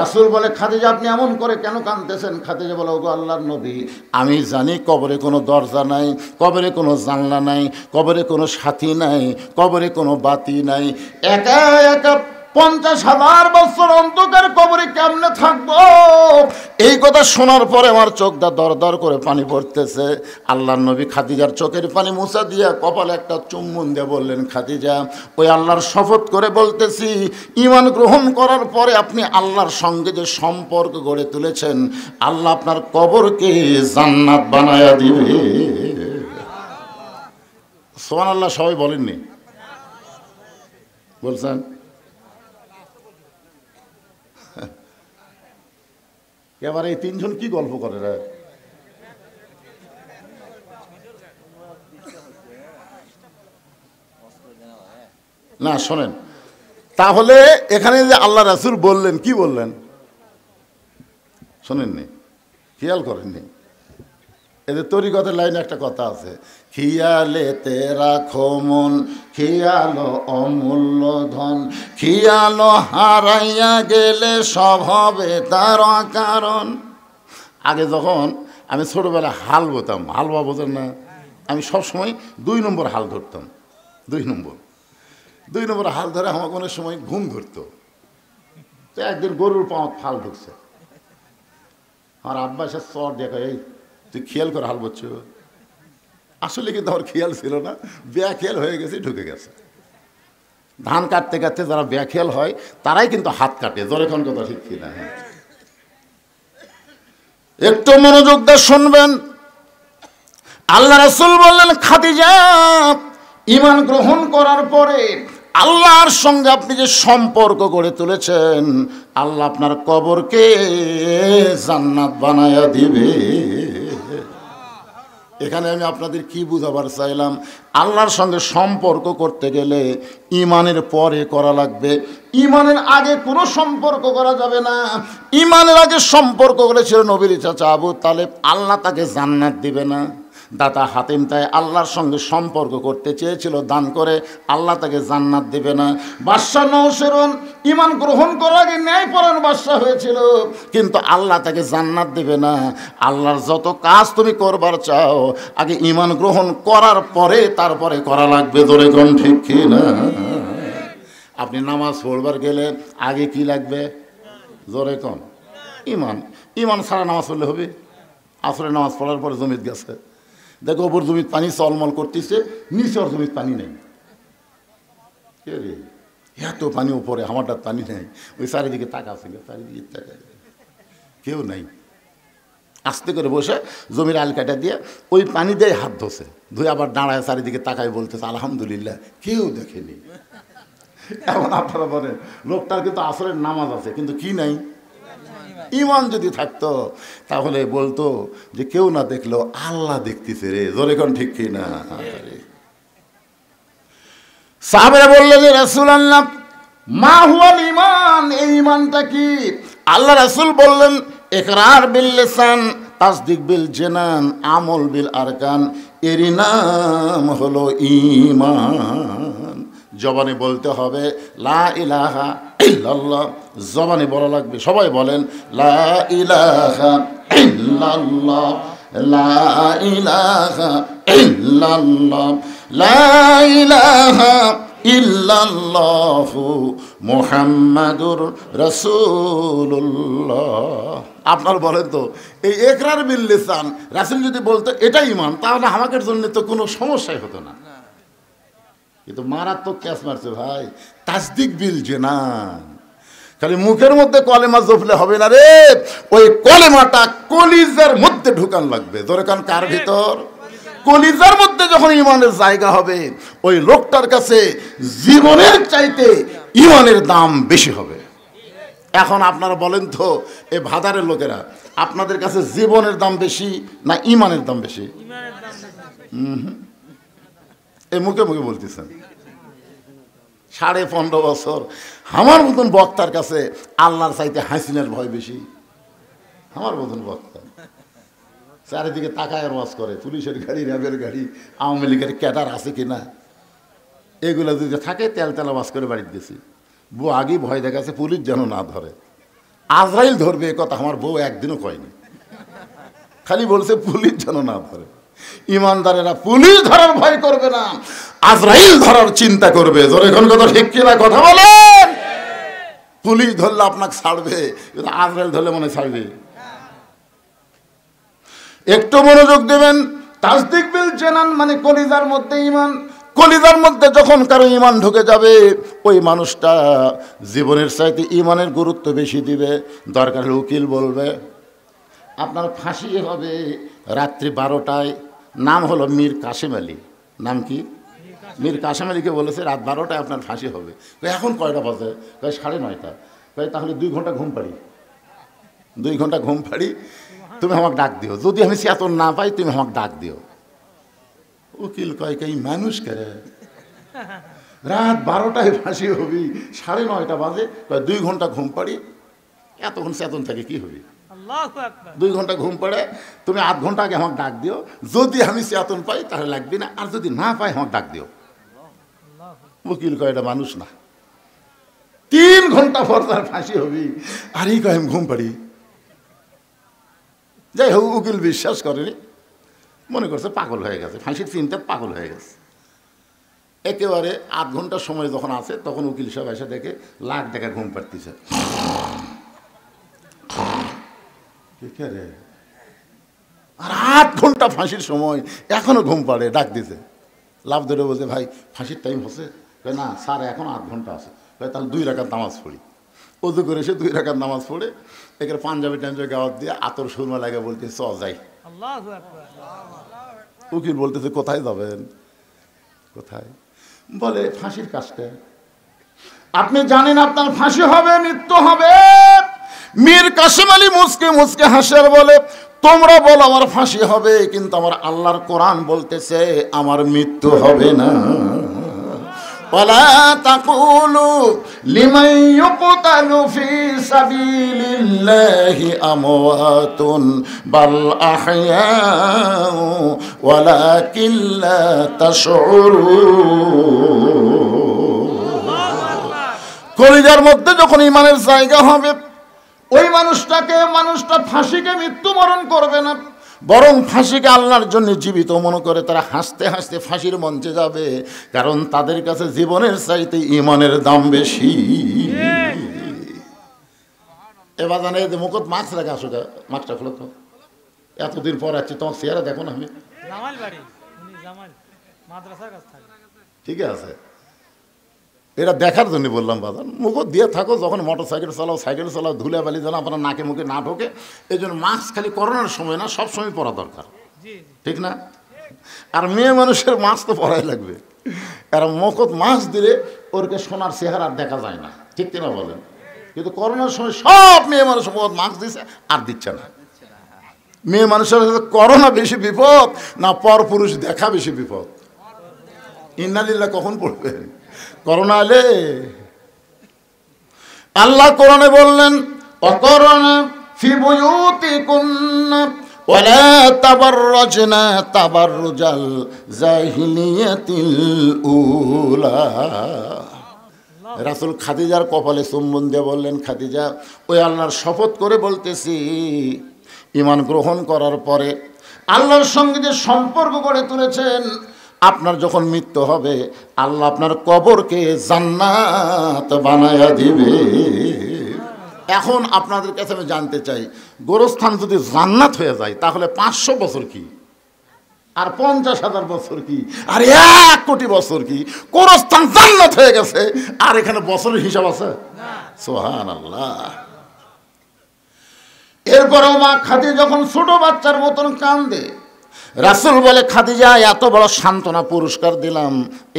রাসূল বলে, খাদিজা আপনি এমন করে কেন কাঁদতেছেন? খাদিজা বলে, ওগো আল্লাহর নবী, আমি জানি কবরে কোনো দরজা নাই, কবরে কোনো জানলা নাই, কবরে কোনো সাথী নাই, কবরে কোনো বাতি নাই, একা একা 50,000 বছর অন্ধকার কবরে কেমনে থাকবো? এই কথা শোনার পরে আমার চোখটা দর দর করে পানি পড়তেছে। আল্লাহর নবী খাদিজার চোখের পানি মুছা দিয়া কপালে একটা চুম্বন দিয়ে বললেন, খাদিজা, ওই আল্লাহর শপথ করে বলতেছি, ঈমান গ্রহণ করার পরে আপনি আল্লাহর সঙ্গে যে সম্পর্ক গড়ে তুলেছেন, আল্লাহ আপনার কবরকে জান্নাত বানায়া দিবে। সুবহানাল্লাহ। সবাই বলেননি? বলছেন? এবার এই 3 জন কি গল্প করে রে? না শোনেন, তাহলে এখানে যে আল্লাহ রাসূল বললেন, কি বললেন শোনেননি? খেয়াল করেননি? এদের তরিকতের লাইনে একটা কথা আছে, খিয়ালেতে রাখো মন, খিয়ালো অমূল্য ধন, খিয়ালো হারাইয়া গেলে সব হবে তার কারণ। আগে যখন আমি ছোটোবেলায় হাল বোতাম, হালুয়া বোঝেন না, আমি সবসময় 2 নম্বর হাল ধরতাম। 2 নম্বর হাল ধরে আমার কোনো সময় ঘুম ধরতো। তো একদিন গরুর পাওয়া ফাল ঢুকছে, আমার আব্বা এসে চর দেখা, এই তুই খেয়াল করে হাল বলছ। আসলে কিন্তু আমার খেয়াল ছিল না, বেখেয়াল হয়ে গেছে, ঢুকে গেছে। ধান কাটতে কাটতে যারা বেখেয়াল হয় তারাই কিন্তু হাত কাটে, জোরে কোন কথা ঠিক কিনা? একটু মনোযোগ দিয়ে শুনবেন। আল্লাহ রাসূল বললেন, খাদিজা ঈমান গ্রহণ করার পরে আল্লাহর সঙ্গে আপনি যে সম্পর্ক গড়ে তুলেছেন, আল্লাহ আপনার কবরকে জান্নাত বানায়া দিবে। এখানে আমি আপনাদের কি বুঝাবার চাইলাম, আল্লাহর সঙ্গে সম্পর্ক করতে গেলে ঈমানের পরে করা লাগবে, ঈমানের আগে কোনো সম্পর্ক করা যাবে না। ঈমানের আগে সম্পর্ক করেছিল নবীর চাচা আবু তালেব, আল্লাহ তাকে জান্নাত দিবে না। দাদা হাতিম তাই আল্লাহর সঙ্গে সম্পর্ক করতে চেয়েছিল, দান করে আল্লাহ তাকে জান্নাত দেবে না। বাদশাহ নওশেরন ঈমান গ্রহণ করার আগে ন্যায়পরায়ণ বাদশাহ হয়েছিল, কিন্তু আল্লাহ তাকে জান্নাত দেবে না। আল্লাহর যত কাজ তুমি করবার চাও, আগে ঈমান গ্রহণ করার পরে তারপরে করা লাগবে, ধরে কোন ঠিক কি না? আপনি নামাজ পড়বার গেলে আগে কি লাগবে, জোরে কোন? ঈমান। ঈমান ছাড়া নামাজ পড়লে হবে? আসরে নামাজ পড়ার পরে জমিত গেছে, দেখো ওপর জমিত পানি চলমল করতেছে, নিচে ওর জমিত পানি নেই। কে রে, এত পানি উপরে, আমারটার পানি নেই। ওই চারিদিকে তাকাছিল, চারিদিকে তাকায়, কেউ নাই। আস্তে করে বসে জমির আল কাটা দিয়ে ওই পানি দিয়ে হাত ধোছে, ধুয়ে আবার দাঁড়ায় চারিদিকে তাকায় বলতেছে আলহামদুলিল্লাহ, কেউ দেখেনি। এখন আপনারা বলেন, লোকটার কিন্তু আসরের নামাজ আছে, কিন্তু কি নাই? ঈমান যদি থাকতো তাহলে বলতো যে কেউ না দেখলেও আল্লাহ দেখতেছে রে, জোরে কোন ঠিক কি না? সাহাবারা বললেন, যে রাসূলুল্লাহ মা হুয়াল ঈমান, এই ঈমানটা কি? আল্লাহ রাসূল বললেন, ইকরার বিল লিসান, তাসদিক বিল জানান, আমল বিল আরকান, এরই নাম হলো ঈমান। জবানে বলতে হবে লা ইলাহা ইল্লাল্লাহ, জবানে বলা লাগবে। সবাই বলেন লা ইলাহা ইল্লাল্লাহ, লা ইলাহা ইল্লাল্লাহ, লা ইলাহা ইল্লাল্লাহু মুহাম্মাদুর রাসূলুল্লাহ। আপনার বলেন তো, এই ইকরার বিল লিসান রাসূল যদি বলতো এটা ঈমান, তাহলে আমাদের জন্য তো কোনো সমস্যাই হতো না। কিন্তু মারাত্মক ক্যাচ মারছে ভাই, তাসদিক বিল জানান। খালি মুখের মধ্যে কলেমা জপলে হবে না রে, ওই কলেমাটা কলিজার মধ্যে ঢুকান লাগবে। ধরে কান কার ভিতর? কলিজার মধ্যে যখন ঈমানের জায়গা হবে, ওই লোকটার কাছে জীবনের চাইতে ঈমানের দাম বেশি হবে। এখন আপনারা বলেন তো, এই ভাদারের লোকেরা, আপনাদের কাছে জীবনের দাম বেশি না ঈমানের দাম বেশি? এই মুখে মুখে বলতেছেন। 15.5 বছর আমার মতন বক্তার কাছে আল্লাহর চাইতে হাসিনের ভয় বেশি। আমার মতন বক্তা চারিদিকে তাকায় ওয়াজ করে, পুলিশের গাড়ি, র্যাবের গাড়ি, আওয়ামী লীগের ক্যাডার আছে কিনা, এগুলো যদি থাকে তেল তেলা ওয়াজ করে বাড়িতে গেছি। বউ আগেই ভয় দেখাচ্ছে পুলিশ যেন না ধরে, আজরাইল ধরবে, এ কথা আমার বউ একদিনও কয়নি, খালি বলছে পুলিশ যেন না ধরে। ইমানদারেরা পুলিশ ধরার ভয় করবে না, আজরাইল ধরার চিন্তা করবে। জোরে কোন কথা ঠিক কিনা কথা বলেন? পুলিশ ধরলে আপনাকে ছাড়বে, কিন্তু আজরাইল ধরলে মনে ছাড়বে। একটু মনোযোগ দেবেন। তাসদিক বিল জানান মানে কলিজার মধ্যে ঈমান। কলিজার মধ্যে যখন কারো ঈমান ঢুকে যাবে, ওই মানুষটা জীবনের চাইতে ঈমানের গুরুত্ব বেশি দিবে। দরকার হলে উকিল বলবে আপনার ফাঁসি হবে রাত্রি 12টায়। নাম হলো মীর কাসেম আলী। নাম কি? মীর কাসেম আলীকে বলেছে রাত 12টায় আপনার ফাঁসি হবে। এখন কয়টা বাজে? 9:30। তাহলে 2 ঘন্টা ঘুম পাড়ি, 2 ঘন্টা ঘুম পাড়ি, তুমি আমাকে ডাক দিও। যদি আমি চেতন না পাই তুমি আমাকে ডাক দিও। উকিল কয় এই মানুষ করে রাত 12টায় ফাঁসি হবি, 9:30 বাজে, 2 ঘন্টা ঘুম পাড়ি, এতক্ষণ চেতন থাকে কি হবি? আল্লাহু আকবার 2 ঘন্টা ঘুম পড়ে, তুমি 8 ঘন্টা আগে আমাকে ডাক দিও, যদি আমি চেতন পাই তাহলে লাগবে না, আর যদি না পাই আমাকে ডাক দিও। উকিল কয় এটা মানুষ না, 3 ঘন্টা পর তার ফাঁসি হবি, আর এই কয় আমি ঘুম পাড়ি। যাই হোক, উকিল বিশ্বাস করেনি, মনে করছে পাগল হয়ে গেছে, ফাঁসির চিন্তা পাগল হয়ে গেছে। একেবারে 8 ঘন্টা সময় যখন আছে, তখন উকিল সাহেব এসে দেখে লাখ টাকা ঘুম পাড়তেছে। আর 8 ঘন্টা ফাঁসির সময় এখনো ঘুম পাড়ে, ডাক দিছে। লাভ ধরে বলছে, ভাই ফাঁসির টাইম হচ্ছে? না স্যার, এখন 8 ঘন্টা আছে। তাহলে 2 রাকাত নামাজ পড়ি। অজু করে এসে 2 রাকাত নামাজ পড়ে এখানে পাঞ্জাবি টাঞ্জাবি গাওয়াত দিয়ে আতর সুরমা লাগে বলতে চ যাই। আল্লাহু আকবার। উকিল বলতেছে, কোথায় যাবেন? কোথায়? বলে ফাঁসির কাজটা। আপনি জানেন আপনার ফাঁসি হবে, মৃত্যু হবে? মীর কাসেম আলী মুসকে মুসকে হাসের বলে, তোমরা বলো আমার ফাঁসি হবে, কিন্তু আমার আল্লাহর কোরআন বলতেছে আমার মৃত্যু হবে না। ولا تقولوا لمن يقتل في سبيل الله أموات بل أحياء ولكن لا تشعرون। কলিজার মধ্যে যখন ইমানের জায়গা হবে, ওই মানুষটা ফাঁসিকে মৃত্যুবরণ করবে না, বরং ফাঁসিকে আল্লাহর জন্য জীবিত মনে করে তারা হাসতে হাসতে ফাঁসির মঞ্চে যাবে, কারণ তাদের কাছে জীবনের চাইতে ইমানের দাম বেশি। এবার জানে যে মুখত মাস্ক রাখা, আসো, মাস্কটা খোলো তো, এতদিন পর আছি, তোমার চেহারা দেখো না। আমি জামাল বাড়ি, উনি জামাল মাদ্রাসার কাছে থাকে। ঠিক আছে, এটা দেখার জন্য বললাম বাজান, মুখত দিয়ে থাকো, যখন মোটর সাইকেল চালাও ধুলে বালি যেন আপনার নাকে মুখে না ঢোকে, এই জন্য মাস্ক খালি করোনার সময় না, সব সময় পরা দরকার, ঠিক না? আর মেয়ে মানুষের মাস্ক তো পরাই লাগবে, কারণ মুখত মাস্ক দিলে ওরকে সোনার চেহারা দেখা যায় না, ঠিক কিনা বলেন? কিন্তু করোনার সময় সব মেয়ে মানুষ মুখত মাস্ক দিচ্ছে, আর দিচ্ছে না। মেয়ে মানুষের করোনা বেশি বিপদ না পরপুরুষ দেখা বেশি বিপদ? ইন্নালিল্লাহ কখন পড়বেন? করোনা এলে আল্লাহ কোরআনে বললেন, অকরোনা ফি বুয়ুতিকুন্না ওয়ালা তাবাররাজনা তাবাররুজাল জাহিলিয়াতিল উলা। রাসূল খাদিজার কপালে চুম্বন দিয়ে বললেন, খাদিজা, ওই আল্লাহর শপথ করে বলতেছি, ঈমান গ্রহণ করার পরে আল্লাহর সঙ্গে যে সম্পর্ক গড়ে তুলেছেন, আপনার যখন মৃত্যু হবে আল্লাহ আপনার কবরকে জান্নাত বানায়া দিবে। এখন আপনাদের কাছে আমি জানতে চাই, গোরস্থান যদি জান্নাত হয়ে যায় তাহলে 500 বছর কি, আর 50,000 বছর কি, আর 1 কোটি বছর কি? গোরস্থান জান্নাত হয়ে গেছে, আর এখানে বছরের হিসাব আছে? সুবহানাল্লাহ। এরপরেও মা খাদিজা যখন ছোট বাচ্চার মতন কান্দে, রাসূল বলে, খাদিজা, এত বড় সান্ত্বনা পুরস্কার দিলাম,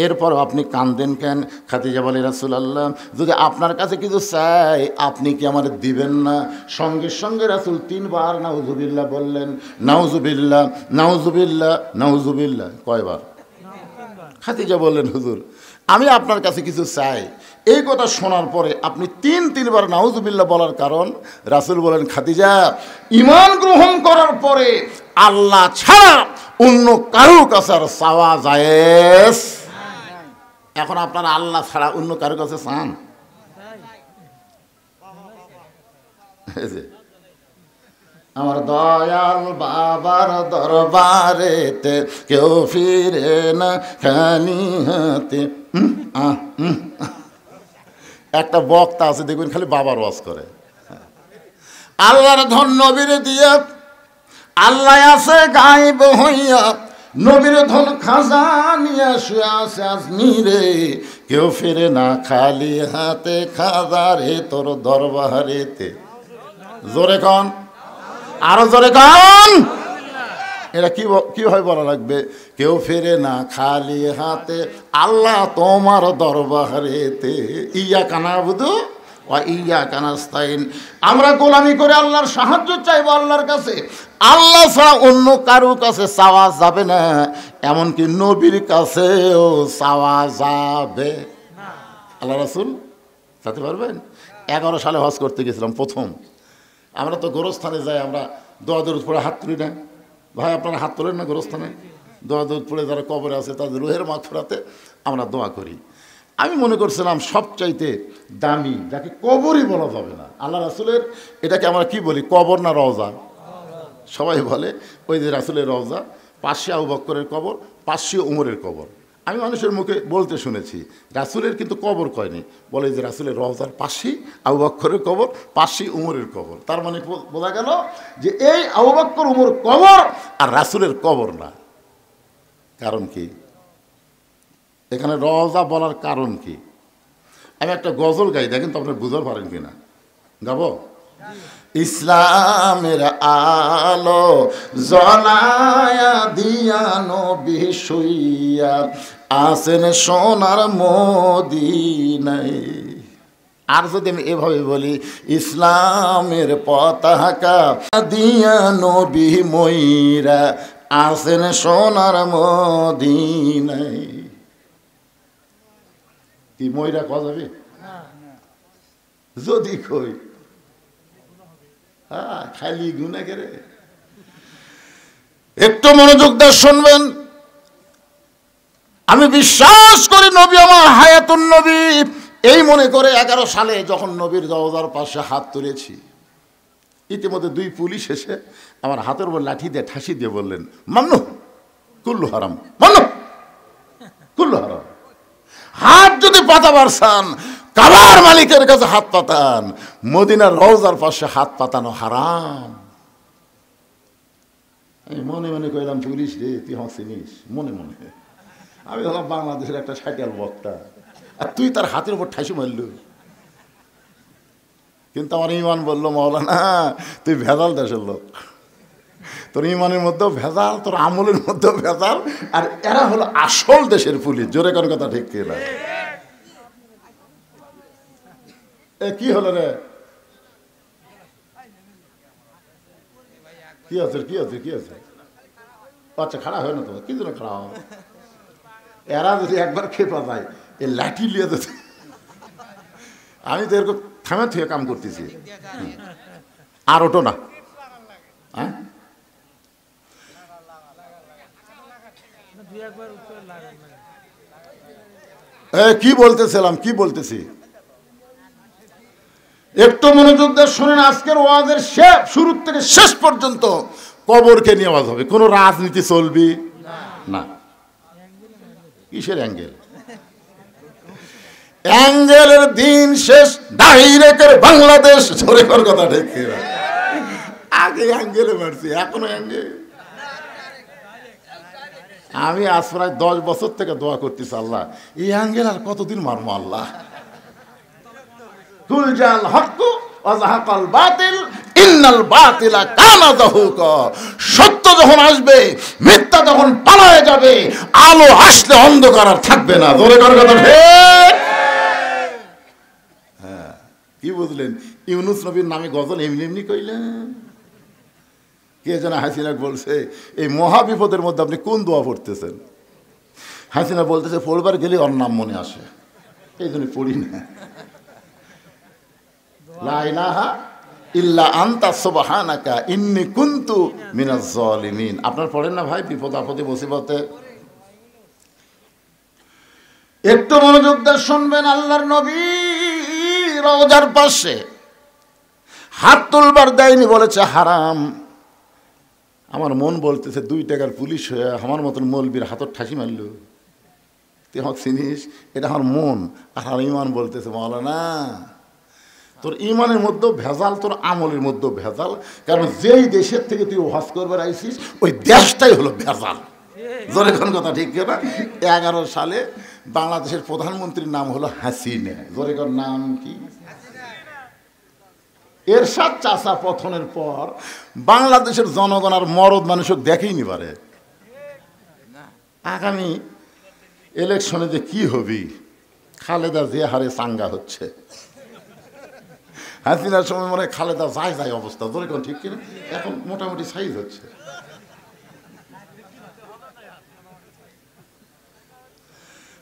এরপর আপনি কান্দেন কেন? খাদিজা বলে, রাসূলুল্লাহ, যদি আপনার কাছে কিছু চাই আপনি কি আমার দিবেন না? সঙ্গে সঙ্গে রাসূল 3 বার নাউজুবিল্লাহ বললেন। নাউজুবিল্লাহ, নাউজুবিল্লাহ, নাউজুবিল্লাহ। কয়বার? খাদিজা বললেন, হুজুর, আমি আপনার কাছে কিছু চাই। এই কথা শোনার পরে আপনি 3 বার নাউজুবিল্লাহ বলার কারণ? রাসূল বলেন, খাদিজা, ঈমান গ্রহণ করার পরে আল্লাহ ছাড়া অন্য কারো কাছে আর চাওয়া জায়েজ। এখন আপনারা আল্লাহ ছাড়া অন্য কারো কাছে চান? আমার দয়াল বাবার দরবারেতে কেউ ফিরে না খালি হাতে। একটা বক্তা আছে দেখবেন খালি বাবার ওয়াজ করে। আল্লাহর ধন নবীর দিয়া, আল্লাহ আছে গায়েব হইয়া, নবীর ধন খাজানিয়া শুয়ে আছে আজমিরে, কেউ ফিরে না খালি হাতে, খাজারে তোর দরবারেতে। জোরে কন, আরো জোরে কন। এটা কিভাবে বলা লাগবে? কেউ ফেরে না খালি হাতে, আল্লাহ তোমার দরবারেতে। ইয়াকা নাবুদু ওয়া ইয়াকা নাস্তাইন। আমরা গোলামি করে আল্লাহর সাহায্য চাইবো আল্লাহর কাছে, আল্লাহ ছাড়া অন্য কারো কাছে চাওয়া যাবে না, এমনকি নবীর কাছেও চাওয়া যাবে। আল্লাহ রাসূল যেতে পারবেন? 11 সালে হজ করতে গেছিলাম প্রথম। আমরা তো গোরস্থানে যাই, আমরা দোয়া দরুদ পড়ে হাত তুলি না ভাই? আপনারা হাত তোলেন না গোরস্থানে? দোয়া দরুদ পড়ে যারা কবরে আছে তাদের রুহের মাগফিরাতে আমরা দোয়া করি। আমি মনে করছিলাম সবচাইতে দামি, যাকে কবরই বলা যাবে না, আল্লাহ রাসূলের, এটাকে আমরা কি বলি, কবর না রওজা? সবাই বলে ওই যে রাসূলের রওজা, পাশে আবু বকরের কবর, পাশে ওমরের কবর। আমি মানুষের মুখে বলতে শুনেছি, রাসূলের কিন্তু কবর কয়নি, বলে যে রাসূলের রওজার পাশেই আবু বকরের কবর, পাশেই ওমরের কবর। তার মানে বোঝা গেল যে এই আবু বকর ওমর কবর আর রাসূলের কবর না। কারণ কি এখানে রওজা বলার কারণ কি? আমি একটা গজল গাই, দেখেন তো আপনারা বুঝতে পারেন কিনা। গাবো? ইসলামের আলো জ্বলায়া দিয়া নবী শুইয়া আছেন সোনার মদিনায়। আর যদি আমি এভাবে বলি, ইসলামের পতাকা দিয়া নবী মইরা আছেন সোনার মদিনায়। কি মইরা কওয়া যাবে? যদি কই খালি গুনাহ করে। একটু মনোযোগ দিয়ে শুনবেন। আমি বিশ্বাস করি নবী আমার হায়াতুন নবী, এই মনে করে 11 সালে যখন নবীর রওজার পাশে হাত তুলেছি, ইতিমধ্যে 2 পুলিশ এসে আমার হাতের উপর লাঠি দিয়ে ঠাসি দিয়ে বললেন, মান্নু কুল্লু হারাম, মান্নু কুল্লু হারাম। হাত যদি পাতাবার চান কাবার মালিকের কাছে হাত পাতান, মদিনার রওজার পাশে হাত পাতানো হারাম। আমি মনে মনে কইলাম, পুলিশ রে তুই হাসিনিস মনে মনে। আমি হলাম বাংলাদেশের একটা সাইকেল বক্তা, আর তুই তার হাতের উপর ঠাসি মারল। কিন্তু আমার ইমান বলল, মাওলানা তুই ভেজাল দেশের লোক, তোর ইমানের মধ্যেও ভেজাল, তোর আমলের মধ্যেও ভেজাল, আর এরা হলো আসল দেশের পুলিশ। জোরে কোন কথা ঠিক কিনা? এ কি হলো রে? কি আছে কি আছে কি আছে? আচ্ছা খাড়া হয় না তো, কি জন্য খাড়া হয়? এরা যদি একবার খেপা যায়, এ লাঠি লিয়ে যেতে। আমি তো এরকম থামে থুয়ে কাম করতেছি। আর ওটো না, হ্যাঁ কি বলতেছিলাম, কি বলতেছি একটু মনোযোগ দিয়ে শুনেন। আজকের ওয়াজের শুরু থেকে শেষ পর্যন্ত কবরকে নিয়ে ওয়াজ হবে। কোনো রাজনীতি চলবি না। কিসের অ্যাঙ্গেল? অ্যাঙ্গেলের দিন শেষ, ডাইরেক্টের বাংলাদেশ। ধরে কর কথা ঠিক। আগে অ্যাঙ্গেলে মারছি, এখনো অ্যাঙ্গেল। আমি আজ প্রায় 10 বছর থেকে দোয়া করতেছি, আল্লাহ এই অ্যাঙ্গেল আর কতদিন মারবো আল্লাহ। কুলজাল হক ওয়াজাহাকাল বাতিল ইন্নাল বাতিলা কানা যাহুকা। সত্য যখন আসবে, মিথ্যা যখন পালায়ে যাবে, আলো আসলে অন্ধকার আর থাকবে না। জোরে করে কথা ঠিক। হ্যাঁ, কি বুঝলেন? ইউনুস নবীর নামে গজল এমনি এমনি কইলেন? কে যেন হাসিনা বলছে, এই মহা বিপদের মধ্যে আপনি কোন দোয়া পড়তেছেন? হাসিনা বলতেছে, পড়বার গেলে ওর নাম মনে আসে, এই জন্য পড়ি না। লা ইলাহা ইল্লা আনতা সুবহানাকা ইন্নী কুনতু মিনাজ জালিমিন। আপনারা পড়েন না ভাই বিপদ আপদে মুসিবতে? একটু মনোযোগ দিয়ে শুনবেন। আল্লাহর নবী রওজার পাশে হাত তুলবার দেয়নি, বলেছে হারাম। আমার মন বলতেছে 2 টাকার পুলিশ হয়ে আমার মতন মৌলবীর হাতর ঠাসি মারল। তুই আমাকে চিনিস? এটা আমার মন। আর আমার ইমান বলতেছে, মাওলানা তোর ইমানের মধ্যেও ভেজাল, তোর আমলের মধ্যেও ভেজাল। কারণ যেই দেশের থেকে তুই ওয়াজ করবার আইসিস, ওই দেশটাই হলো ভেজাল। জোরে কোন কথা ঠিক না? 11 সালে বাংলাদেশের প্রধানমন্ত্রীর নাম হলো হাসিনা। জোরে কোন নাম কি? এরশাদ চাচা পতনের পর বাংলাদেশের জনগণ আর মরদ মানুষও দেখেইনি পারে। আগামী ইলেকশনে যে কি হবি, খালেদা যে হারে চাঙ্গা হচ্ছে, হাসিনার সময় মনে হয় খালেদা যায় যায় অবস্থা। ধরে কোন ঠিক কিনা? এখন মোটামুটি সাইজ হচ্ছে।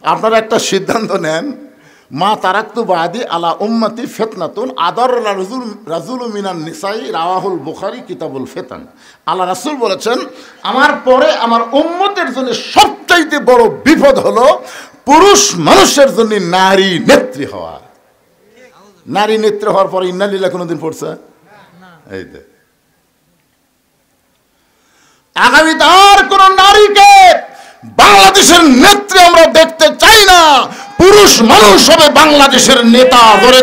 আপনারা একটা সিদ্ধান্ত নেন, মা তারাক্তু বাদি আলা উম্মতি ফিতনাতুন আদর রাজুল মিনান নিসাই রাওয়াহুল বুখারী কিতাবুল ফিতান। আল্লাহ রাসূল বলেছেন, আমার পরে আমার উম্মতের জন্য সবচাইতে বড় বিপদ হলো পুরুষ মানুষের জন্য নারী নেত্রী হওয়া। নারী নেত্রী হওয়ার পরে ইন্নালিল্লাহ কোনোদিন পড়ছে? এই যে আগামীতে আর কোন নারীকে বাংলাদেশের নেত্রী আমরা দেখতে চাই না। পুরুষ মানুষ হবে বাংলাদেশের নেতা। ধরে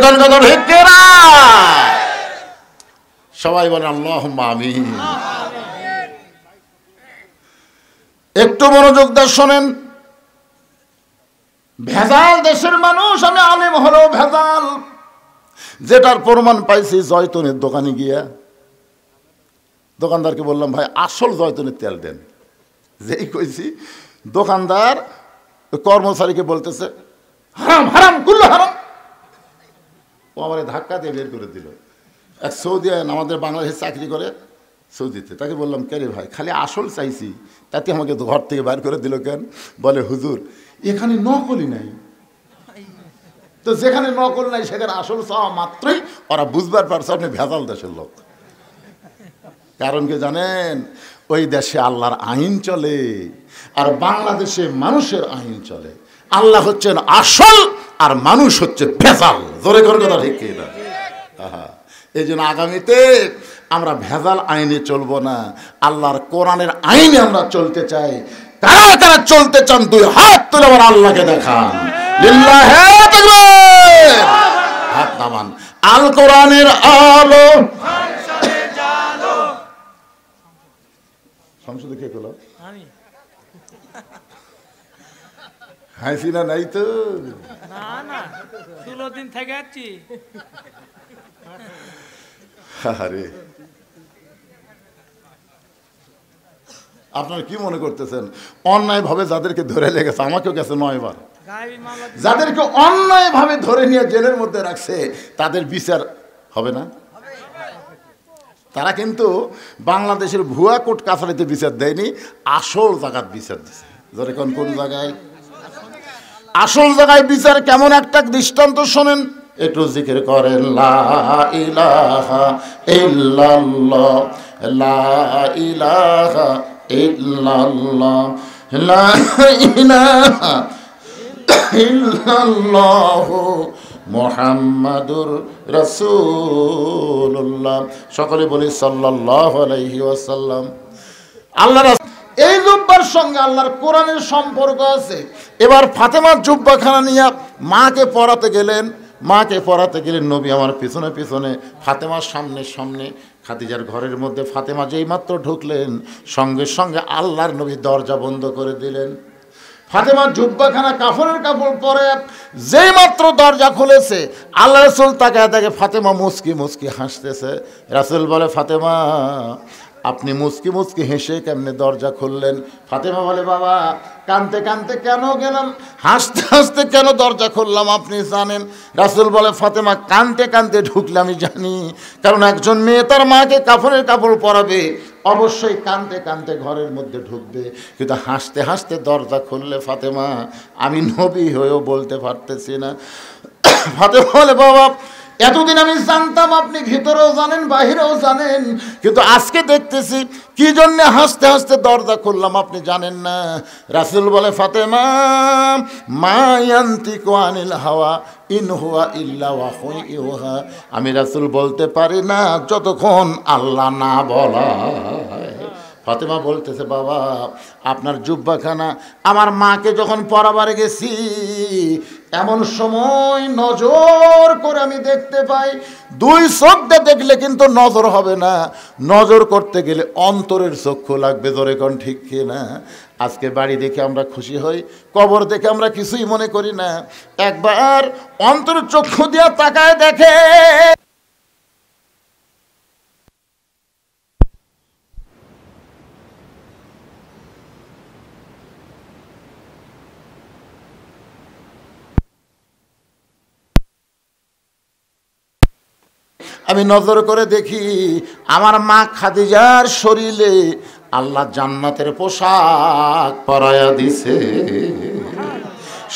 সবাই বলেন আল্লাহুম্মা আমিন। একটু মনোযোগ দিয়ে শোনেন। ভেজাল দেশের মানুষ, আমি আলেম হলেও ভেজাল, যেটার প্রমাণ পাইছি জয়তুনের দোকানে গিয়া দোকানদারকে বললাম, ভাই আসল জয়তুনের তেল দেন। যেই কইছি দোকানদার কর্মচারীকে বলতেছে, হারাম হারাম কুল্লু হারাম। ও আমার ধাক্কা দিয়ে বের করে দিল। এক সৌদি আমাদের বাংলাদেশে চাকরি করে সৌদিতে, তাকে বললাম, কে রে ভাই, খালি আসল চাইছি, তাতে আমাকে ঘর থেকে বাইর করে দিল কেন? বলে, হুজুর এখানে নকলই নাই। তো যেখানে নকল নাই সেখানে আসল চাওয়া মাত্রই ওরা বুঝবার পারছে আপনি ভেজাল দেশের লোক। কারণ কি জানেন? ওই দেশে আল্লাহর আইন চলে, আর বাংলাদেশে মানুষের আইন চলে। আল্লাহ হচ্ছেন আসল, আর মানুষ হচ্ছে ভেজাল। জোরে করে কথা ঠিক না? এই জন্য আগামীতে আমরা ভেজাল আইনে চলবো না, আল্লাহর কোরআনের আইনে আমরা চলতে চাই। কারা কারা চলতে চান দুই হাত তুলে আমার আল্লাহকে দেখান। লিল্লাহি তাকবীর। হাত নামান। আল কোরআনের আলো সংসদে কে করলো? হাসি না নাই তো? না 16 দিন থেকে আছি। আরে আপনারা কি মনে করতেছেন? অন্যায় ভাবে যাদেরকে ধরে লেগেছে, আমাকেও গেছে 9 বার, যাদেরকে অন্যায় ভাবে ধরে নিয়ে জেলের মধ্যে রাখছে তাদের বিচার হবে না? তারা কিন্তু বাংলাদেশের ভুয়া কোর্ট কাছারিতে বিচার দেয়নি, আসল জায়গায় বিচার দিচ্ছে। ধরে কোন জায়গায়? আসল জায়গায় বিচার কেমন একটা দৃষ্টান্ত শোনেন, একটু জিকির করেন। লা ইলাহা ইল্লাল্লাহ, লা ইলাহা ইল্লাল্লাহ, লা ইলাহা ইল্লাল্লাহ মুহাম্মাদুর রাসূলুল্লাহ। সকলে বলি সাল্লাল্লাহু আলাইহি ওয়াসাল্লাম। আল্লাহর এই জুব্বার সঙ্গে আল্লাহর কোরআনের সম্পর্ক আছে। এবার ফাতেমার জুব্বাখানা নিয়ে মাকে পড়াতে গেলেন। নবী আমার পিছনে পিছনে, ফাতেমার সামনে সামনে। খাদিজার ঘরের মধ্যে ফাতেমা যেই মাত্র ঢুকলেন, সঙ্গে সঙ্গে আল্লাহর নবী দরজা বন্ধ করে দিলেন। ফাতেমার জুব্বাখানা কাফনের কাপড় পরে যেই মাত্র দরজা খুলেছে, আল্লাহ রাসূল তাকায় দেখে ফাতেমা মুচকি মুচকি হাসতেছে। রাসূল বলে, ফাতেমা আপনি মুচকি মুচকি হেসে কেমনে দরজা খুললেন? ফাতেমা বলে, বাবা কানতে কানতে কেন গেলাম, হাসতে হাসতে কেন দরজা খুললাম আপনি জানেন? রাসূল বলে, ফাতেমা কানতে কানতে ঢুকলে আমি জানি, কারণ একজন মেয়ে তার মাকে কাফনের কাপড় পরাবে, অবশ্যই কানতে কানতে ঘরের মধ্যে ঢুকবে, কিন্তু হাসতে হাসতে দরজা খুললে ফাতেমা আমি নবী হয়েও বলতে পারতেছি না। ফাতেমা বলে, বাবা এতদিন আমি জানতাম আপনি ভিতরেও জানেন বাহিরেও জানেন, কিন্তু আজকে দেখতেছি কি জন্য হাসতে হাসতে দরজা খুললাম আপনি জানেন না। রাসূল বলে, ফাতেমা মা ইয়ান্তিকু আনিল হাওয়া ইন হুয়া ইল্লা ওয়াহয়ুন ইউহা। আমি রাসূল বলতে পারি না যতক্ষণ আল্লাহ না বলায়। ফাতেমা বলতেছে, বাবা আপনার জুব্বাখানা আমার মাকে যখন পরাবারে গেছি, এমন সময় নজর করে আমি দেখতে পাই, 2 চোখ দিয়ে দেখলে কিন্তু নজর হবে না, নজর করতে গেলে অন্তরের চক্ষু লাগবে। ধরে কোন ঠিক কি না? আজকে বাড়ি দেখে আমরা খুশি হই, কবর দেখে আমরা কিছুই মনে করি না। একবার অন্তরের চক্ষু দিয়ে তাকায় দেখে আমি নজর করে দেখি আমার মা খাদিজার শরীরে আল্লাহ জান্নাতের পোশাক পরায়া দিছে।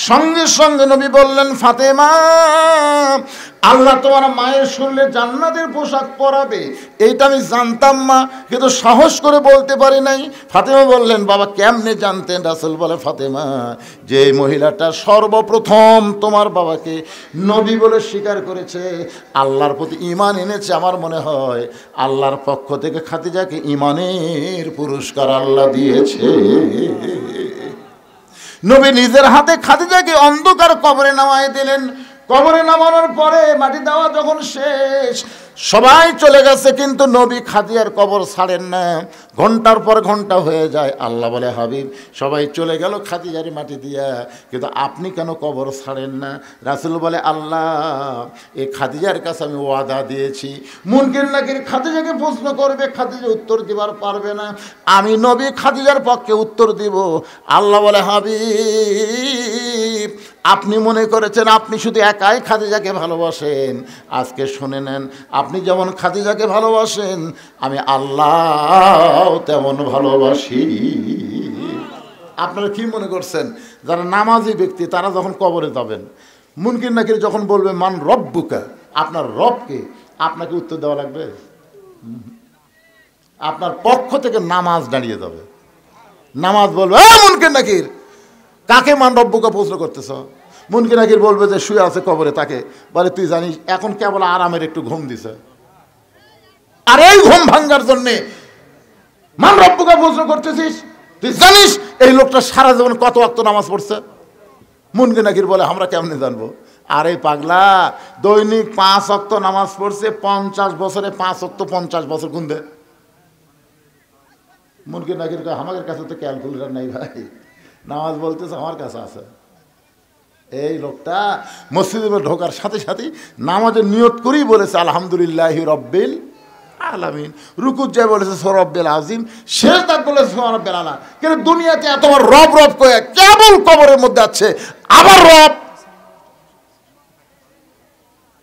সঙ্গে সঙ্গে নবী বললেন, ফাতেমা, আল্লাহ তোমার মায়ের শরীরে জান্নাতের পোশাক পরাবে, এইটা আমি জানতাম মা, কিন্তু সাহস করে বলতে পারি নাই। ফাতেমা বললেন, বাবা কেমনে জানতেন? রাসূল বলে, ফাতেমা, যে এই মহিলাটা সর্বপ্রথম তোমার বাবাকে নবী বলে স্বীকার করেছে, আল্লাহর প্রতি ঈমান এনেছে, আমার মনে হয় আল্লাহর পক্ষ থেকে খাদিজাকে ঈমানের পুরস্কার আল্লাহ দিয়েছে। নবী নিজের হাতে খাদিজাকে অন্ধকার কবরে নামায় দিলেন। কবরে নামানোর পরে মাটি দেওয়া যখন শেষ, সবাই চলে গেছে, কিন্তু নবী খাদিজার কবর ছাড়েন না। ঘন্টার পর ঘন্টা হয়ে যায়। আল্লাহ বলে, হাবিব, সবাই চলে গেল খাদিজার মাটি দিয়া, কিন্তু আপনি কেন কবর ছাড়েন না? রাসূল বলে, আল্লাহ, এই খাদিজার কাছে আমি ওয়াদা দিয়েছি, মুনকির নাকির খাদিজাকে প্রশ্ন করবে, খাদিজা উত্তর দিবার পারবে না, আমি নবী খাদিজার পক্ষে উত্তর দিব। আল্লাহ বলে, হাবিব, আপনি মনে করেছেন আপনি শুধু একাই খাদিজাকে ভালোবাসেন, আজকে শুনে নেন, আপনি যেমন খাদিজাকে ভালোবাসেন, আমি আল্লাহ তেমন ভালোবাসি। আপনারা কি মনে করছেন যারা নামাজি ব্যক্তি তারা যখন কবরে যাবেন, মুনকির নাকির যখন বলবে মান রব্বুকা, আপনার রবকে, আপনাকে উত্তর দেওয়া লাগবে? আপনার পক্ষ থেকে নামাজ দাঁড়িয়ে যাবে, নামাজ বলবে, মুনকির নাকির, কাকে মান রব্বুকা প্রশ্ন করতেছ? মুনকির নাকির বলবে যে শুয়ে আছে কবরে, তাকে বলে, তুই জানিস এখন কেবল আরামের একটু ঘুম দিছে, আর এই ঘুম ভাঙ্গার জন্যে মান রব্বুকা প্রশ্ন করতেছিস? তুই জানিস এই লোকটা সারা জীবন কত ওয়াক্ত নামাজ পড়ছে? মুনকির নাকির বলে, আমরা কেমনে জানবো? আরে পাগলা, দৈনিক 5 ওয়াক্ত নামাজ পড়ছে, 50 বছরে 5 ওয়াক্ত 50 বছর গুণ দে। মুনকির নাকির কয়, আমাদের কাছে তো ক্যালকুলেটর নাই ভাই, নামাজ বলতেছে আমার কাছে আছে। এই লোকটা মসজিদে ঢোকার সাথে সাথে নামাজের নিয়ত করেই বলেছে আলহামদুলিল্লাহি রব্বিল আলামিন, রুকুত যায় বলেছে রব্বিল আজিম, সেজদাত বলেছে রব্বিল আলা। কিন্তু দুনিয়াতে এতবার রব রব কয়ে কেবল কবরের মধ্যে আছে, আবার রব।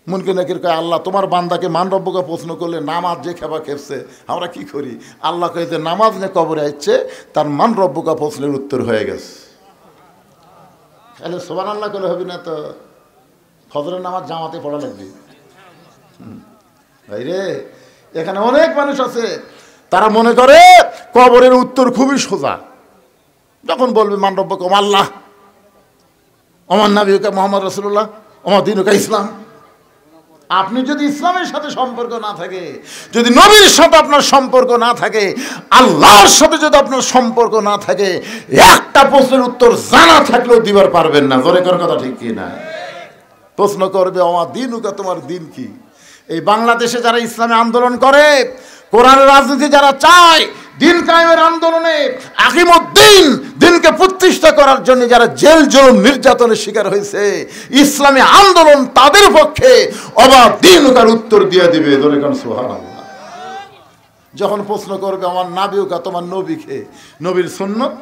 মুনকির নাকির কয়, আল্লাহ তোমার বান্দাকে মান রব্বকে প্রশ্ন করলে নামাজ যে খেবা খেপছে, আমরা কি করি? আল্লাহ কয়ে যে নামাজ নিয়ে কবরে আসছে, তার মান রব্বকা প্রশ্নের উত্তর হয়ে গেছে। তাহলে সুবহানাল্লাহ করলে হবে না তো? ফজরের নামাজ জামাতে পড়া লাগবে। ভাই রে, এখানে অনেক মানুষ আছে তারা মনে করে কবরের উত্তর খুবই সোজা। যখন বলবে মান রব্বুকা আল্লাহ, ওমান নবিয়ুকা মুহাম্মদ রাসূলুল্লাহ, ওমা দীনুকা ইসলাম, আপনি যদি ইসলামের সাথে সম্পর্ক না থাকে, যদি নবীর সাথে আপনার সম্পর্ক না থাকে, আল্লাহর সাথে যদি আপনার সম্পর্ক না থাকে, একটা প্রশ্নের উত্তর জানা থাকলেও দিবার পারবেন না। জোরে কর কথা ঠিক কি না? প্রশ্ন করবে, আমার দিনুকা, তোমার দিন কি? এই বাংলাদেশে যারা ইসলামে আন্দোলন করে, কোরআনের রাজনীতি যারা চায়, দিন কায়েমের আন্দোলনে আকিমুদ্দিন, দিনকে প্রতিষ্ঠা করার জন্য যারা জেল জুলুম নির্যাতনের শিকার হয়েছে, ইসলামী আন্দোলন তাদের পক্ষে অবাধ দিনুকার উত্তর দিয়ে দিবে। ধরে কারণ সুবহানাল্লাহ। যখন প্রশ্ন করবে আমার নাবিউকা, তোমার নবীকে, নবীর সুন্নত,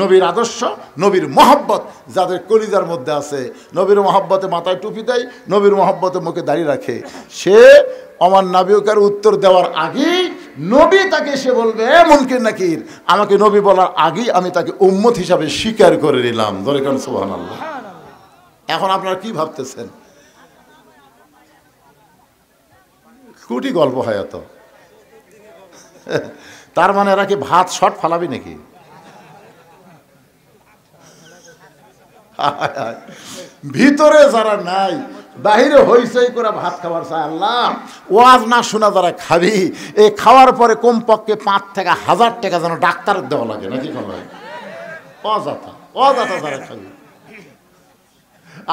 নবীর আদর্শ, নবীর মহব্বত যাদের কলিজার মধ্যে আছে, নবীর মহব্বতে মাথায় টুপি দেয়, নবীর মহব্বতে মুখে দাঁড়িয়ে রাখে, সে আমার নাবিউকার উত্তর দেওয়ার আগেই নবী তাকে এসে বলবে, মুনকির নাকির, আমাকে নবী বলার আগেই আমি তাকে উম্মত হিসাবে স্বীকার করে নিলাম। ধরে কারণ সুবহানাল্লাহ। এখন আপনারা কি ভাবতেছেন? কুটি গল্প হয় এত, তার মানে এরা কি ভাত শট ফালাবি নাকি? ভিতরে যারা নাই, বাহিরে হইচই করে ভাত খাবার চায়। আল্লাহ, ওয়াজ না শোনা যারা খাবি, এই খাওয়ার পরে কমপক্ষে 5 থেকে 1000 টাকা যেন ডাক্তারের দেওয়া লাগে নাকি? অযথা অযথা যারা খাবি।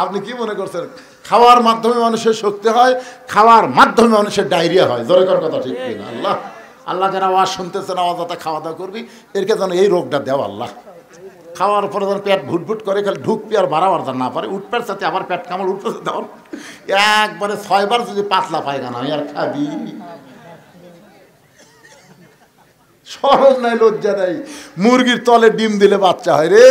আপনি কি মনে করছেন খাওয়ার মাধ্যমে মানুষের শক্তি হয়, খাওয়ার মাধ্যমে মানুষের ডায়রিয়া হয়? জোরে কর কথা ঠিক কিনা? আল্লাহ, আল্লাহ যারা আওয়াজ শুনতেছে না, অযথা খাওয়া দাওয়া করবি, এরকে যেন এই রোগটা দেও আল্লাহ। খাওয়ার পরে যেন পেট ভুটভুট করে, খালি ঢুকবি আর বাড়াবার যেন না পারে, উঠপের সাথে আবার পেট কামড়, উঠপের সাথে আবার একবারে 6 বার যদি পাতলা পায়খানা হয়, আর খাবি? সরম নাই, লজ্জা নাই। মুরগির তলে ডিম দিলে বাচ্চা হয় রে,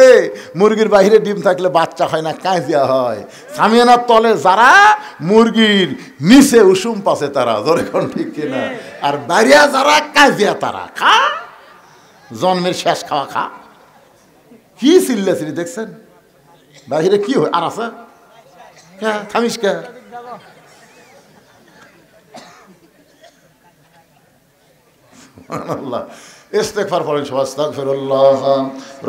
মুরগির বাহিরে ডিম থাকলে বাচ্চা হয় না, কাঁজিয়া হয়। সামিয়ানার তলে যারা, মুরগির নিচে উষুম পাশে তারা। ধরে কোন ঠিক কিনা? আর বাইরিয়া যারা, কাঁজিয়া তারা। খা, জন্মের শেষ খাওয়া খা। কি চিল্লাচিল্লি দেখছেন? বাহিরে কি হয় আর আছে? হ্যাঁ, থামিস কে? আল্লাহ, ইস্তেগফার পড়েন সবাই। আস্তাগফিরুল্লাহ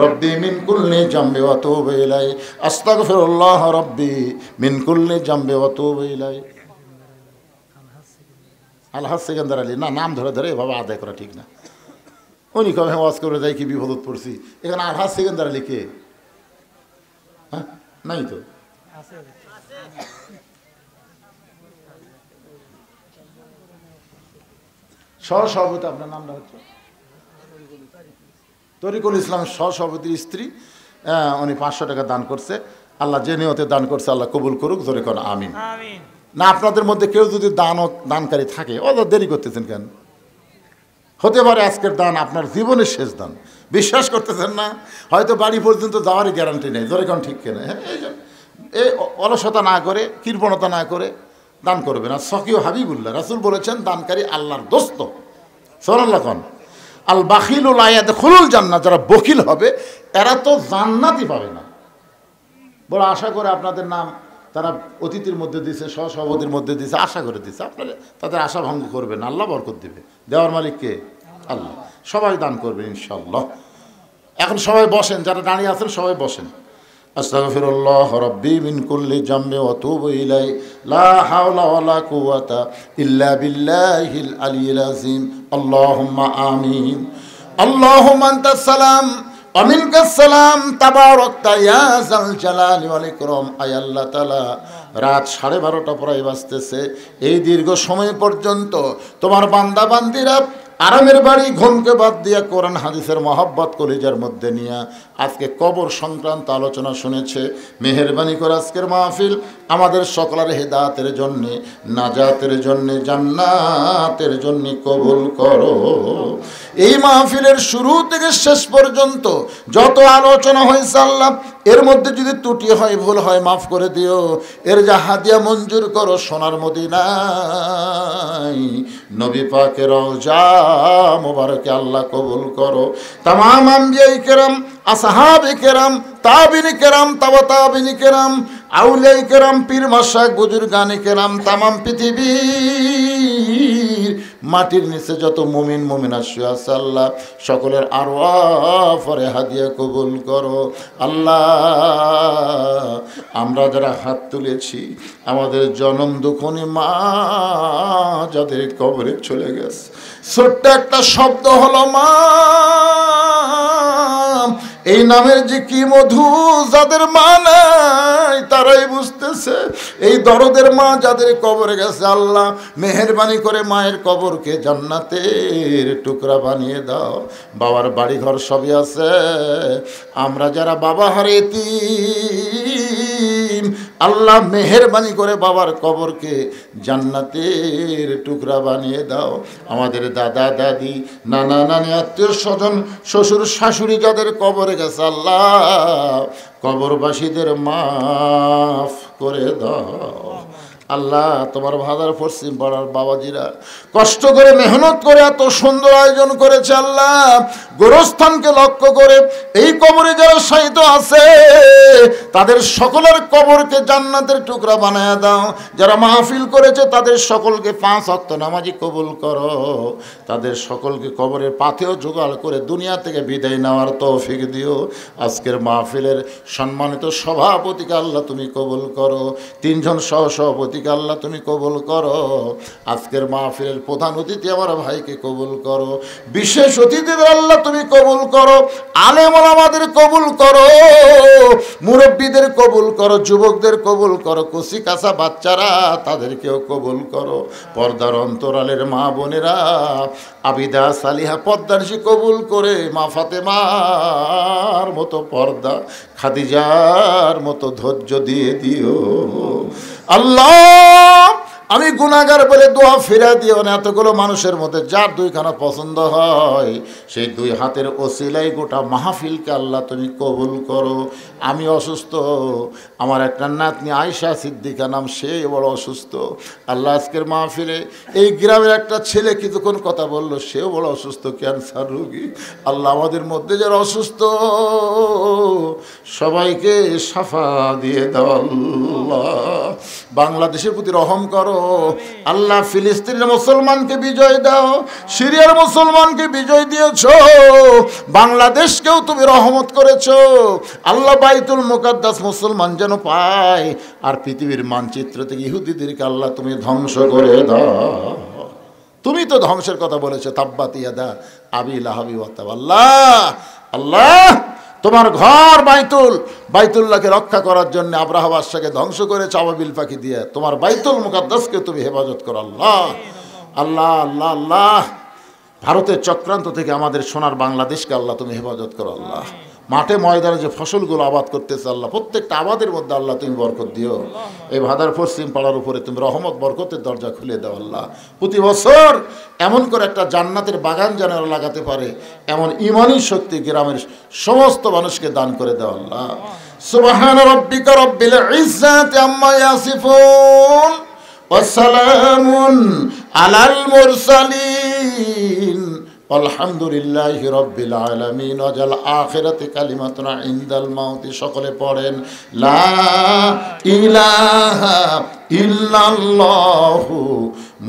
রব্বি মিন কুল্লি জামবি ওয়া আতুবু ইলাইহি। আস্তাগফিরুল্লাহ রব্বি মিন কুল্লি জামবি ওয়া আতুবু ইলাইহি। আলহাজ সেকেন্দার আলী, না নাম ধরে ধরে এভাবে আদায় করা ঠিক না। উনি কবে ওয়াজ করে যাই কি বিপদত পড়ছি। এখানে আলহাজ সেকেন্দার আলী কে? হ্যাঁ, নাই তো। সহসভাপতি আপনার নামটা হচ্ছে তরিকুল ইসলাম, সহসভাপতির স্ত্রী। উনি 500 টাকা দান করছে। আল্লাহ যে নিয়তে দান করছে আল্লাহ কবুল করুক, জোরে কোন আমিন। না আপনাদের মধ্যে কেউ যদি দানকারী থাকে, অত দেরি করতেছেন কেন? হতে পারে আজকের দান আপনার জীবনের শেষ দান। বিশ্বাস করতেছেন না? হয়তো বাড়ি পর্যন্ত যাওয়ারই গ্যারান্টি নেই, জোরে কোন ঠিক কেনা? এই অলসতা না করে, কৃপণতা না করে দান করবে না। সকিও হাবিবুল্লাহ রাসূল বলেছেন, দানকারী আল্লাহর দোস্ত। সুবহানাল্লাহ কোন। আল বাখিলুল লা ইয়াদখুলুল জান্নাহ, যারা বখিল হবে এরা তো জান্নাতই পাবে না। বড় আশা করে আপনাদের নাম তারা অতিথির মধ্যে দিছে, সহসভাপতির মধ্যে দিছে, আশা করে দিছে। আপনারা তাদের আশা ভঙ্গ করবেন, আল্লাহ বরকত দিবে। দেওয়ার মালিক কে? আল্লাহ। সবাই দান করবেন ইনশাআল্লাহ। এখন সবাই বসেন, যারা দাঁড়িয়ে আছেন সবাই বসেন। আস্তাগফিরুল্লাহ রব্বি মিন কুল্লি জামবি ওয়া আতুবু ইলাইহি। লা হাওলা ওয়ালা কুওয়াতা ইল্লা বিল্লাহিল আলিয়্যিল আযীম। আল্লাহুম্মা আমিন। আল্লাহুম্মা আনতাস সালাম ওয়া মিনকাস সালাম, তাবারাকতা ইয়া যাল জালালি ওয়াল ইকরাম। আয় আল্লাহ তাআলা, রাত 12:30 প্রায় বাজতেছে। এই দীর্ঘ সময় পর্যন্ত তোমার বান্দা বান্দিরা আরামের বাড়ি ঘুমকে বাদ দিয়া কোরআন হাদিসের মহব্বত কলিজার মধ্যে নিয়ে আজকে কবর সংক্রান্ত আলোচনা শুনেছে। মেহেরবানি করে আজকের মাহফিল আমাদের সকলের হেদায়েতের জন্যে, নাজাতের জন্যে, জান্নাতের জন্যে কবুল করো। এই মাহফিলের শুরু থেকে শেষ পর্যন্ত যত আলোচনা হয়েছে আল্লাহ, এর মধ্যে যদি ত্রুটি হয়, ভুল হয়, মাফ করে দিও। এর যা হাদিয়া মঞ্জুর করো সোনার মদিনায় নবী পাকের রওজা মুবারকে আল্লাহ কবুল করো। তামাম আম্বিয়া কেরাম, আসহাবে কেরাম, তাবিনী কেরাম, তাবা তাবিনী কেরাম, আউলিয়া কেরাম, পীর মাশায়েখ, বুজুর্গানে কেরাম, তামাম পৃথিবীর মাটির নিচে যত মুমিন মুমিনাত শুয়ে আছে আল্লাহ, সকলের আরওয়াহ পরে হাদিয়া কবুল করো। আল্লাহ, আমরা যারা হাত তুলেছি, আমাদের জনম দুঃখনী মা যাদের কবরে চলে গেছে, ছোট্ট একটা শব্দ হলো মা, এই নামের যে কি মধু, যাদের মা নাই তারাই বুঝতেছে। এই দরদের মা যাদের কবরে গেছে আল্লাহ, মেহেরবানি করে মায়ের কবরকে জান্নাতের টুকরা বানিয়ে দাও। বাবার বাড়ি ঘর সবই আছে, আমরা যারা বাবা হারাইছি আল্লাহ মেহেরবানি করে বাবার কবরকে জান্নাতের টুকরা বানিয়ে দাও। আমাদের দাদা দাদি, নানা নানি, আত্মীয় স্বজন, শ্বশুর শাশুড়ি যাদের কবরে গেছে আল্লাহ, কবরবাসীদের মাফ করে দাও। আল্লাহ, তোমার ভাদার পশ্চিম পাড়ার বাবাজিরা কষ্ট করে মেহনত করে এত সুন্দর আয়োজন করেছে আল্লাহ, গোরস্থানকে লক্ষ্য করে এই কবরে যারা শায়িত আছে তাদের সকলের কবরকে জান্নাতের টুকরা বানায় দাও। যারা মাহফিল করেছে তাদের সকলকে 5 ওয়াক্ত নামাজি কবুল করো। তাদের সকলকে কবরের পাথেও জোগাড় করে দুনিয়া থেকে বিদায় নেওয়ার তৌফিক দিও। আজকের মাহফিলের সম্মানিত সভাপতিকে আল্লাহ তুমি কবুল করো। 3 জন সহসভাপতি আল্লাহ তুমি কবুল করো। আজকের মাহফিলের প্রধান অতিথি আমার ভাইকে কবুল করো। বিশেষ অতিথিদের আল্লাহ তুমি কবুল করো। আলেম ওলামাদের কবুল করো, মুরব্বীদের কবুল করো, যুবকদের কবুল করো, কচি কাঁচা বাচ্চারা তাদেরকেও কবুল করো। পর্দার অন্তরালের মা বোনেরা আবিদা সালিহা পর্দানিশী কবুল করে মা ফাতেমার মতো পর্দা, খাদিজার মতো ধৈর্য দিয়ে দিও। আল্লাহ, আমি গুনাহগার বলে দোয়া ফিরা দিও না। এতগুলো মানুষের মধ্যে যার 2খানা পছন্দ হয় সেই 2 হাতের ওসিলাই গোটা মাহফিলকে আল্লাহ তুমি কবুল করো। আমি অসুস্থ, আমার একটা নাতনি আয়েশা সিদ্দিকা নাম, সে বড় অসুস্থ আল্লাহ। আজকের মাহফিলে এই গ্রামের একটা ছেলে কিছুক্ষণ কথা বলল, সেও বড় অসুস্থ, ক্যান্সার রোগী আল্লাহ। আমাদের মধ্যে যারা অসুস্থ সবাইকে সাফা দিয়ে দাও আল্লাহ। বাংলাদেশের প্রতি রহম করো আল্লাহ। ফিলিস্তিনের মুসলমানকে বিজয় দাও, সিরিয়ার মুসলমানকে বিজয় দিয়েছো, বাংলাদেশকেও তুমি রহমত করেছো আল্লাহ। বাইতুল মুকাদ্দাস মুসলমান যেন পায়, আর পৃথিবীর মানচিত্র থেকে ইহুদিদেরকে আল্লাহ তুমি ধ্বংস করে দাও। তুমি তো ধ্বংসের কথা বলেছো, তাব্বাত ইয়াদা আবি লাহাবি ওয়া তাব। আল্লাহ আল্লাহ, তোমার ঘর বাইতুল্লাহকে রক্ষা করার জন্য আব্রাহা বাদশাকে ধ্বংস করেছে আবাবিল পাখি দিয়ে, তোমার বাইতুল মুকাদ্দাসকে তুমি হেফাজত করো আল্লাহ। আল্লাহ আল্লাহ আল্লাহ, ভারতের চক্রান্ত থেকে আমাদের সোনার বাংলাদেশকে আল্লাহ তুমি হেফাজত করো আল্লাহ। মাঠে ময়দানে যে ফসলগুলো আবাদ করতেছে আল্লাহ, প্রত্যেকটা আবাদের মধ্যে আল্লাহ তুমি বরকত দিও। এই ভাদার পশ্চিম পাড়ার উপরে তুমি রহমত বরকতের দরজা খুলে দাও আল্লাহ। প্রতি বছর এমন করে একটা জান্নাতের বাগান যেন লাগাতে পারে, এমন ঈমানী শক্তি গ্রামের সমস্ত মানুষকে দান করে দাও আল্লাহ। সুবহান রাব্বিকা রাব্বিল ইজ্জাতি আম্মা ইয়াসিফুন ওয়া সালামুন আলাল মুরসালিন আলহামদুলিল্লাহি রাব্বিল আলামিন। ওয়াজাল আখিরাতি কালিমাতুনা ইনদাল মাউতি। সকলে পড়েন লা ইলাহা ইল্লাল্লাহু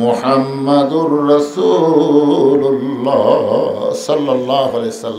মুহাম্মাদুর রাসূলুল্লাহ সাল্লাল্লাহু আলাইহি ওয়াসাল্লাম।